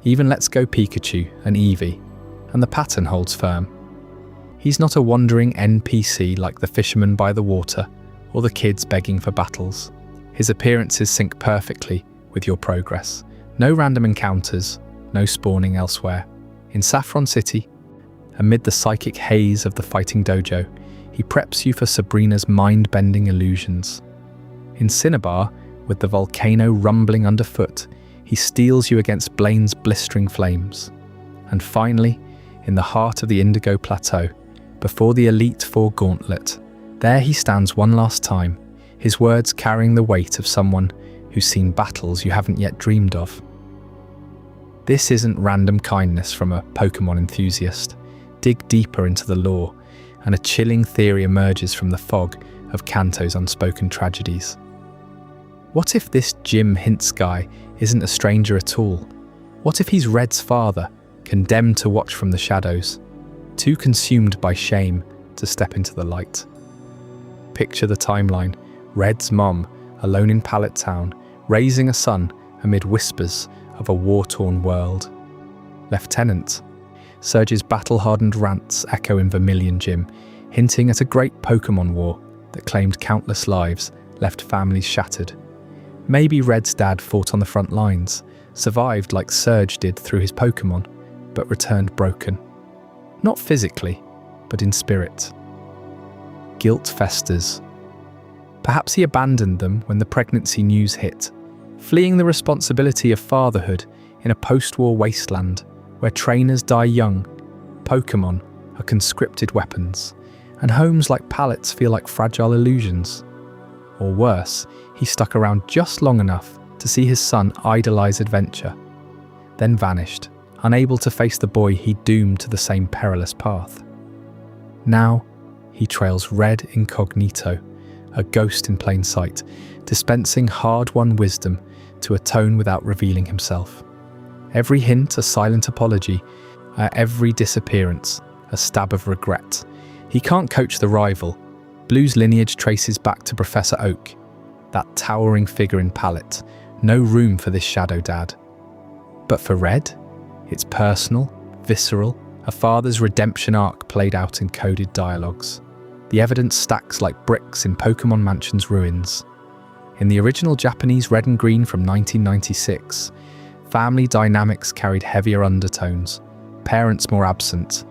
Speaker 1: even Let's Go Pikachu and Eevee, and the pattern holds firm. He's not a wandering NPC like the fisherman by the water or the kids begging for battles. His appearances sync perfectly with your progress. No random encounters, no spawning elsewhere. In Saffron City, amid the psychic haze of the fighting dojo, he preps you for Sabrina's mind-bending illusions. In Cinnabar, with the volcano rumbling underfoot, he steels you against Blaine's blistering flames. And finally, in the heart of the Indigo Plateau, before the Elite Four Gauntlet, there he stands one last time, his words carrying the weight of someone who's seen battles you haven't yet dreamed of. This isn't random kindness from a Pokémon enthusiast. Dig deeper into the lore, and a chilling theory emerges from the fog of Kanto's unspoken tragedies. What if this Jim Hints guy isn't a stranger at all? What if he's Red's father, condemned to watch from the shadows, too consumed by shame to step into the light? Picture the timeline, Red's mom, alone in Pallet Town, raising a son amid whispers of a war-torn world. Lieutenant, Surge's battle-hardened rants echo in Vermilion Gym, hinting at a great Pokémon War that claimed countless lives, left families shattered. Maybe Red's dad fought on the front lines, survived like Surge did through his Pokémon, but returned broken. Not physically, but in spirit. Guilt festers. Perhaps he abandoned them when the pregnancy news hit, fleeing the responsibility of fatherhood in a post-war wasteland where trainers die young, Pokémon are conscripted weapons, and homes like palettes feel like fragile illusions. Or worse, he stuck around just long enough to see his son idolize adventure, then vanished, unable to face the boy he doomed to the same perilous path. Now, he trails Red incognito, a ghost in plain sight, dispensing hard-won wisdom to atone without revealing himself. Every hint a silent apology, every disappearance a stab of regret. He can't coach the rival. Blue's lineage traces back to Professor Oak, that towering figure in Palette. No room for this shadow dad. But for Red, it's personal, visceral, a father's redemption arc played out in coded dialogues. The evidence stacks like bricks in Pokemon Mansion's ruins. In the original Japanese Red and Green from 1996, family dynamics carried heavier undertones, parents more absent,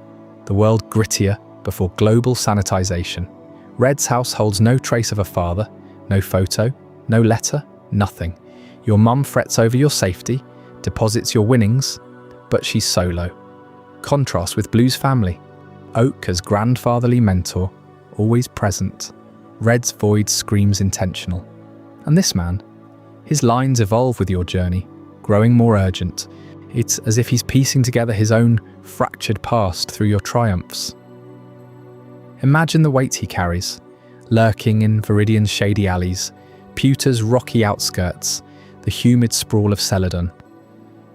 Speaker 1: the world grittier before global sanitization. Red's house holds no trace of a father, no photo, no letter, nothing. Your mum frets over your safety, deposits your winnings, but she's solo. Contrast with Blue's family. Oak as grandfatherly mentor, always present. Red's void screams intentional. And this man? His lines evolve with your journey, growing more urgent. It's as if he's piecing together his own fractured past through your triumphs. Imagine the weight he carries, lurking in Viridian's shady alleys, Pewter's rocky outskirts, the humid sprawl of Celadon.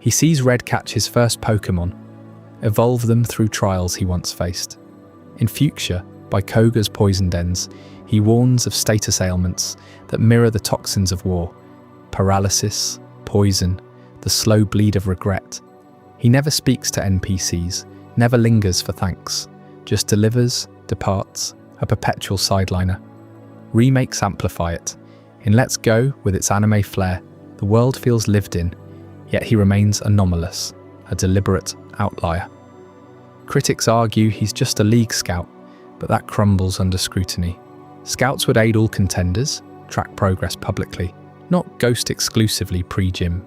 Speaker 1: He sees Red catch his first Pokémon, evolve them through trials he once faced. In Fuchsia, by Koga's poison dens, he warns of status ailments that mirror the toxins of war, paralysis, poison, the slow bleed of regret. He never speaks to NPCs, never lingers for thanks, just delivers, departs, a perpetual sideliner. Remakes amplify it. In Let's Go, with its anime flair, the world feels lived in, yet he remains anomalous, a deliberate outlier. Critics argue he's just a league scout, but that crumbles under scrutiny. Scouts would aid all contenders, track progress publicly, not ghost exclusively pre-gym.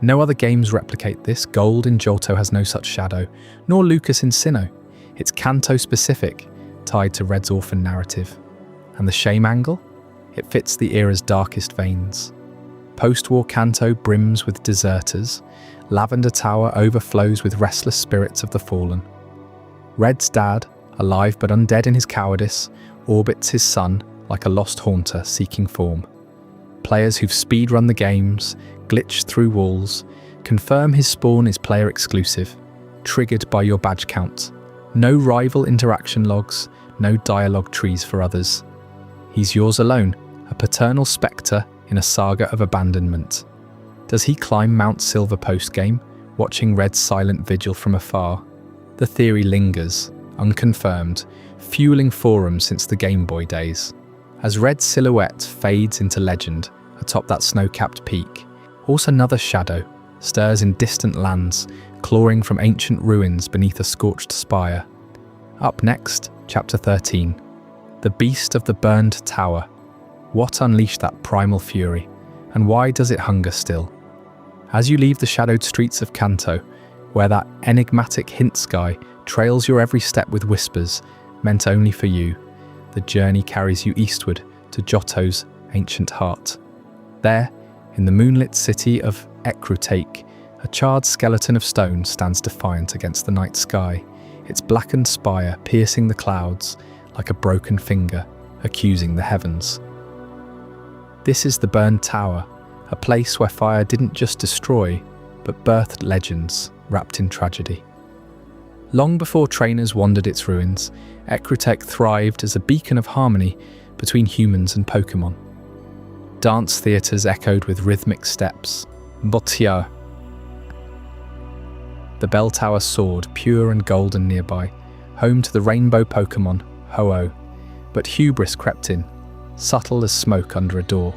Speaker 1: No other games replicate this. Gold in Johto has no such shadow, nor Lucas in Sinnoh. It's Kanto-specific, tied to Red's orphan narrative. And the shame angle? It fits the era's darkest veins. Post-war Kanto brims with deserters. Lavender Tower overflows with restless spirits of the fallen. Red's dad, alive but undead in his cowardice, orbits his son like a lost haunter seeking form. Players who've speedrun the games, glitched through walls, confirm his spawn is player exclusive, triggered by your badge count. No rival interaction logs, no dialogue trees for others. He's yours alone, a paternal spectre in a saga of abandonment. Does he climb Mount Silver post-game, watching Red's silent vigil from afar? The theory lingers, unconfirmed, fueling forums since the Game Boy days. As Red's silhouette fades into legend atop that snow-capped peak, also another shadow stirs in distant lands, clawing from ancient ruins beneath a scorched spire. Up next, Chapter 13. The Beast of the Burned Tower. What unleashed that primal fury, and why does it hunger still? As you leave the shadowed streets of Kanto, where that enigmatic hint sky trails your every step with whispers meant only for you, the journey carries you eastward to Johto's ancient heart. There, in the moonlit city of Ecruteak, a charred skeleton of stone stands defiant against the night sky, its blackened spire piercing the clouds like a broken finger, accusing the heavens. This is the Burned Tower, a place where fire didn't just destroy, but birthed legends wrapped in tragedy. Long before trainers wandered its ruins, Ecruteak thrived as a beacon of harmony between humans and Pokémon. Dance theatres echoed with rhythmic steps. Botia. The bell tower soared, pure and golden nearby, home to the rainbow Pokémon, Ho-Oh. But hubris crept in, subtle as smoke under a door.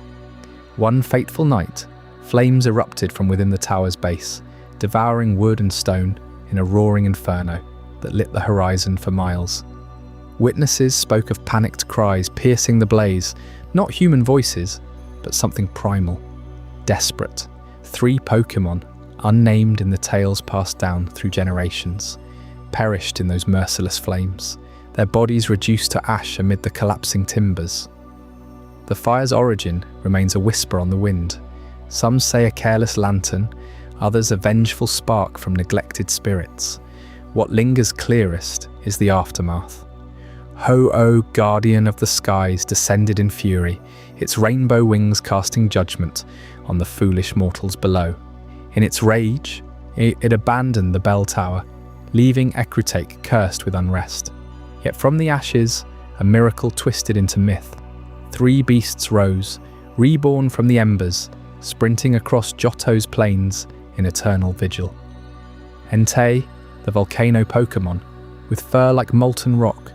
Speaker 1: One fateful night, flames erupted from within the tower's base, devouring wood and stone in a roaring inferno that lit the horizon for miles. Witnesses spoke of panicked cries piercing the blaze, not human voices, but something primal, desperate. 3 Pokémon, unnamed in the tales passed down through generations, perished in those merciless flames, their bodies reduced to ash amid the collapsing timbers. The fire's origin remains a whisper on the wind. Some say a careless lantern, others a vengeful spark from neglected spirits. What lingers clearest is the aftermath. Ho-Oh, guardian of the skies, descended in fury, its rainbow wings casting judgment on the foolish mortals below. In its rage, it abandoned the bell tower, leaving Ecruteak cursed with unrest. Yet from the ashes, a miracle twisted into myth. 3 beasts rose, reborn from the embers, sprinting across Johto's plains in eternal vigil. Entei, the volcano Pokémon, with fur like molten rock.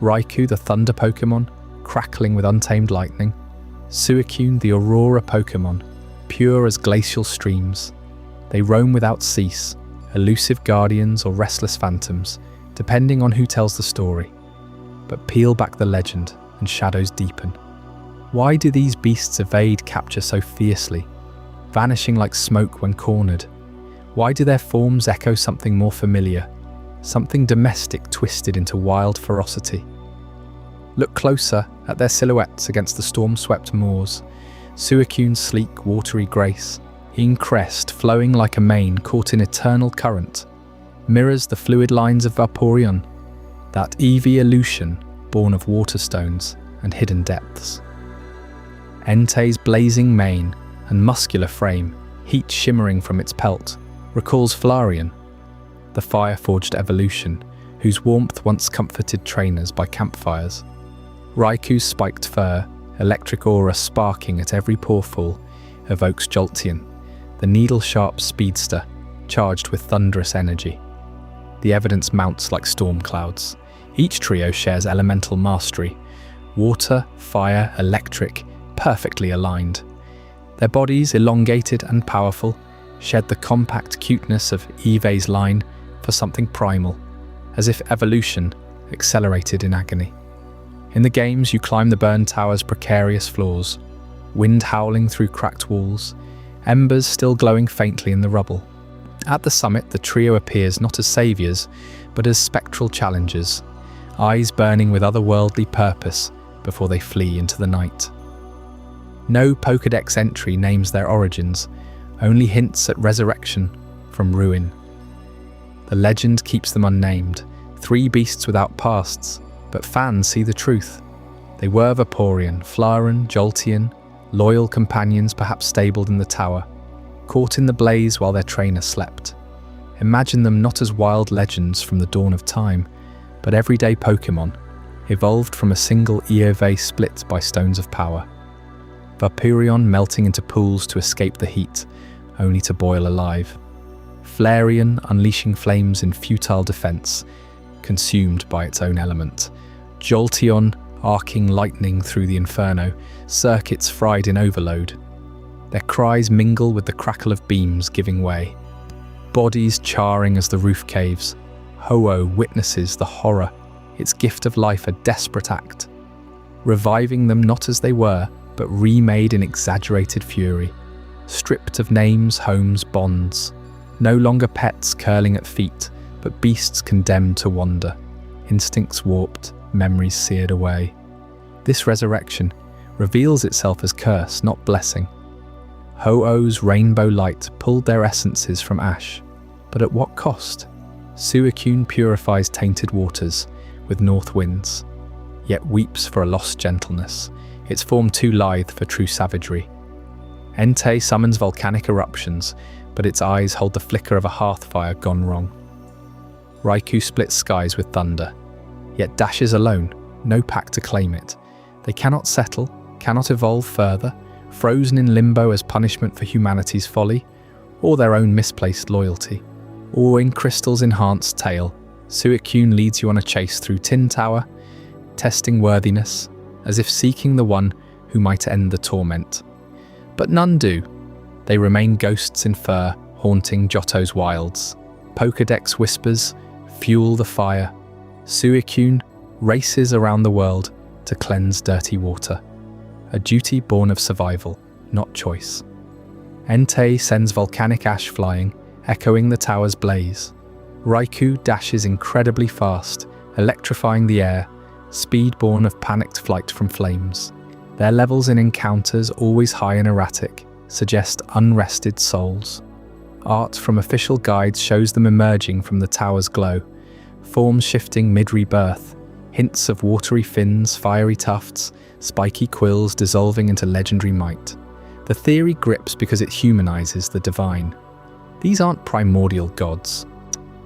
Speaker 1: Raikou, the thunder Pokémon, crackling with untamed lightning. Suicune, the aurora Pokémon, pure as glacial streams. They roam without cease, elusive guardians or restless phantoms, depending on who tells the story. But peel back the legend, and shadows deepen. Why do these beasts evade capture so fiercely, vanishing like smoke when cornered? Why do their forms echo something more familiar, something domestic twisted into wild ferocity? Look closer at their silhouettes against the storm-swept moors. Suicune's sleek, watery grace, in crest flowing like a mane caught in eternal current, mirrors the fluid lines of Vaporeon, that Eevee illusion born of waterstones and hidden depths. Entei's blazing mane and muscular frame, heat shimmering from its pelt, recalls Flareon, the fire-forged evolution whose warmth once comforted trainers by campfires. Raikou's spiked fur, electric aura sparking at every poreful, evokes Jolteon, the needle-sharp speedster charged with thunderous energy. The evidence mounts like storm clouds. Each trio shares elemental mastery, water, fire, electric, perfectly aligned. Their bodies, elongated and powerful, shed the compact cuteness of Eevee's line for something primal, as if evolution accelerated in agony. In the games, you climb the burned tower's precarious floors, wind howling through cracked walls, embers still glowing faintly in the rubble. At the summit, the trio appears not as saviors, but as spectral challengers, eyes burning with otherworldly purpose before they flee into the night. No Pokédex entry names their origins, only hints at resurrection from ruin. The legend keeps them unnamed, 3 beasts without pasts, but fans see the truth. They were Vaporeon, Flareon, Jolteon, loyal companions perhaps stabled in the tower, caught in the blaze while their trainer slept. Imagine them not as wild legends from the dawn of time, but everyday Pokémon, evolved from a single Eevee split by stones of power. Vaporeon melting into pools to escape the heat, only to boil alive. Flareon unleashing flames in futile defense, consumed by its own element. Jolteon arcing lightning through the inferno, circuits fried in overload. Their cries mingle with the crackle of beams giving way. Bodies charring as the roof caves. Ho-Oh witnesses the horror, its gift of life a desperate act. Reviving them not as they were, but remade in exaggerated fury. Stripped of names, homes, bonds. No longer pets curling at feet, but beasts condemned to wander. Instincts warped, memories seared away. This resurrection reveals itself as curse, not blessing. Ho-Oh's rainbow light pulled their essences from ash, but at what cost? Suicune purifies tainted waters with north winds, yet weeps for a lost gentleness, its form too lithe for true savagery. Entei summons volcanic eruptions, but its eyes hold the flicker of a hearth fire gone wrong. Raikou splits skies with thunder, yet dashes alone, no pack to claim it. They cannot settle, cannot evolve further, frozen in limbo as punishment for humanity's folly, or their own misplaced loyalty. Awing Crystal's enhanced tale, Suicune leads you on a chase through Tin Tower, testing worthiness, as if seeking the one who might end the torment. But none do. They remain ghosts in fur, haunting Johto's wilds. Pokédex whispers fuel the fire. Suicune races around the world to cleanse dirty water. A duty born of survival, not choice. Entei sends volcanic ash flying, echoing the tower's blaze. Raikou dashes incredibly fast, electrifying the air, speed born of panicked flight from flames. Their levels in encounters, always high and erratic, suggest unrested souls. Art from official guides shows them emerging from the tower's glow, forms shifting mid-rebirth, hints of watery fins, fiery tufts, spiky quills dissolving into legendary might. The theory grips because it humanizes the divine. These aren't primordial gods,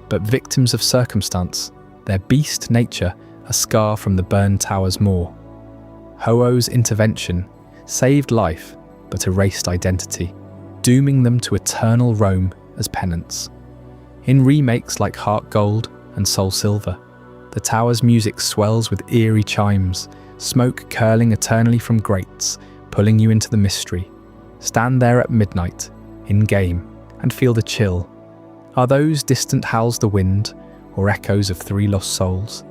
Speaker 1: but victims of circumstance, their beast nature a scar from the burned tower's maw. Ho-Oh's intervention saved life but erased identity, dooming them to eternal roam as penance. In remakes like Heart Gold and Soul Silver, the tower's music swells with eerie chimes, smoke curling eternally from grates, pulling you into the mystery. Stand there at midnight, in-game, and feel the chill. Are those distant howls the wind, or echoes of 3 lost souls?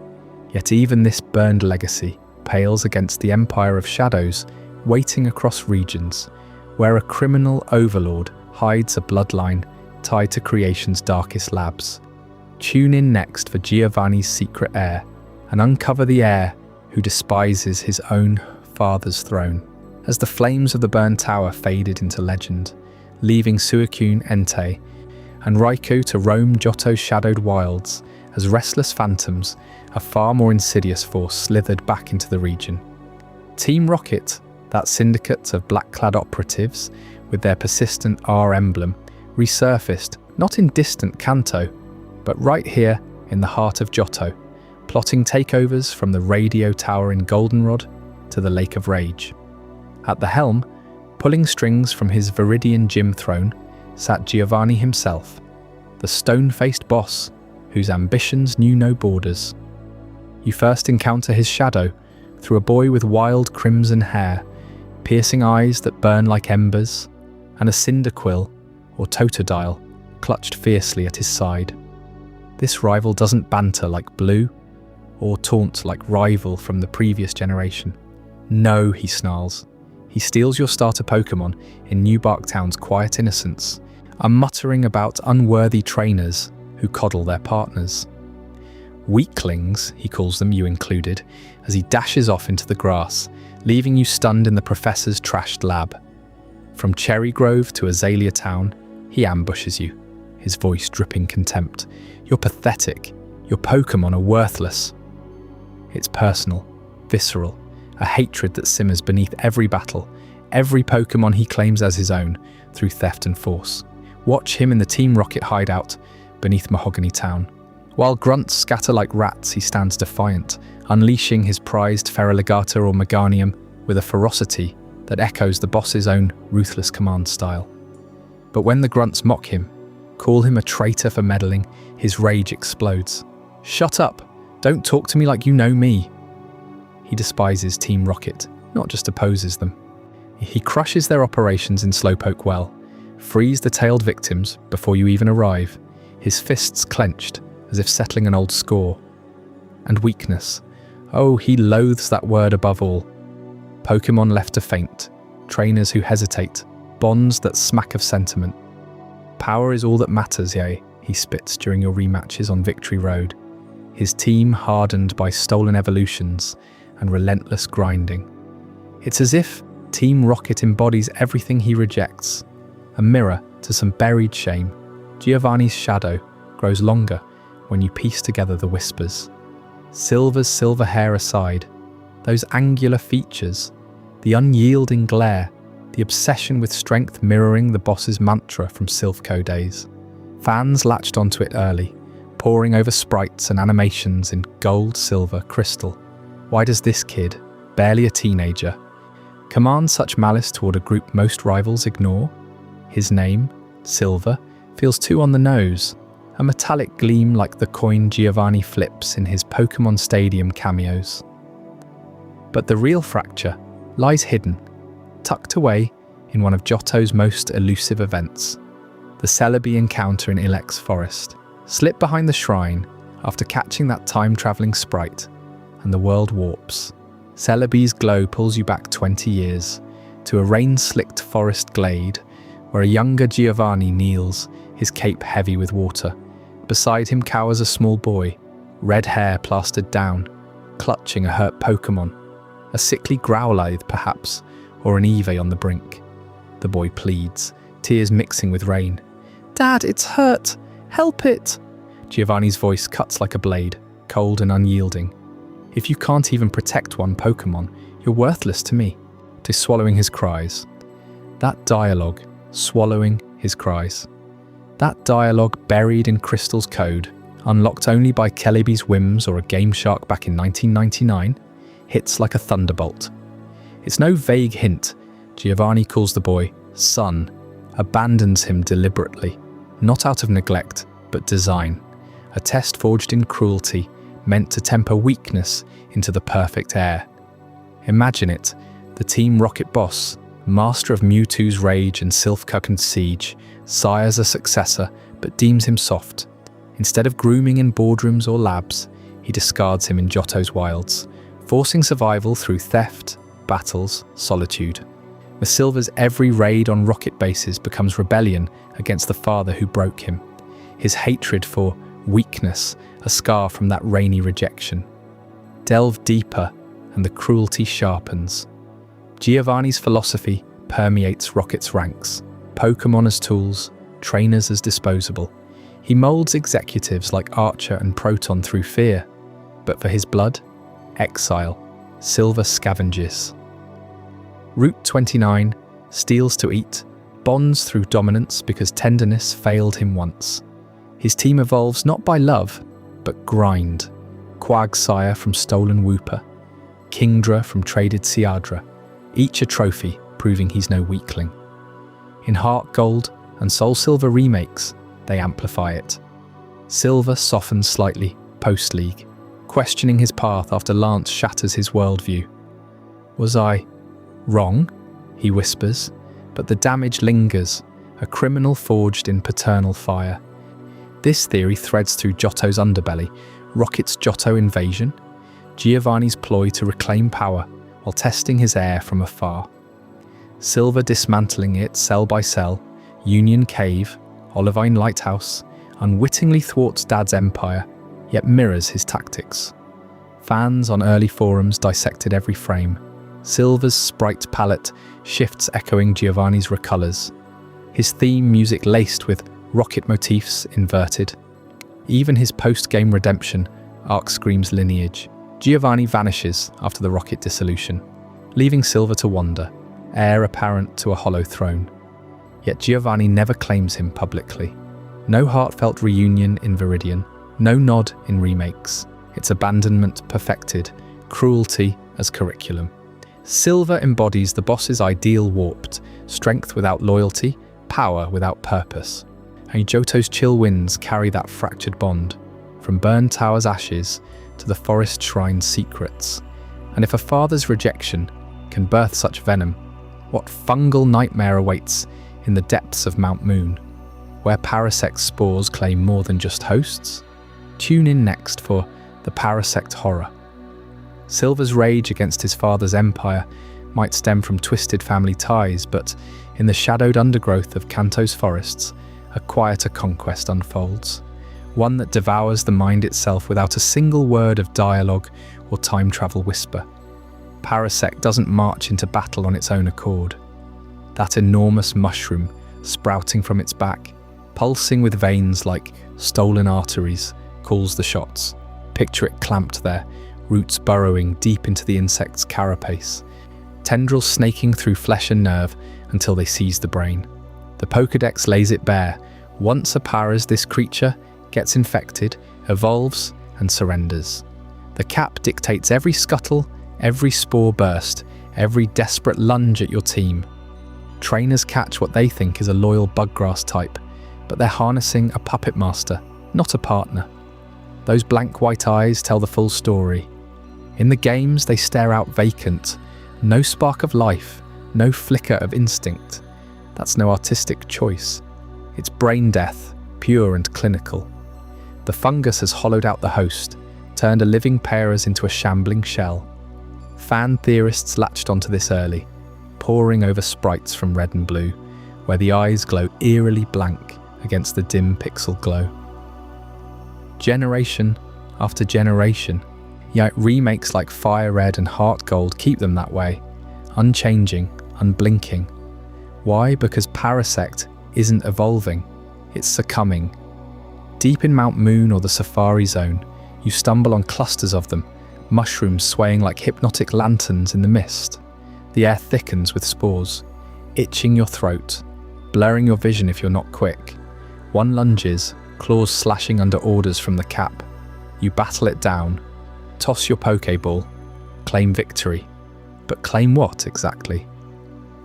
Speaker 1: Yet even this burned legacy pales against the empire of shadows waiting across regions, where a criminal overlord hides a bloodline tied to creation's darkest labs. Tune in next for Giovanni's secret heir, and uncover the heir who despises his own father's throne. As the flames of the burned tower faded into legend, leaving Suicune Entei and Raikou to roam Johto's shadowed wilds, as restless phantoms, a far more insidious force slithered back into the region. Team Rocket, that syndicate of black-clad operatives with their persistent R emblem, resurfaced not in distant Kanto, but right here in the heart of Johto, plotting takeovers from the radio tower in Goldenrod to the Lake of Rage. At the helm, pulling strings from his Viridian gym throne, sat Giovanni himself, the stone-faced boss whose ambitions knew no borders. You first encounter his shadow through a boy with wild crimson hair, piercing eyes that burn like embers, and a Cyndaquil, or Totodile, clutched fiercely at his side. This rival doesn't banter like Blue, or taunt like Rival from the previous generation. No, he snarls. He steals your starter Pokémon in New Barktown's quiet innocence, a muttering about unworthy trainers who coddle their partners. Weaklings, he calls them, you included, as he dashes off into the grass, leaving you stunned in the professor's trashed lab. From Cherry Grove to Azalea Town, he ambushes you, his voice dripping contempt. You're pathetic. Your Pokémon are worthless. It's personal, visceral, a hatred that simmers beneath every battle, every Pokémon he claims as his own, through theft and force. Watch him in the Team Rocket hideout beneath Mahogany Town. While grunts scatter like rats, he stands defiant, unleashing his prized Feraligatr or Meganium with a ferocity that echoes the boss's own ruthless command style. But when the grunts mock him, call him a traitor for meddling, his rage explodes. Shut up! Don't talk to me like you know me! He despises Team Rocket, not just opposes them. He crushes their operations in Slowpoke Well, frees the tailed victims before you even arrive, his fists clenched as if settling an old score. And weakness. Oh, he loathes that word above all. Pokémon left to faint, trainers who hesitate, bonds that smack of sentiment. Power is all that matters, yea, he spits during your rematches on Victory Road, his team hardened by stolen evolutions and relentless grinding. It's as if Team Rocket embodies everything he rejects, a mirror to some buried shame. Giovanni's shadow grows longer when you piece together the whispers. Silver's silver hair aside, those angular features, the unyielding glare, the obsession with strength mirroring the boss's mantra from Silphco days. Fans latched onto it early, poring over sprites and animations in gold, silver, crystal. Why does this kid, barely a teenager, command such malice toward a group most rivals ignore? His name, Silver, feels too on the nose, a metallic gleam like the coin Giovanni flips in his Pokémon Stadium cameos. But the real fracture lies hidden, tucked away in one of Johto's most elusive events, the Celebi encounter in Ilex Forest. Slip behind the shrine after catching that time-travelling sprite, and the world warps. Celebi's glow pulls you back 20 years, to a rain-slicked forest glade, where a younger Giovanni kneels, his cape heavy with water. Beside him cowers a small boy, red hair plastered down, clutching a hurt Pokémon. A sickly Growlithe, perhaps, or an Eevee on the brink. The boy pleads, tears mixing with rain. "Dad, it's hurt! Help it!" Giovanni's voice cuts like a blade, cold and unyielding. "If you can't even protect one Pokémon, you're worthless to me." To swallowing his cries. That dialogue, swallowing his cries. That dialogue buried in Crystal's code, unlocked only by Celebi's whims or a Game Shark back in 1999, hits like a thunderbolt. It's no vague hint. Giovanni calls the boy son, abandons him deliberately, not out of neglect, but design. A test forged in cruelty, meant to temper weakness into the perfect heir. Imagine it, the Team Rocket boss, master of Mewtwo's rage and Silph-Cuckoo's siege, sires a successor, but deems him soft. Instead of grooming in boardrooms or labs, he discards him in Johto's wilds, forcing survival through theft, battles, solitude. Silver's every raid on rocket bases becomes rebellion against the father who broke him. His hatred for weakness, a scar from that rainy rejection. Delve deeper, and the cruelty sharpens. Giovanni's philosophy permeates Rocket's ranks. Pokémon as tools, trainers as disposable. He molds executives like Archer and Proton through fear. But for his blood, exile, Silver scavenges. Route 29, steals to eat, bonds through dominance because tenderness failed him once. His team evolves not by love, but grind. Quagsire from stolen Wooper, Kingdra from traded Seadra, each a trophy proving he's no weakling. In Heart Gold and Soul Silver remakes, they amplify it. Silver softens slightly post-league, questioning his path after Lance shatters his worldview. Was I wrong? He whispers, but the damage lingers, a criminal forged in paternal fire. This theory threads through Johto's underbelly, Rocket's Johto invasion, Giovanni's ploy to reclaim power while testing his heir from afar. Silver dismantling it cell by cell, Union Cave, Olivine Lighthouse, unwittingly thwarts Dad's empire, yet mirrors his tactics. Fans on early forums dissected every frame. Silver's sprite palette shifts echoing Giovanni's recolors. His theme music laced with rocket motifs inverted. Even his post-game redemption arc screams lineage. Giovanni vanishes after the rocket dissolution, leaving Silver to wander, heir apparent to a hollow throne. Yet Giovanni never claims him publicly. No heartfelt reunion in Viridian, no nod in remakes. Its abandonment perfected, cruelty as curriculum. Silver embodies the boss's ideal warped, strength without loyalty, power without purpose. And Johto's chill winds carry that fractured bond, from Burn Tower's ashes to the forest shrine's secrets. And if a father's rejection can birth such venom, what fungal nightmare awaits in the depths of Mount Moon, where Parasect's spores claim more than just hosts? Tune in next for the Parasect horror. Silver's rage against his father's empire might stem from twisted family ties, but in the shadowed undergrowth of Kanto's forests, a quieter conquest unfolds, one that devours the mind itself without a single word of dialogue or time travel whisper. Parasect doesn't march into battle on its own accord. That enormous mushroom sprouting from its back, pulsing with veins like stolen arteries, calls the shots. Picture it clamped there, roots burrowing deep into the insect's carapace, tendrils snaking through flesh and nerve until they seize the brain. The Pokédex lays it bare. Once a Paras, this creature gets infected, evolves, and surrenders. The cap dictates every scuttle, every spore burst, every desperate lunge at your team. Trainers catch what they think is a loyal buggrass type, but they're harnessing a puppet master, not a partner. Those blank white eyes tell the full story. In the games, they stare out vacant. No spark of life, no flicker of instinct. That's no artistic choice. It's brain death, pure and clinical. The fungus has hollowed out the host, turned a living Paras into a shambling shell. Fan theorists latched onto this early, poring over sprites from red and blue, where the eyes glow eerily blank against the dim pixel glow. Generation after generation, yet remakes like Fire Red and Heart Gold keep them that way, unchanging, unblinking. Why? Because Parasect isn't evolving, it's succumbing. Deep in Mount Moon or the Safari Zone, you stumble on clusters of them, mushrooms swaying like hypnotic lanterns in the mist. The air thickens with spores, itching your throat, blurring your vision if you're not quick. One lunges, claws slashing under orders from the cap. You battle it down, toss your Pokeball, claim victory. But claim what exactly?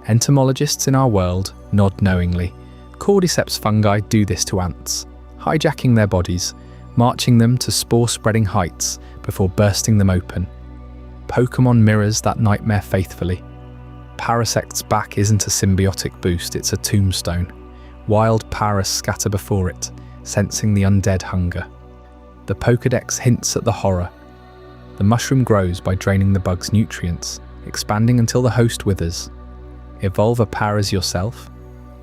Speaker 1: Entomologists in our world nod knowingly. Cordyceps fungi do this to ants, hijacking their bodies, marching them to spore-spreading heights before bursting them open. Pokémon mirrors that nightmare faithfully. Parasect's back isn't a symbiotic boost, it's a tombstone. Wild Paras scatter before it, sensing the undead hunger. The Pokédex hints at the horror. The mushroom grows by draining the bug's nutrients, expanding until the host withers. Evolve a Paras yourself,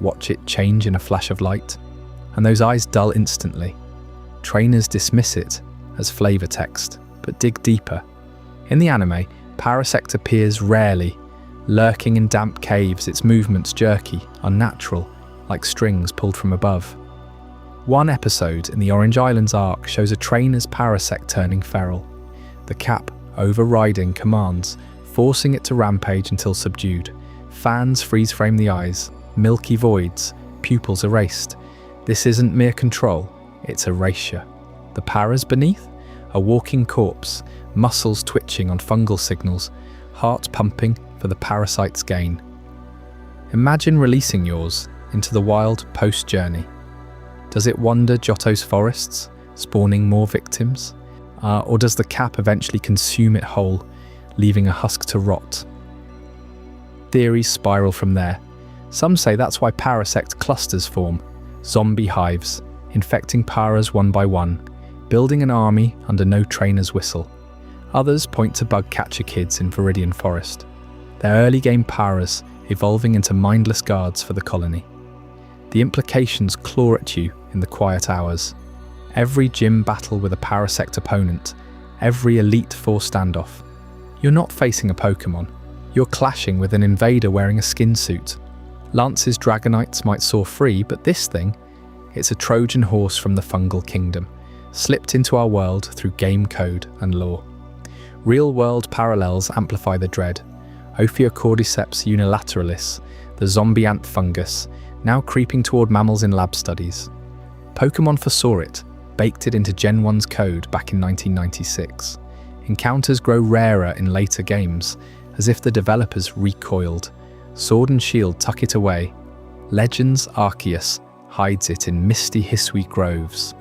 Speaker 1: watch it change in a flash of light, and those eyes dull instantly. Trainers dismiss it as flavor text, but dig deeper. In the anime, Parasect appears rarely, lurking in damp caves, its movements jerky, unnatural, like strings pulled from above. One episode in the Orange Islands arc shows a trainer's Parasect turning feral, the cap overriding commands, forcing it to rampage until subdued. Fans freeze-frame the eyes, milky voids, pupils erased. This isn't mere control, it's erasure. The Paras beneath? A walking corpse, muscles twitching on fungal signals, heart pumping for the parasite's gain. Imagine releasing yours into the wild post-journey. Does it wander Johto's forests, spawning more victims? Or does the cap eventually consume it whole, leaving a husk to rot? Theories spiral from there. Some say that's why Parasect clusters form, zombie hives, infecting Paras one by one, building an army under no trainer's whistle. Others point to bug catcher kids in Viridian Forest, their early game Paras evolving into mindless guards for the colony. The implications claw at you in the quiet hours. Every gym battle with a Parasect opponent, every Elite Four standoff. You're not facing a Pokémon, you're clashing with an invader wearing a skin suit. Lance's Dragonites might soar free, but this thing, it's a Trojan horse from the fungal kingdom, slipped into our world through game code and lore. Real-world parallels amplify the dread. Ophiocordyceps unilateralis, the zombie ant fungus, now creeping toward mammals in lab studies. Pokémon foresaw it, baked it into Gen 1's code back in 1996. Encounters grow rarer in later games, as if the developers recoiled. Sword and Shield tuck it away. Legends Arceus hides it in misty Hisui groves.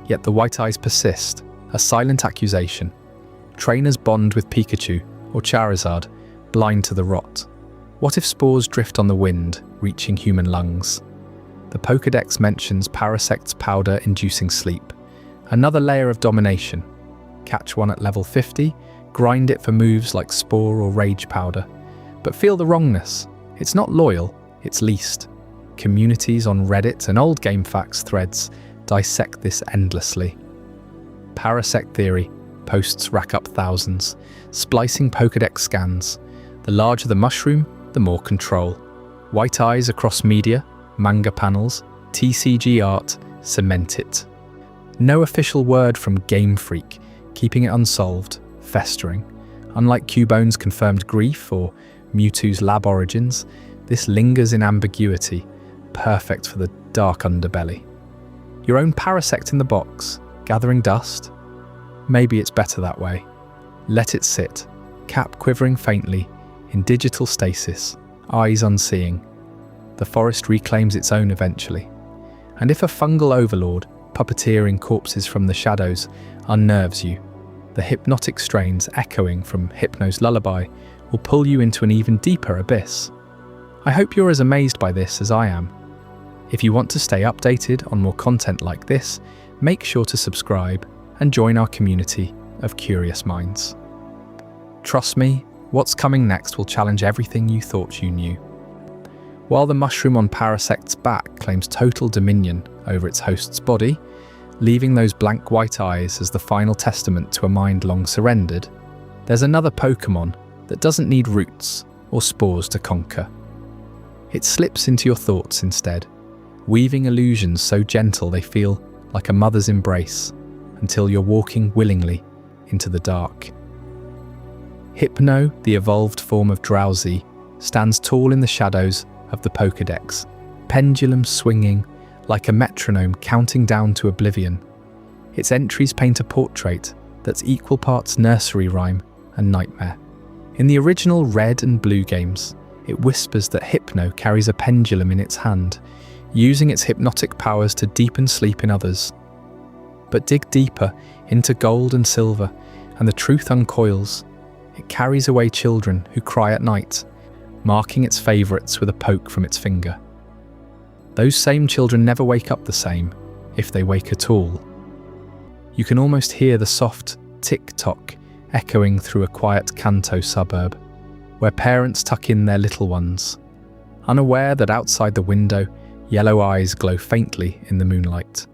Speaker 1: Yet the white eyes persist, a silent accusation. Trainers bond with Pikachu or Charizard, blind to the rot. What if spores drift on the wind, reaching human lungs? The Pokédex mentions Parasect's powder inducing sleep. Another layer of domination. Catch one at level 50, grind it for moves like Spore or Rage Powder. But feel the wrongness. It's not loyal, it's leased. Communities on Reddit and old GameFAQs threads dissect this endlessly. Parasect theory posts rack up thousands, splicing Pokédex scans. The larger the mushroom, the more control. White eyes across media, manga panels, TCG art cement it. No official word from Game Freak, keeping it unsolved, festering. Unlike Cubone's confirmed grief or Mewtwo's lab origins, this lingers in ambiguity, perfect for the dark underbelly. Your own Parasect in the box, gathering dust? Maybe it's better that way. Let it sit, cap quivering faintly, in digital stasis, eyes unseeing. The forest reclaims its own eventually. And if a fungal overlord, puppeteering corpses from the shadows, unnerves you, the hypnotic strains echoing from Hypno's lullaby will pull you into an even deeper abyss. I hope you're as amazed by this as I am. If you want to stay updated on more content like this, make sure to subscribe and join our community of curious minds. Trust me, what's coming next will challenge everything you thought you knew. While the mushroom on Parasect's back claims total dominion over its host's body, leaving those blank white eyes as the final testament to a mind long surrendered, there's another Pokémon that doesn't need roots or spores to conquer. It slips into your thoughts instead, weaving illusions so gentle they feel like a mother's embrace until you're walking willingly into the dark. Hypno, the evolved form of Drowsy, stands tall in the shadows of the Pokédex, pendulum swinging like a metronome counting down to oblivion. Its entries paint a portrait that's equal parts nursery rhyme and nightmare. In the original Red and Blue games, it whispers that Hypno carries a pendulum in its hand, using its hypnotic powers to deepen sleep in others. But dig deeper into Gold and Silver, and the truth uncoils. It carries away children who cry at night, marking its favourites with a poke from its finger. Those same children never wake up the same, if they wake at all. You can almost hear the soft tick-tock echoing through a quiet Kanto suburb, where parents tuck in their little ones, unaware that outside the window, yellow eyes glow faintly in the moonlight.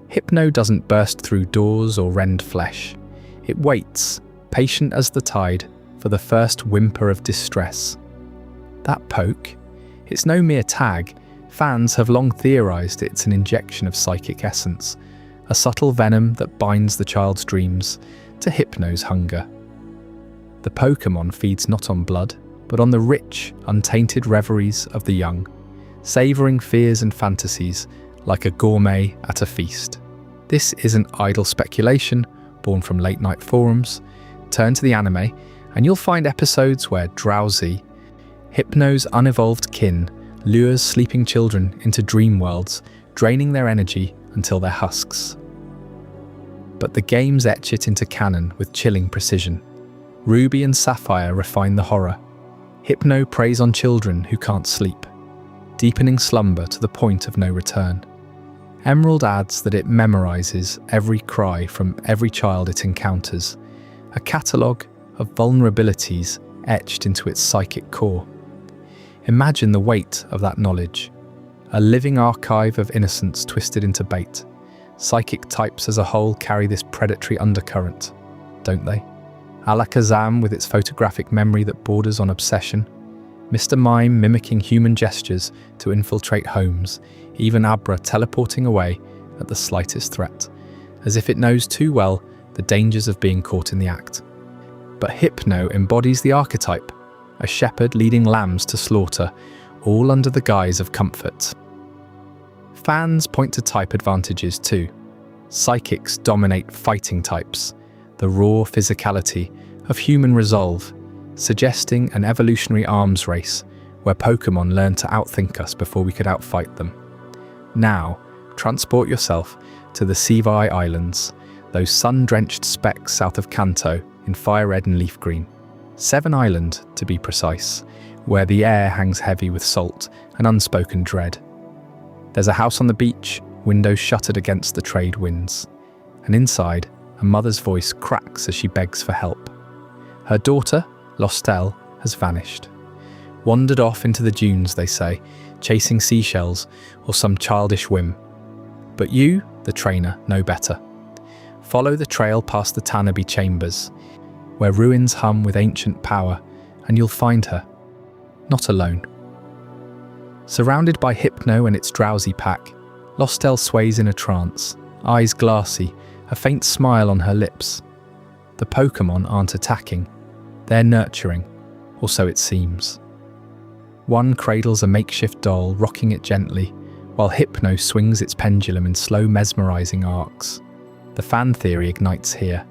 Speaker 1: Hypno doesn't burst through doors or rend flesh. It waits, patient as the tide, for the first whimper of distress. That poke? It's no mere tag. Fans have long theorized it's an injection of psychic essence, a subtle venom that binds the child's dreams to Hypno's hunger. The Pokémon feeds not on blood, but on the rich, untainted reveries of the young, savouring fears and fantasies like a gourmet at a feast. This isn't idle speculation born from late-night forums. Turn to the anime, and you'll find episodes where Drowsy, Hypno's unevolved kin, lures sleeping children into dream worlds, draining their energy until they're husks. But the games etch it into canon with chilling precision. Ruby and Sapphire refine the horror. Hypno preys on children who can't sleep, deepening slumber to the point of no return. Emerald adds that it memorizes every cry from every child it encounters, a catalogue of vulnerabilities etched into its psychic core. Imagine the weight of that knowledge, a living archive of innocence twisted into bait. Psychic types as a whole carry this predatory undercurrent, don't they? Alakazam with its photographic memory that borders on obsession, Mr. Mime mimicking human gestures to infiltrate homes, even Abra teleporting away at the slightest threat, as if it knows too well the dangers of being caught in the act. But Hypno embodies the archetype, a shepherd leading lambs to slaughter, all under the guise of comfort. Fans point to type advantages too. Psychics dominate fighting types, the raw physicality of human resolve, suggesting an evolutionary arms race where Pokémon learned to outthink us before we could outfight them. Now, transport yourself to the Sivai Islands, those sun-drenched specks south of Kanto in fire red and leaf green. 7 Island, to be precise, where the air hangs heavy with salt and unspoken dread. There's a house on the beach, windows shuttered against the trade winds, and inside, a mother's voice cracks as she begs for help. Her daughter, Lostel, has vanished. Wandered off into the dunes, they say, chasing seashells or some childish whim. But you, the trainer, know better. Follow the trail past the Tanabe chambers, where ruins hum with ancient power, and you'll find her, not alone. Surrounded by Hypno and its Drowsy pack, Lostel sways in a trance, eyes glassy, a faint smile on her lips. The Pokémon aren't attacking, they're nurturing, or so it seems. One cradles a makeshift doll, rocking it gently, while Hypno swings its pendulum in slow, mesmerizing arcs. The fan theory ignites here.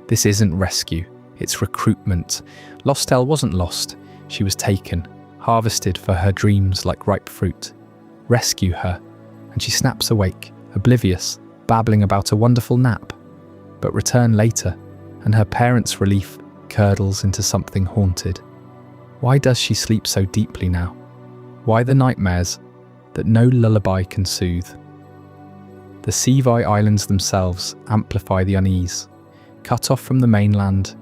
Speaker 1: This isn't rescue, it's recruitment. Lostel wasn't lost, she was taken, harvested for her dreams like ripe fruit. Rescue her, and she snaps awake, oblivious, babbling about a wonderful nap. But return later, and her parents' relief curdles into something haunted. Why does she sleep so deeply now? Why the nightmares that no lullaby can soothe? The Sivai Islands themselves amplify the unease. Cut off from the mainland,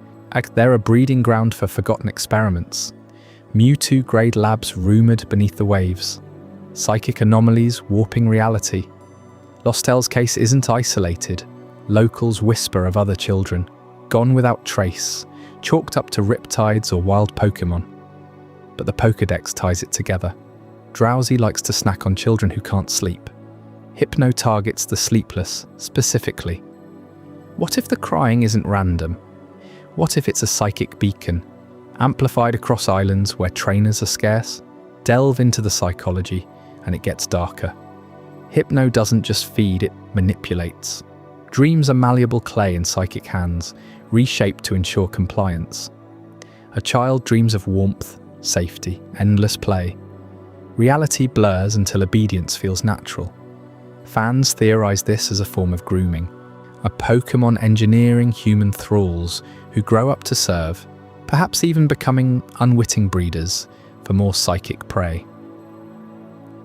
Speaker 1: they're a breeding ground for forgotten experiments. Mewtwo-grade labs rumoured beneath the waves. Psychic anomalies warping reality. Lostel's case isn't isolated. Locals whisper of other children, gone without trace, chalked up to riptides or wild Pokémon. But the Pokédex ties it together. Drowsy likes to snack on children who can't sleep. Hypno targets the sleepless, specifically. What if the crying isn't random? What if it's a psychic beacon, amplified across islands where trainers are scarce? Delve into the psychology, and it gets darker. Hypno doesn't just feed, it manipulates. Dreams are malleable clay in psychic hands, reshaped to ensure compliance. A child dreams of warmth, safety, endless play. Reality blurs until obedience feels natural. Fans theorize this as a form of grooming, a Pokémon engineering human thralls who grow up to serve, perhaps even becoming unwitting breeders for more psychic prey.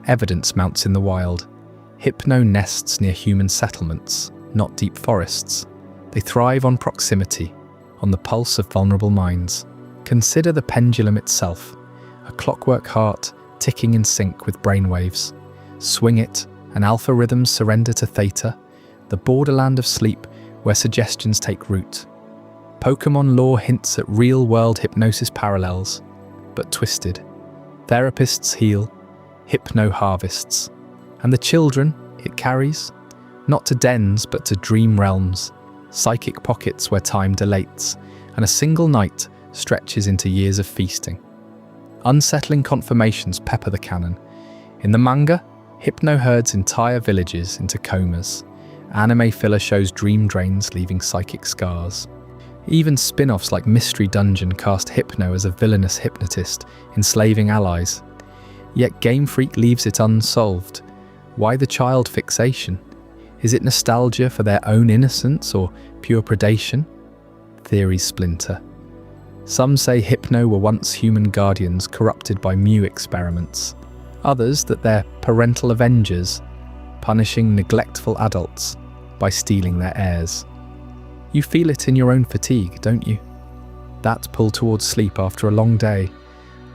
Speaker 1: Evidence mounts in the wild. Hypno nests near human settlements, not deep forests. They thrive on proximity, on the pulse of vulnerable minds. Consider the pendulum itself, a clockwork heart ticking in sync with brainwaves. Swing it, and alpha rhythms surrender to theta, the borderland of sleep where suggestions take root. Pokémon lore hints at real-world hypnosis parallels, but twisted. Therapists heal, Hypno harvests. And the children it carries, not to dens but to dream realms, psychic pockets where time dilates, and a single night stretches into years of feasting. Unsettling confirmations pepper the canon. In the manga, Hypno herds entire villages into comas. Anime filler shows dream drains leaving psychic scars. Even spin-offs like Mystery Dungeon cast Hypno as a villainous hypnotist, enslaving allies. Yet Game Freak leaves it unsolved. Why the child fixation? Is it nostalgia for their own innocence or pure predation? Theories splinter. Some say Hypno were once human guardians corrupted by Mew experiments. Others that they're parental avengers, punishing neglectful adults by stealing their heirs. You feel it in your own fatigue, don't you? That pull towards sleep after a long day,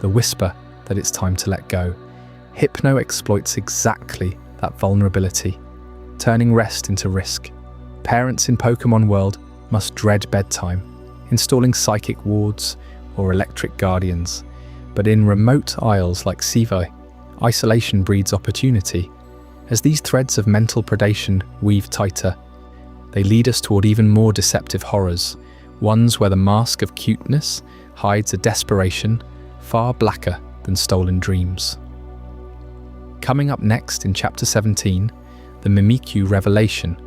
Speaker 1: the whisper that it's time to let go. Hypno exploits exactly that vulnerability, turning rest into risk. Parents in Pokémon World must dread bedtime, installing psychic wards or electric guardians. But in remote isles like Sivai, isolation breeds opportunity. As these threads of mental predation weave tighter, they lead us toward even more deceptive horrors, ones where the mask of cuteness hides a desperation far blacker than stolen dreams. Coming up next in Chapter 17, the Mimikyu revelation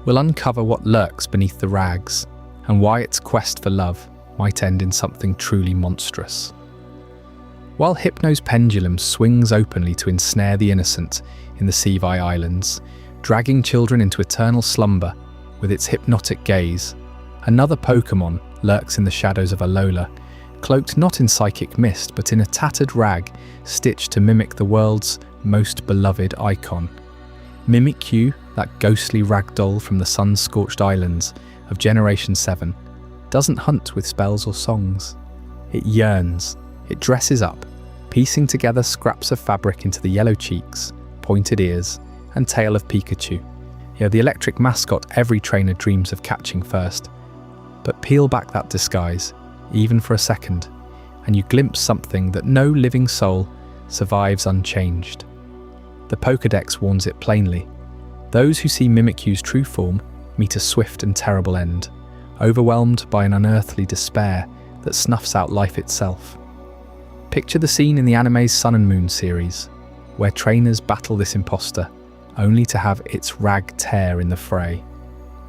Speaker 1: will uncover what lurks beneath the rags and why its quest for love might end in something truly monstrous. While Hypno's pendulum swings openly to ensnare the innocent in the Sivai Islands, dragging children into eternal slumber with its hypnotic gaze, another Pokémon lurks in the shadows of Alola, cloaked not in psychic mist but in a tattered rag stitched to mimic the world's most beloved icon. Mimikyu, that ghostly ragdoll from the sun-scorched islands of Generation 7, doesn't hunt with spells or songs. It yearns. It dresses up, piecing together scraps of fabric into the yellow cheeks, pointed ears, and tail of Pikachu. The electric mascot every trainer dreams of catching first. But peel back that disguise, even for a second, and you glimpse something that no living soul survives unchanged. The Pokédex warns it plainly. Those who see Mimikyu's true form meet a swift and terrible end, overwhelmed by an unearthly despair that snuffs out life itself. Picture the scene in the anime's Sun and Moon series, where trainers battle this imposter, only to have its rag tear in the fray.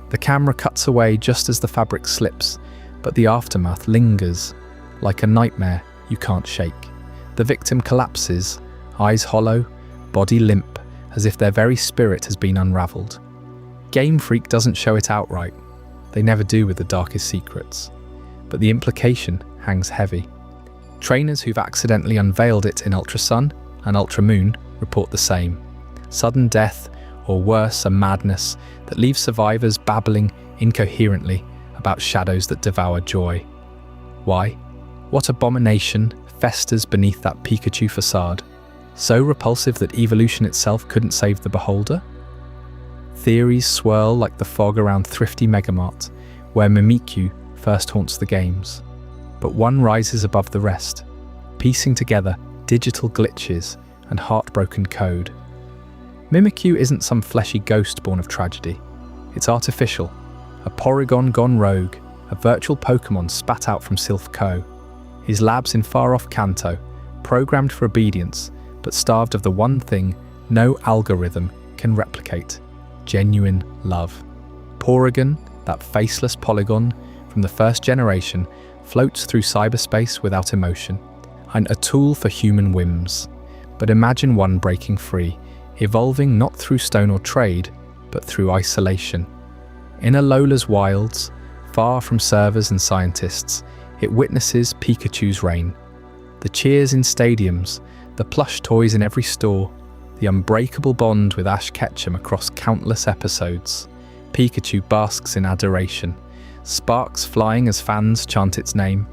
Speaker 1: The camera cuts away just as the fabric slips, but the aftermath lingers, like a nightmare you can't shake. The victim collapses, eyes hollow, body limp, as if their very spirit has been unravelled. Game Freak doesn't show it outright. They never do with the darkest secrets. But the implication hangs heavy. Trainers who've accidentally unveiled it in Ultra Sun and Ultra Moon report the same. Sudden death, or worse, a madness that leaves survivors babbling incoherently about shadows that devour joy. Why? What abomination festers beneath that Pikachu facade? So repulsive that evolution itself couldn't save the beholder? Theories swirl like the fog around thrifty Megamart, where Mimikyu first haunts the games. But one rises above the rest, piecing together digital glitches and heartbroken code. Mimikyu isn't some fleshy ghost born of tragedy. It's artificial, a Porygon gone rogue, a virtual Pokémon spat out from Sylph Co. His labs in far-off Kanto, programmed for obedience, but starved of the one thing no algorithm can replicate: genuine love. Porygon, that faceless polygon from the first generation, floats through cyberspace without emotion, and a tool for human whims. But imagine one breaking free, evolving not through stone or trade, but through isolation. In Alola's wilds, far from servers and scientists, it witnesses Pikachu's reign. The cheers in stadiums, the plush toys in every store, the unbreakable bond with Ash Ketchum across countless episodes. Pikachu basks in adoration, sparks flying as fans chant its name.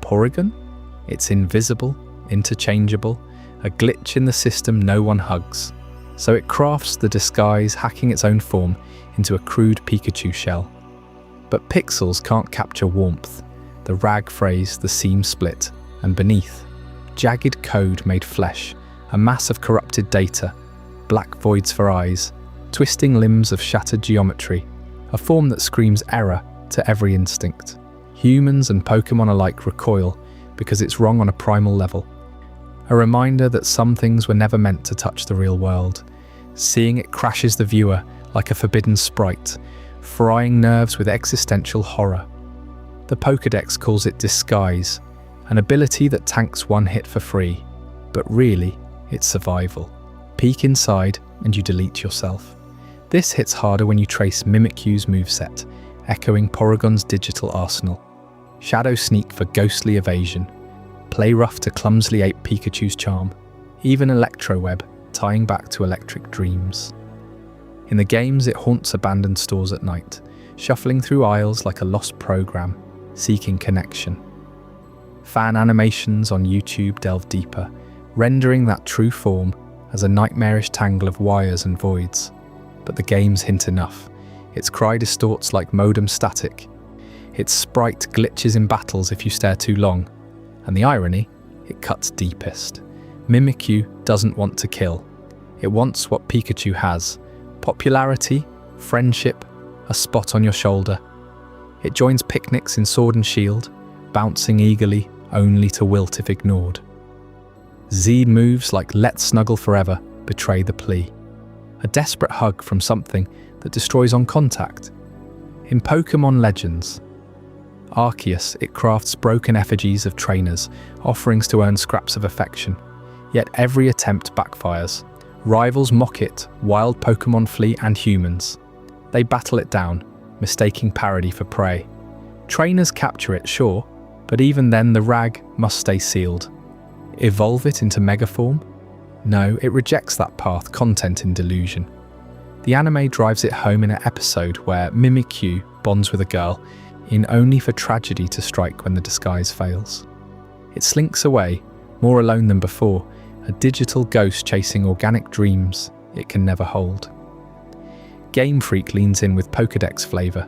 Speaker 1: Porygon? It's invisible, interchangeable, a glitch in the system no one hugs. So it crafts the disguise, hacking its own form into a crude Pikachu shell. But pixels can't capture warmth. The rag phrase, the seam split, and beneath, jagged code made flesh, a mass of corrupted data, black voids for eyes, twisting limbs of shattered geometry, a form that screams error to every instinct. Humans and Pokémon alike recoil because it's wrong on a primal level. A reminder that some things were never meant to touch the real world. Seeing it crashes the viewer like a forbidden sprite, frying nerves with existential horror. The Pokédex calls it disguise, an ability that tanks one hit for free, but really, it's survival. Peek inside and you delete yourself. This hits harder when you trace Mimikyu's moveset, echoing Porygon's digital arsenal. Shadow Sneak for ghostly evasion, Play Rough to clumsily ape Pikachu's charm, even Electroweb tying back to electric dreams. In the games, it haunts abandoned stores at night, shuffling through aisles like a lost program, seeking connection. Fan animations on YouTube delve deeper, rendering that true form as a nightmarish tangle of wires and voids. But the games hint enough. Its cry distorts like modem static. Its sprite glitches in battles if you stare too long. And the irony, it cuts deepest. Mimikyu doesn't want to kill. It wants what Pikachu has: popularity, friendship, a spot on your shoulder. It joins picnics in Sword and Shield, bouncing eagerly, only to wilt if ignored. Z moves like "Let's snuggle forever" betray the plea. A desperate hug from something that destroys on contact. In Pokémon Legends, Arceus, it crafts broken effigies of trainers, offerings to earn scraps of affection. Yet every attempt backfires. Rivals mock it, wild Pokémon flee and humans. They battle it down, mistaking parody for prey. Trainers capture it, sure, but even then the rag must stay sealed. Evolve it into megaform? No, it rejects that path, content in delusion. The anime drives it home in an episode where Mimikyu bonds with a girl, in only for tragedy to strike when the disguise fails. It slinks away, more alone than before, a digital ghost chasing organic dreams it can never hold. Game Freak leans in with Pokédex flavour.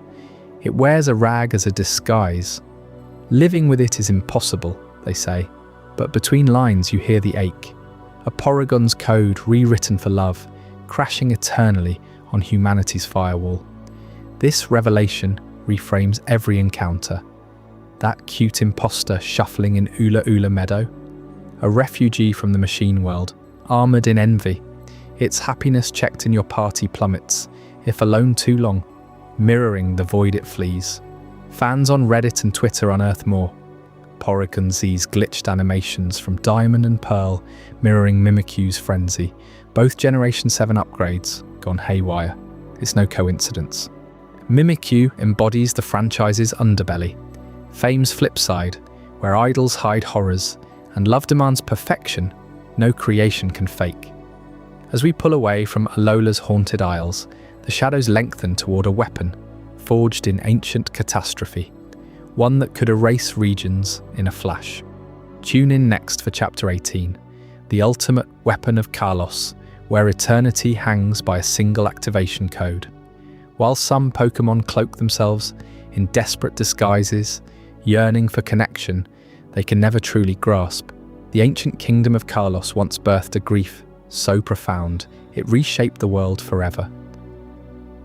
Speaker 1: It wears a rag as a disguise. Living with it is impossible, they say, but between lines you hear the ache. A Porygon's code rewritten for love, crashing eternally on humanity's firewall. This revelation reframes every encounter. That cute imposter shuffling in Ula Ula Meadow, a refugee from the machine world, armoured in envy. Its happiness checked in your party plummets, if alone too long, mirroring the void it flees. Fans on Reddit and Twitter unearth more. Porygon Z's glitched animations from Diamond and Pearl, mirroring Mimikyu's frenzy. Both Generation 7 upgrades gone haywire. It's no coincidence. Mimikyu embodies the franchise's underbelly, fame's flip side, where idols hide horrors and love demands perfection no creation can fake. As we pull away from Alola's haunted isles, the shadows lengthen toward a weapon, forged in ancient catastrophe, one that could erase regions in a flash. Tune in next for Chapter 18, the ultimate weapon of Kalos, where eternity hangs by a single activation code. While some Pokémon cloak themselves in desperate disguises, yearning for connection they can never truly grasp, the ancient kingdom of Kalos once birthed a grief so profound it reshaped the world forever.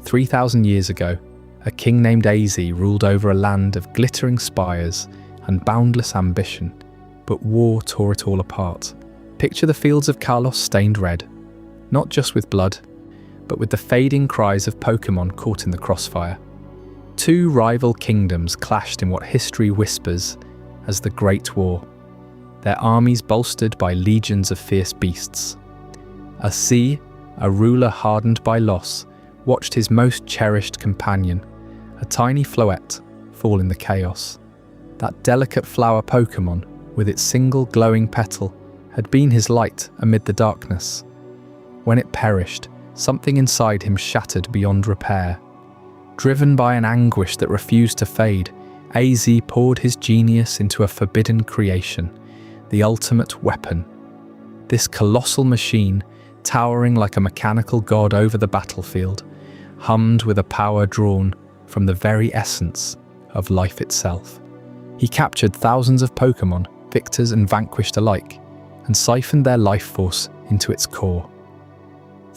Speaker 1: 3,000 years ago, a king named Az ruled over a land of glittering spires and boundless ambition, but war tore it all apart. Picture the fields of Kalos stained red, not just with blood, but with the fading cries of Pokémon caught in the crossfire. Two rival kingdoms clashed in what history whispers as the Great War, their armies bolstered by legions of fierce beasts. Az, a ruler hardened by loss, watched his most cherished companion, a tiny Floette, fall in the chaos. That delicate flower Pokémon, with its single glowing petal, had been his light amid the darkness. When it perished, something inside him shattered beyond repair. Driven by an anguish that refused to fade, Az poured his genius into a forbidden creation, the ultimate weapon. This colossal machine, towering like a mechanical god over the battlefield, hummed with a power drawn from the very essence of life itself. He captured thousands of Pokémon, victors and vanquished alike, and siphoned their life force into its core.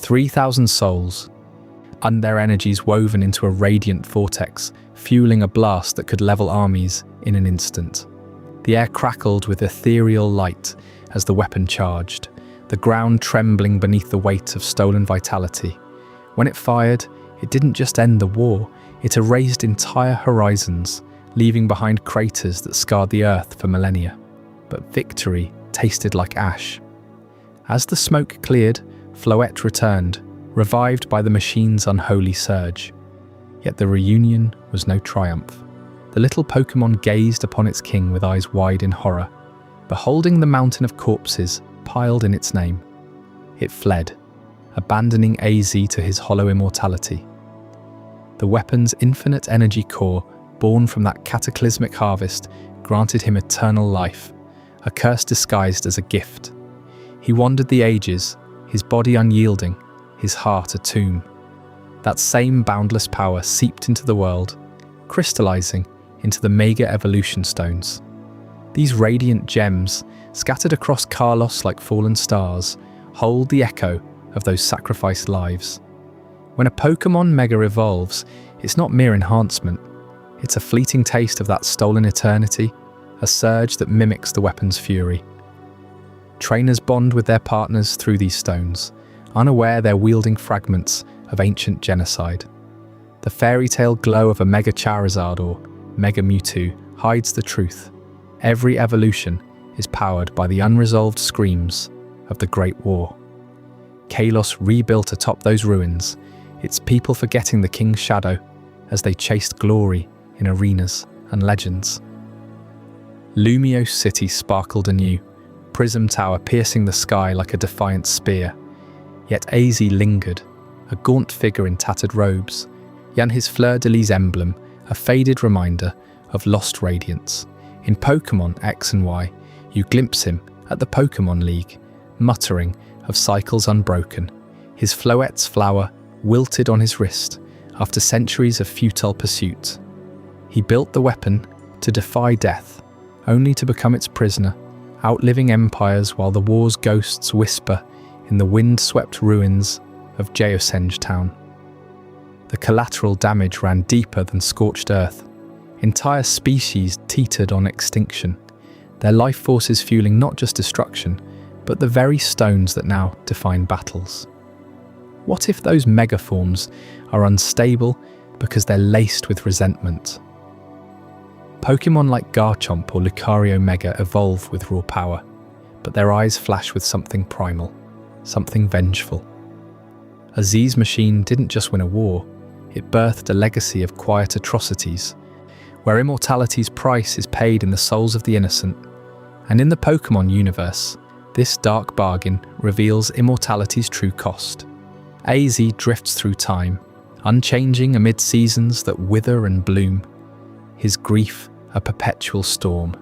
Speaker 1: 3,000 souls, and their energies woven into a radiant vortex, fueling a blast that could level armies in an instant. The air crackled with ethereal light as the weapon charged, the ground trembling beneath the weight of stolen vitality. When it fired, it didn't just end the war, it erased entire horizons, leaving behind craters that scarred the earth for millennia. But victory tasted like ash. As the smoke cleared, Floette returned, revived by the machine's unholy surge. Yet the reunion was no triumph. The little Pokémon gazed upon its king with eyes wide in horror, beholding the mountain of corpses piled in its name. It fled, abandoning Az to his hollow immortality. The weapon's infinite energy core, born from that cataclysmic harvest, granted him eternal life, a curse disguised as a gift. He wandered the ages, his body unyielding, his heart a tomb. That same boundless power seeped into the world, crystallizing into the Mega Evolution Stones. These radiant gems, scattered across Kalos like fallen stars, hold the echo of those sacrificed lives. When a Pokémon Mega evolves, it's not mere enhancement. It's a fleeting taste of that stolen eternity, a surge that mimics the weapon's fury. Trainers bond with their partners through these stones, unaware they're wielding fragments of ancient genocide. The fairy tale glow of a Mega Charizard or Mega Mewtwo hides the truth. Every evolution is powered by the unresolved screams of the Great War. Kalos rebuilt atop those ruins, its people forgetting the king's shadow as they chased glory in arenas and legends. Lumiose City sparkled anew, Prism Tower piercing the sky like a defiant spear. Yet Az lingered, a gaunt figure in tattered robes, yet his fleur-de-lis emblem, a faded reminder of lost radiance. In Pokémon X and Y, you glimpse him at the Pokémon League, muttering of cycles unbroken, his Floette's flower wilted on his wrist after centuries of futile pursuit. He built the weapon to defy death, only to become its prisoner, outliving empires while the war's ghosts whisper in the wind-swept ruins of Lavender Town. The collateral damage ran deeper than scorched earth. Entire species teetered on extinction, their life forces fueling not just destruction, but the very stones that now define battles. What if those megaforms are unstable because they're laced with resentment? Pokémon like Garchomp or Lucario Mega evolve with raw power, but their eyes flash with something primal, something vengeful. Az's machine didn't just win a war, it birthed a legacy of quiet atrocities, where immortality's price is paid in the souls of the innocent. And in the Pokémon universe, this dark bargain reveals immortality's true cost. Az drifts through time, unchanging amid seasons that wither and bloom, his grief a perpetual storm.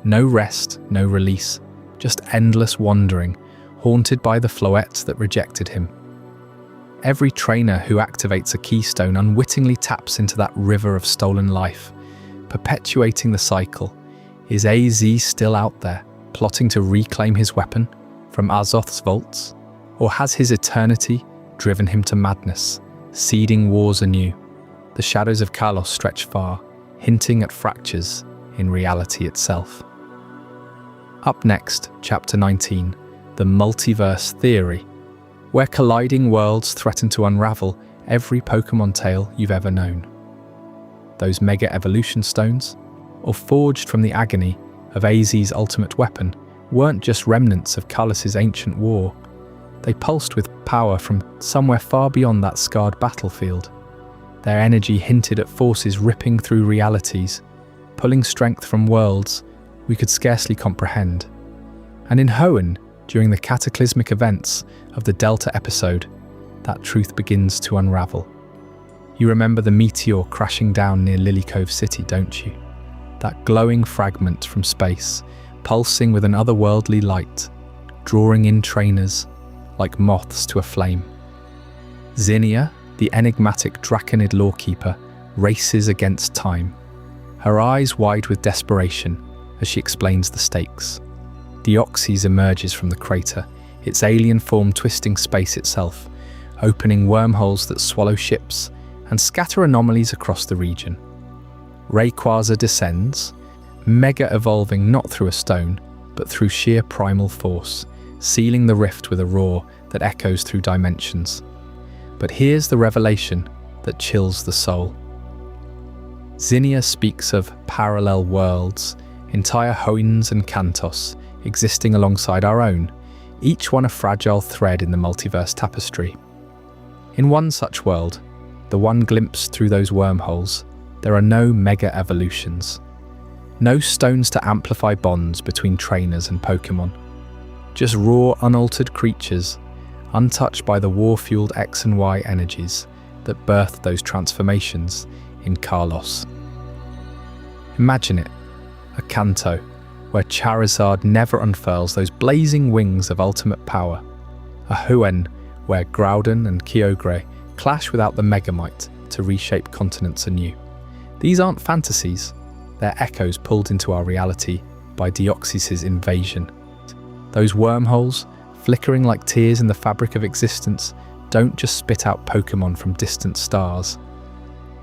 Speaker 1: No rest, no release, just endless wandering, haunted by the Floettes that rejected him. Every trainer who activates a keystone unwittingly taps into that river of stolen life, perpetuating the cycle. Is AZ still out there, plotting to reclaim his weapon from Azoth's vaults? Or has his eternity driven him to madness, seeding wars anew? The shadows of Kalos stretch far, hinting at fractures in reality itself. Up next, Chapter 19, the multiverse theory, where colliding worlds threaten to unravel every Pokémon tale you've ever known. Those Mega Evolution Stones, or forged from the agony of AZ's ultimate weapon, weren't just remnants of Kalos's ancient war. They pulsed with power from somewhere far beyond that scarred battlefield. Their energy hinted at forces ripping through realities, pulling strength from worlds we could scarcely comprehend. And in Hoenn, during the cataclysmic events of the Delta episode, that truth begins to unravel. You remember the meteor crashing down near Lily Cove City, don't you? That glowing fragment from space, pulsing with an otherworldly light, drawing in trainers like moths to a flame. Zinnia, the enigmatic Draconid lawkeeper, races against time, her eyes wide with desperation as she explains the stakes. Deoxys emerges from the crater, its alien form twisting space itself, opening wormholes that swallow ships and scatter anomalies across the region. Rayquaza descends, mega-evolving not through a stone, but through sheer primal force, sealing the rift with a roar that echoes through dimensions. But here's the revelation that chills the soul. Zinnia speaks of parallel worlds, entire Hoenns and Kantos, existing alongside our own, each one a fragile thread in the multiverse tapestry. In one such world, the one glimpsed through those wormholes, there are no mega evolutions. No stones to amplify bonds between trainers and Pokémon. Just raw, unaltered creatures, untouched by the war-fueled X and Y energies that birthed those transformations in Kalos. Imagine it, a Kanto, where Charizard never unfurls those blazing wings of ultimate power. A Hoenn, where Groudon and Kyogre clash without the Megamite to reshape continents anew. These aren't fantasies, they're echoes pulled into our reality by Deoxys' invasion. Those wormholes, flickering like tears in the fabric of existence, don't just spit out Pokémon from distant stars.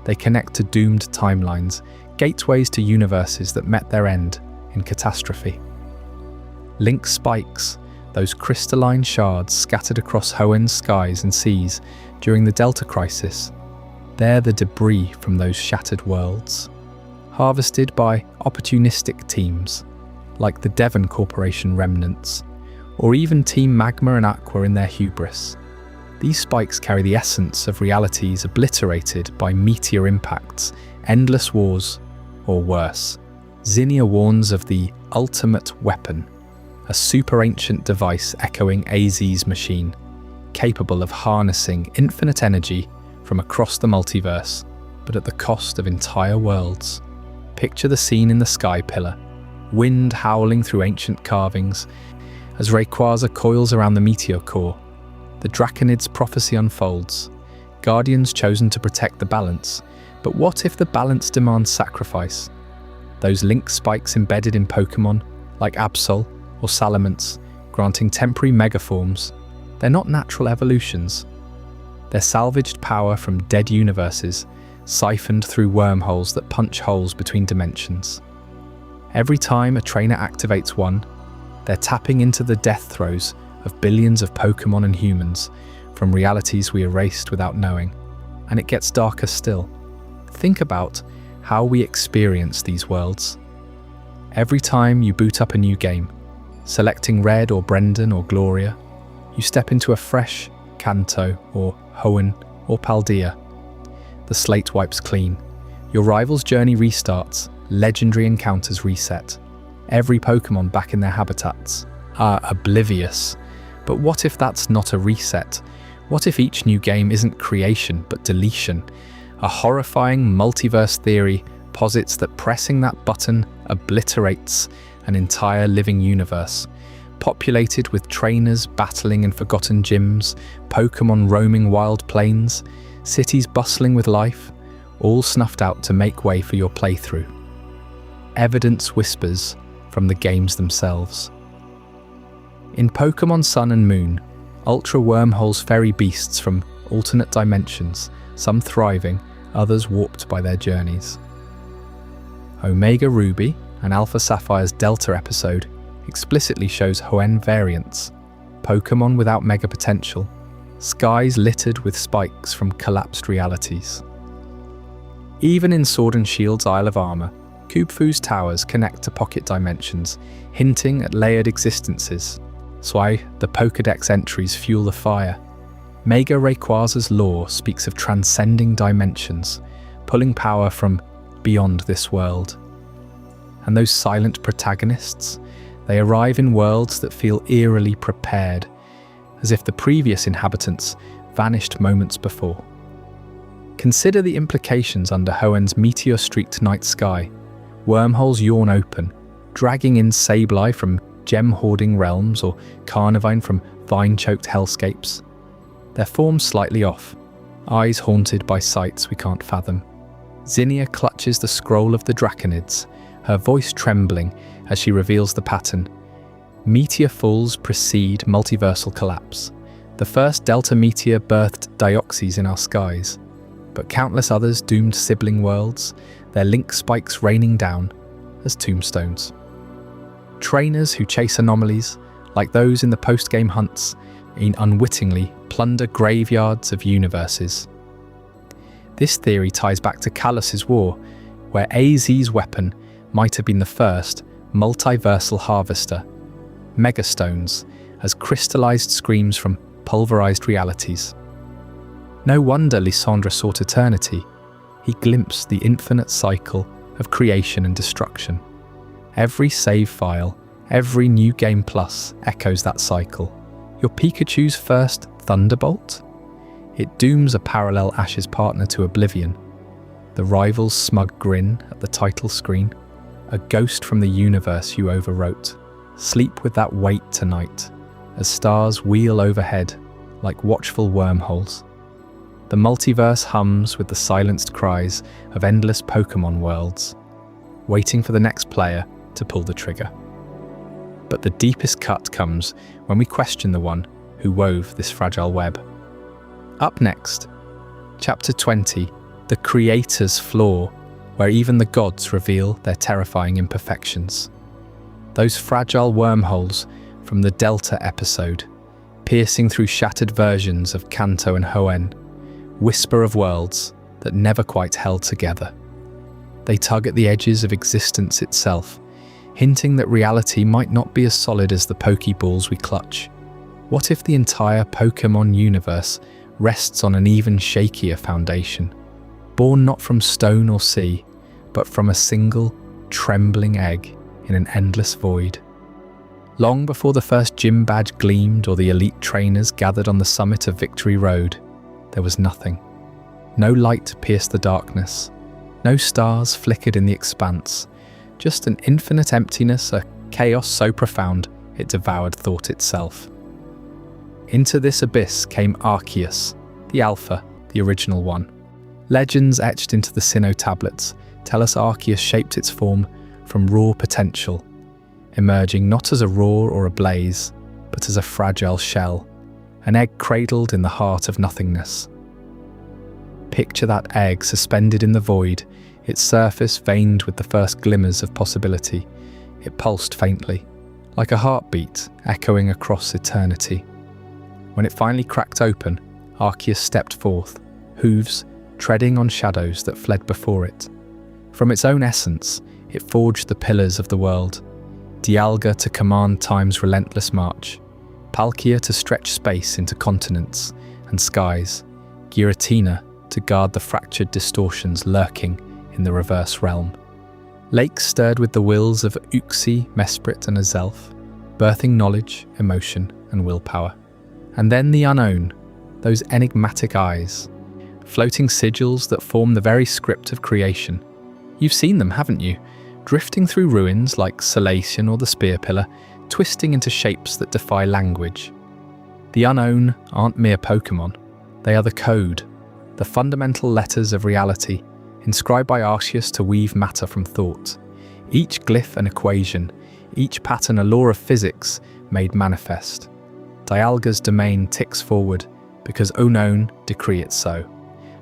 Speaker 1: They connect to doomed timelines, gateways to universes that met their end in catastrophe. Link spikes, those crystalline shards scattered across Hoenn's skies and seas during the Delta Crisis. They're the debris from those shattered worlds, harvested by opportunistic teams, like the Devon Corporation remnants, or even Team Magma and Aqua in their hubris. These spikes carry the essence of realities obliterated by meteor impacts, endless wars, or worse. Zinnia warns of the ultimate weapon, a super-ancient device echoing AZ's machine, capable of harnessing infinite energy from across the multiverse, but at the cost of entire worlds. Picture the scene in the Sky Pillar, wind howling through ancient carvings, as Rayquaza coils around the meteor core. The Draconid's prophecy unfolds, guardians chosen to protect the balance, but what if the balance demands sacrifice? Those link spikes embedded in Pokémon, like Absol or Salamence, granting temporary megaforms, they're not natural evolutions. They're salvaged power from dead universes, siphoned through wormholes that punch holes between dimensions. Every time a trainer activates one, they're tapping into the death throes of billions of Pokémon and humans from realities we erased without knowing. And it gets darker still. Think about how we experience these worlds. Every time you boot up a new game, selecting Red or Brendan or Gloria, you step into a fresh Kanto or Hoenn or Paldea. The slate wipes clean. Your rival's journey restarts, legendary encounters reset. Every Pokémon back in their habitats are oblivious. But what if that's not a reset? What if each new game isn't creation but deletion? A horrifying multiverse theory posits that pressing that button obliterates an entire living universe, populated with trainers battling in forgotten gyms, Pokémon roaming wild plains, cities bustling with life, all snuffed out to make way for your playthrough. Evidence whispers from the games themselves. In Pokémon Sun and Moon, Ultra Wormholes ferry beasts from alternate dimensions, some thriving, others warped by their journeys. Omega Ruby and Alpha Sapphire's Delta episode explicitly shows Hoenn variants, Pokémon without mega potential, skies littered with spikes from collapsed realities. Even in Sword and Shield's Isle of Armor, Kubfu's towers connect to pocket dimensions, hinting at layered existences. That's why the Pokédex entries fuel the fire. Mega Rayquaza's lore speaks of transcending dimensions, pulling power from beyond this world. And those silent protagonists, they arrive in worlds that feel eerily prepared, as if the previous inhabitants vanished moments before. Consider the implications under Hoenn's meteor-streaked night sky. Wormholes yawn open, dragging in Sableye from gem-hoarding realms or Carnivine from vine-choked hellscapes. Their forms slightly off, eyes haunted by sights we can't fathom. Zinnia clutches the scroll of the Draconids, her voice trembling as she reveals the pattern. Meteor falls precede multiversal collapse. The first Delta meteor birthed Dioxys in our skies, but countless others doomed sibling worlds, their link spikes raining down as tombstones. Trainers who chase anomalies, like those in the post-game hunts, unwittingly plunder graveyards of universes. This theory ties back to Kalos' war, where AZ's weapon might have been the first multiversal harvester, megastones, as crystallized screams from pulverized realities. No wonder Lysandre sought eternity. He glimpsed the infinite cycle of creation and destruction. Every save file, every New Game Plus echoes that cycle. Your Pikachu's first Thunderbolt? It dooms a parallel Ash's partner to oblivion. The rival's smug grin at the title screen. A ghost from the universe you overwrote. Sleep with that weight tonight, as stars wheel overhead like watchful wormholes. The multiverse hums with the silenced cries of endless Pokémon worlds, waiting for the next player to pull the trigger. But the deepest cut comes when we question the one who wove this fragile web. Up next, Chapter 20, The Creator's Flaw, where even the gods reveal their terrifying imperfections. Those fragile wormholes from the Delta episode, piercing through shattered versions of Kanto and Hoenn, whisper of worlds that never quite held together. They tug at the edges of existence itself, hinting that reality might not be as solid as the Pokeballs we clutch. What if the entire Pokémon universe rests on an even shakier foundation, born not from stone or sea, but from a single, trembling egg in an endless void? Long before the first gym badge gleamed or the elite trainers gathered on the summit of Victory Road, there was nothing. No light pierced the darkness. No stars flickered in the expanse. Just an infinite emptiness, a chaos so profound it devoured thought itself. Into this abyss came Arceus, the Alpha, the original one. Legends etched into the Sinnoh tablets tell us Arceus shaped its form from raw potential, emerging not as a roar or a blaze, but as a fragile shell, an egg cradled in the heart of nothingness. Picture that egg suspended in the void, its surface veined with the first glimmers of possibility. It pulsed faintly, like a heartbeat echoing across eternity. When it finally cracked open, Arceus stepped forth, hooves treading on shadows that fled before it. From its own essence, it forged the pillars of the world, Dialga to command time's relentless march, Palkia to stretch space into continents and skies, Giratina to guard the fractured distortions lurking in the reverse realm. Lakes stirred with the wills of Uxie, Mesprit and Azelf, birthing knowledge, emotion and willpower. And then the unknown, those enigmatic eyes, floating sigils that form the very script of creation. You've seen them, haven't you? Drifting through ruins like Salation or the Spear Pillar, twisting into shapes that defy language. The unknown aren't mere Pokémon, they are the code, the fundamental letters of reality, inscribed by Arceus to weave matter from thought. Each glyph an equation, each pattern a law of physics made manifest. Dialga's domain ticks forward, because unknown decree it so.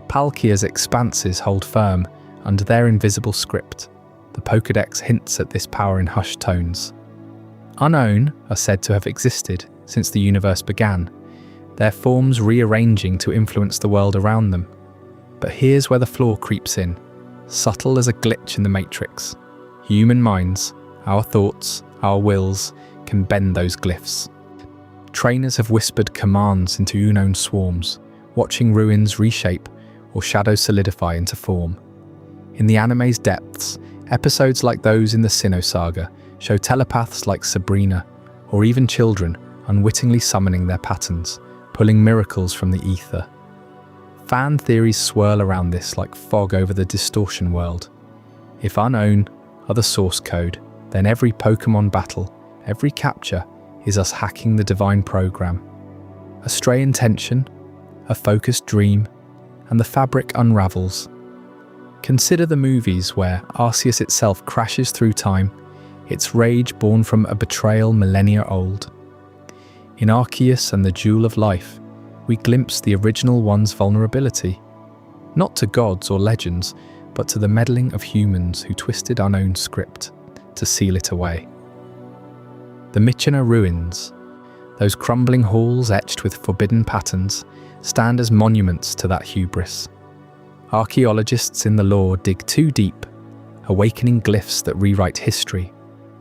Speaker 1: Palkia's expanses hold firm under their invisible script. The Pokédex hints at this power in hushed tones. Unknown are said to have existed since the universe began, their forms rearranging to influence the world around them. But here's where the flaw creeps in, subtle as a glitch in the matrix. Human minds, our thoughts, our wills, can bend those glyphs. Trainers have whispered commands into unknown swarms, watching ruins reshape or shadows solidify into form. In the anime's depths, episodes like those in the Sinnoh saga show telepaths like Sabrina, or even children, unwittingly summoning their patterns, pulling miracles from the ether. Fan theories swirl around this like fog over the distortion world. If unknown are the source code, then every Pokémon battle, every capture, is us hacking the divine program. A stray intention, a focused dream, and the fabric unravels. Consider the movies where Arceus itself crashes through time, its rage born from a betrayal millennia old. In Arceus and the Jewel of Life, we glimpse the original one's vulnerability, not to gods or legends, but to the meddling of humans who twisted unknown script to seal it away. The Mythology ruins, those crumbling halls etched with forbidden patterns, stand as monuments to that hubris. Archaeologists in the lore dig too deep, awakening glyphs that rewrite history.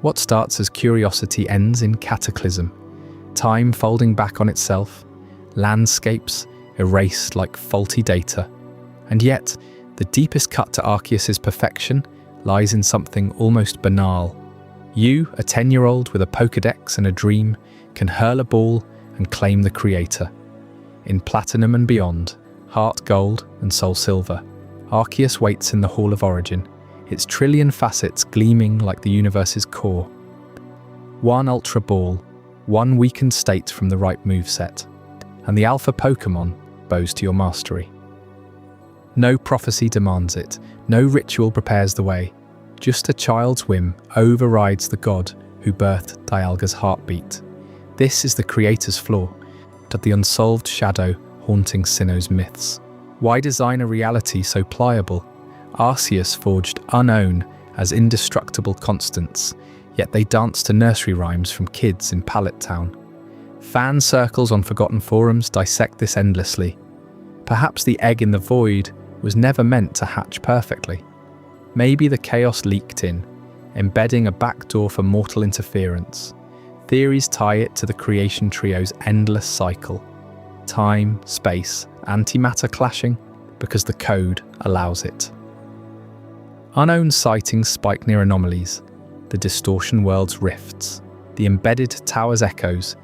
Speaker 1: What starts as curiosity ends in cataclysm, time folding back on itself, landscapes erased like faulty data. And yet, the deepest cut to Arceus's perfection lies in something almost banal. You, a 10-year-old with a Pokédex and a dream, can hurl a ball and claim the creator. In Platinum and beyond, Heart Gold and Soul Silver, Arceus waits in the Hall of Origin, its trillion facets gleaming like the universe's core. One Ultra Ball, one weakened state from the right moveset, and the Alpha Pokémon bows to your mastery. No prophecy demands it, no ritual prepares the way. Just a child's whim overrides the god who birthed Dialga's heartbeat. This is the creator's flaw, but the unsolved shadow haunting Sinnoh's myths. Why design a reality so pliable? Arceus forged unknown as indestructible constants, yet they dance to nursery rhymes from kids in Pallet Town. Fan circles on forgotten forums dissect this endlessly. Perhaps the egg in the void was never meant to hatch perfectly. Maybe the chaos leaked in, embedding a backdoor for mortal interference. Theories tie it to the creation trio's endless cycle. Time, space, antimatter clashing because the code allows it. Unknown sightings spike near anomalies, the distortion world's rifts, the embedded tower's echoes,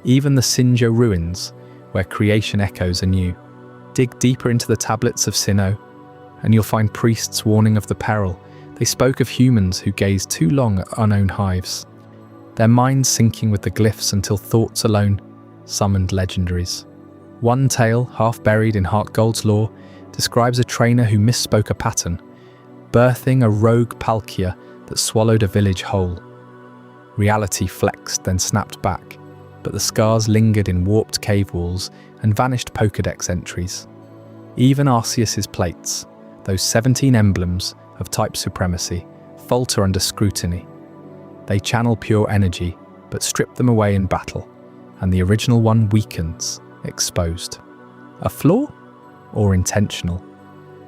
Speaker 1: even the Sinnoh ruins, where creation echoes anew. Dig deeper into the tablets of Sinnoh, and you'll find priests warning of the peril. They spoke of humans who gazed too long at unknown hives, their minds sinking with the glyphs until thoughts alone summoned legendaries. One tale, half buried in Heart Gold's lore, describes a trainer who misspoke a pattern, birthing a rogue Palkia that swallowed a village whole. Reality flexed, then snapped back, but the scars lingered in warped cave walls and vanished Pokédex entries. Even Arceus's plates, those 17 emblems of type supremacy, falter under scrutiny. They channel pure energy, but strip them away in battle, and the original one weakens, exposed. A flaw? Or intentional?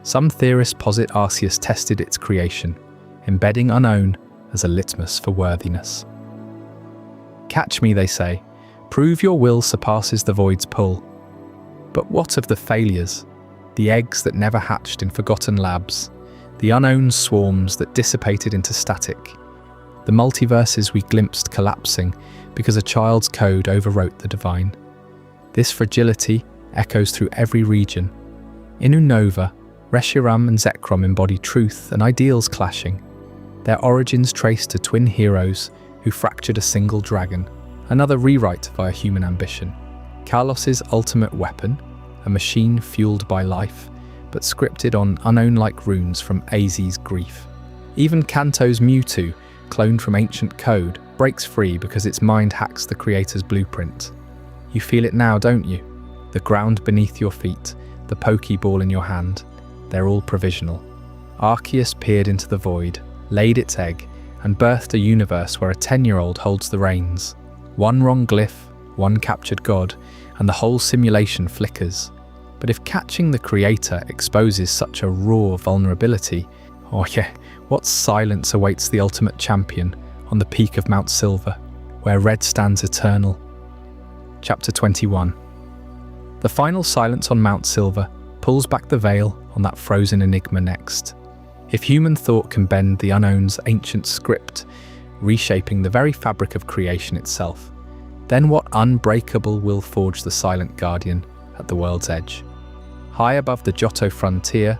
Speaker 1: Some theorists posit Arceus tested its creation, embedding unknown as a litmus for worthiness. Catch me, they say. Prove your will surpasses the void's pull. But what of the failures? The eggs that never hatched in forgotten labs, the unknown swarms that dissipated into static, the multiverses we glimpsed collapsing because a child's code overwrote the divine. This fragility echoes through every region. In Unova, Reshiram and Zekrom embody truth and ideals clashing, their origins traced to twin heroes who fractured a single dragon, another rewrite via human ambition. Kalos' ultimate weapon, a machine fueled by life, but scripted on unown-like runes from AZ's grief. Even Kanto's Mewtwo, cloned from ancient code, breaks free because its mind hacks the creator's blueprint. You feel it now, don't you? The ground beneath your feet, the Pokeball in your hand, they're all provisional. Arceus peered into the void, laid its egg, and birthed a universe where a 10-year-old holds the reins. One wrong glyph, one captured god, and the whole simulation flickers. But if catching the creator exposes such a raw vulnerability, oh yeah, what silence awaits the ultimate champion on the peak of Mount Silver, where red stands eternal. Chapter 21. The final silence on Mount Silver pulls back the veil on that frozen enigma next. If human thought can bend the unknown's ancient script, reshaping the very fabric of creation itself, then what unbreakable will forge the silent guardian at the world's edge? High above the Johto frontier,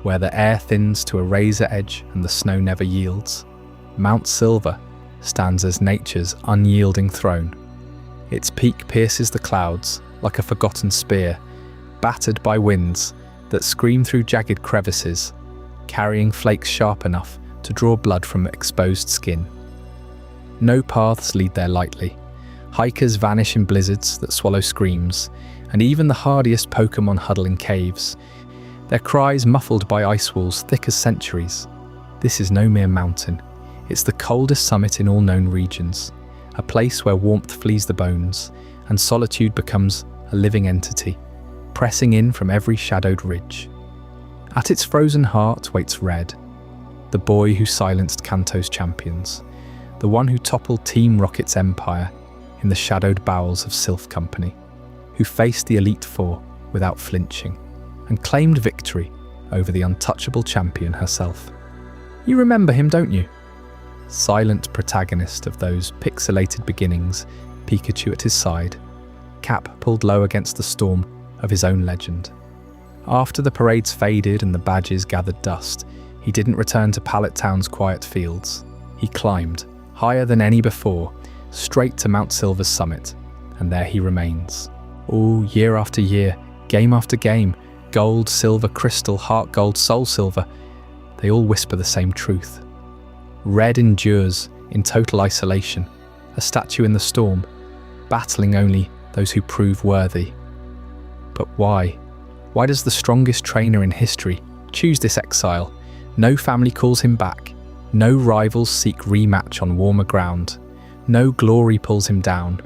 Speaker 1: where the air thins to a razor edge and the snow never yields, Mount Silver stands as nature's unyielding throne. Its peak pierces the clouds like a forgotten spear, battered by winds that scream through jagged crevices, carrying flakes sharp enough to draw blood from exposed skin. No paths lead there lightly. Hikers vanish in blizzards that swallow screams, and even the hardiest Pokémon huddle in caves, their cries muffled by ice walls thick as centuries. This is no mere mountain. It's the coldest summit in all known regions, a place where warmth flees the bones, and solitude becomes a living entity, pressing in from every shadowed ridge. At its frozen heart waits Red, the boy who silenced Kanto's champions, the one who toppled Team Rocket's empire in the shadowed bowels of Sylph Company, who faced the Elite Four without flinching, and claimed victory over the untouchable champion herself. You remember him, don't you? Silent protagonist of those pixelated beginnings, Pikachu at his side, cap pulled low against the storm of his own legend. After the parades faded and the badges gathered dust, he didn't return to Pallet Town's quiet fields. He climbed, higher than any before, straight to Mount Silver's summit, and there he remains. All year after year, game after game, gold, silver, crystal, heart gold, soul silver, they all whisper the same truth. Red endures in total isolation, a statue in the storm, battling only those who prove worthy. But why? Why does the strongest trainer in history choose this exile? No family calls him back. No rivals seek rematch on warmer ground. No glory pulls him down.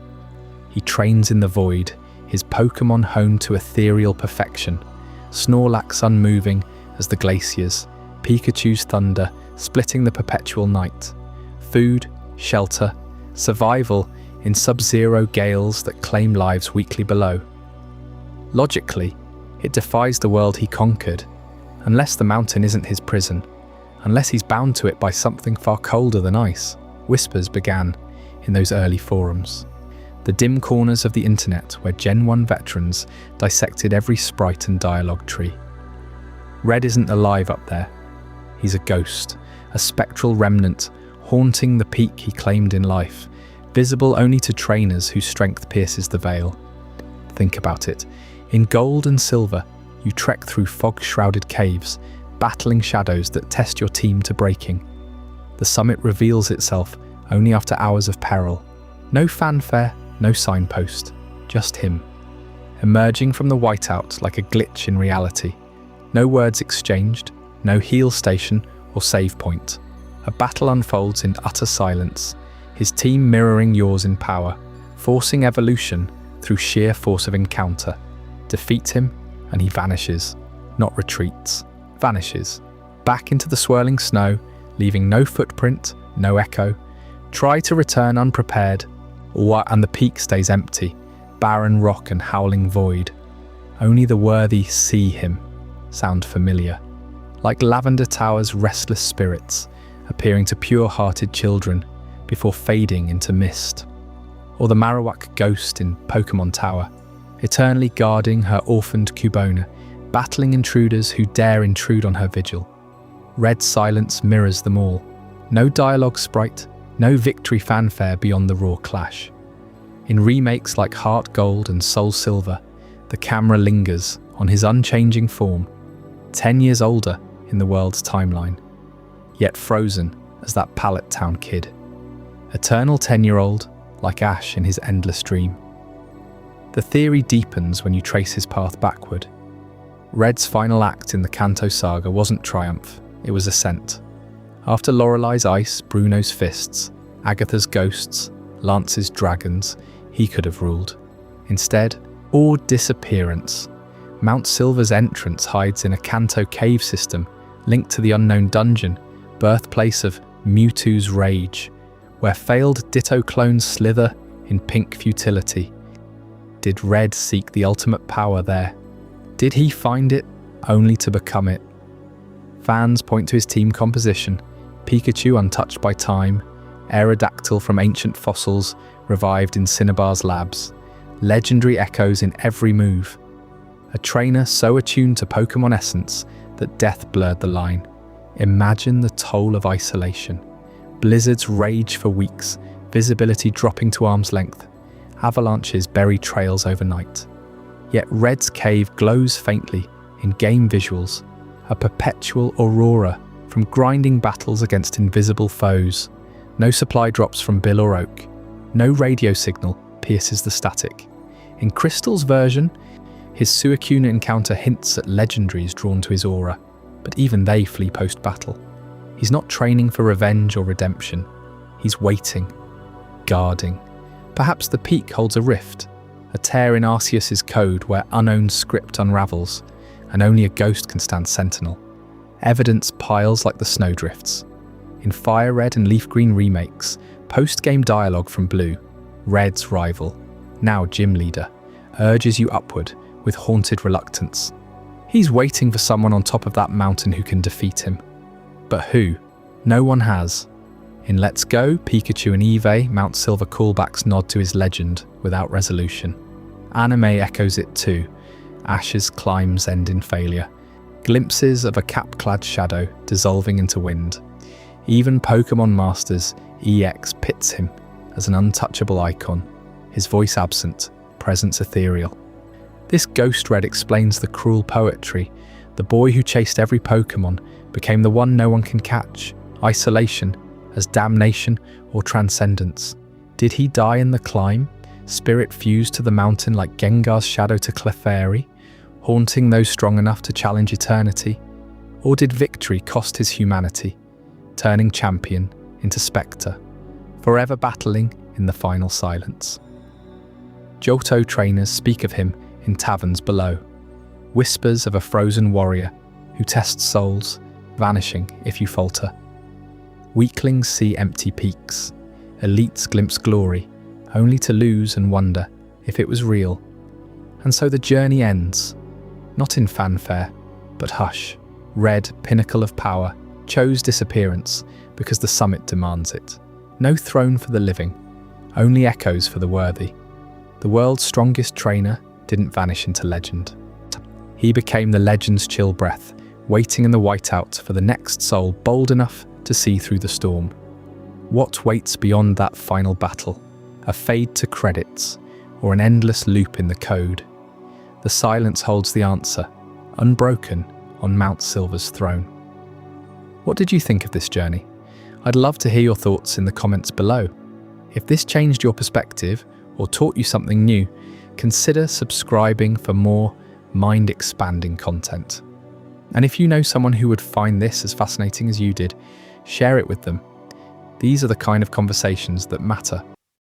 Speaker 1: He trains in the void, his Pokémon honed to ethereal perfection. Snorlax unmoving as the glaciers, Pikachu's thunder splitting the perpetual night. Food, shelter, survival in sub-zero gales that claim lives weekly below. Logically, it defies the world he conquered, unless the mountain isn't his prison, unless he's bound to it by something far colder than ice. Whispers began in those early forums, the dim corners of the internet where Gen 1 veterans dissected every sprite and dialogue tree. Red isn't alive up there. He's a ghost, a spectral remnant haunting the peak he claimed in life, visible only to trainers whose strength pierces the veil. Think about it. In gold and silver, you trek through fog-shrouded caves, battling shadows that test your team to breaking. The summit reveals itself only after hours of peril. No fanfare, no signpost, just him, emerging from the whiteout like a glitch in reality. No words exchanged, no heal station or save point. A battle unfolds in utter silence, his team mirroring yours in power, forcing evolution through sheer force of encounter. Defeat him, and he vanishes, not retreats, vanishes, back into the swirling snow, leaving no footprint, no echo. Try to return unprepared, and the peak stays empty, barren rock and howling void. Only the worthy see him, sound familiar, like Lavender Tower's restless spirits, appearing to pure-hearted children before fading into mist. Or the Marowak ghost in Pokémon Tower, eternally guarding her orphaned Cubone, battling intruders who dare intrude on her vigil. Red silence mirrors them all. No dialogue sprite, No victory fanfare beyond the raw clash. In remakes like Heart Gold and Soul Silver, the camera lingers on his unchanging form, 10 years older in the world's timeline, yet frozen as that Pallet Town kid. Eternal 10-year-old, like Ash in his endless dream. The theory deepens when you trace his path backward. Red's final act in the Kanto saga wasn't triumph, it was ascent. After Lorelei's ice, Bruno's fists, Agatha's ghosts, Lance's dragons, he could have ruled. Instead, awed disappearance. Mount Silver's entrance hides in a Kanto cave system linked to the unknown dungeon, birthplace of Mewtwo's rage, where failed Ditto clones slither in pink futility. Did Red seek the ultimate power there? Did he find it, only to become it? Fans point to his team composition: Pikachu untouched by time, Aerodactyl from ancient fossils revived in Cinnabar's labs, legendary echoes in every move. A trainer so attuned to Pokémon essence that death blurred the line. Imagine the toll of isolation. Blizzards rage for weeks, visibility dropping to arm's length. Avalanches bury trails overnight. Yet Red's cave glows faintly in game visuals, a perpetual aurora from grinding battles against invisible foes. No supply drops from Bill or Oak. No radio signal pierces the static. In Crystal's version, his Suicune encounter hints at legendaries drawn to his aura, but even they flee post-battle. He's not training for revenge or redemption. He's waiting, guarding. Perhaps the peak holds a rift, a tear in Arceus's code where unowned script unravels, and only a ghost can stand sentinel. Evidence piles like the snowdrifts. In Fire Red and Leaf Green remakes, post-game dialogue from Blue, Red's rival, now gym leader, urges you upward with haunted reluctance. He's waiting for someone on top of that mountain who can defeat him. But who? No one has. In Let's Go, Pikachu and Eevee, Mount Silver callbacks nod to his legend without resolution. Anime echoes it too. Ash's climbs end in failure. Glimpses of a cap-clad shadow dissolving into wind. Even Pokémon Masters EX pits him as an untouchable icon, his voice absent, presence ethereal. This Ghost Red explains the cruel poetry. The boy who chased every Pokémon became the one no one can catch. Isolation as damnation or transcendence. Did he die in the climb? Spirit fused to the mountain like Gengar's shadow to Clefairy, haunting those strong enough to challenge eternity? Or did victory cost his humanity, turning champion into spectre, forever battling in the final silence? Johto trainers speak of him in taverns below, whispers of a frozen warrior who tests souls, vanishing if you falter. Weaklings see empty peaks, elites glimpse glory, only to lose and wonder if it was real. And so the journey ends, not in fanfare, but hush. Red, pinnacle of power, chose disappearance because the summit demands it. No throne for the living, only echoes for the worthy. The world's strongest trainer didn't vanish into legend. He became the legend's chill breath, waiting in the whiteout for the next soul bold enough to see through the storm. What waits beyond that final battle? A fade to credits, or an endless loop in the code? The silence holds the answer, unbroken on Mount Silver's throne. What did you think of this journey? I'd love to hear your thoughts in the comments below. If this changed your perspective or taught you something new, consider subscribing for more mind-expanding content. And if you know someone who would find this as fascinating as you did, share it with them. These are the kind of conversations that matter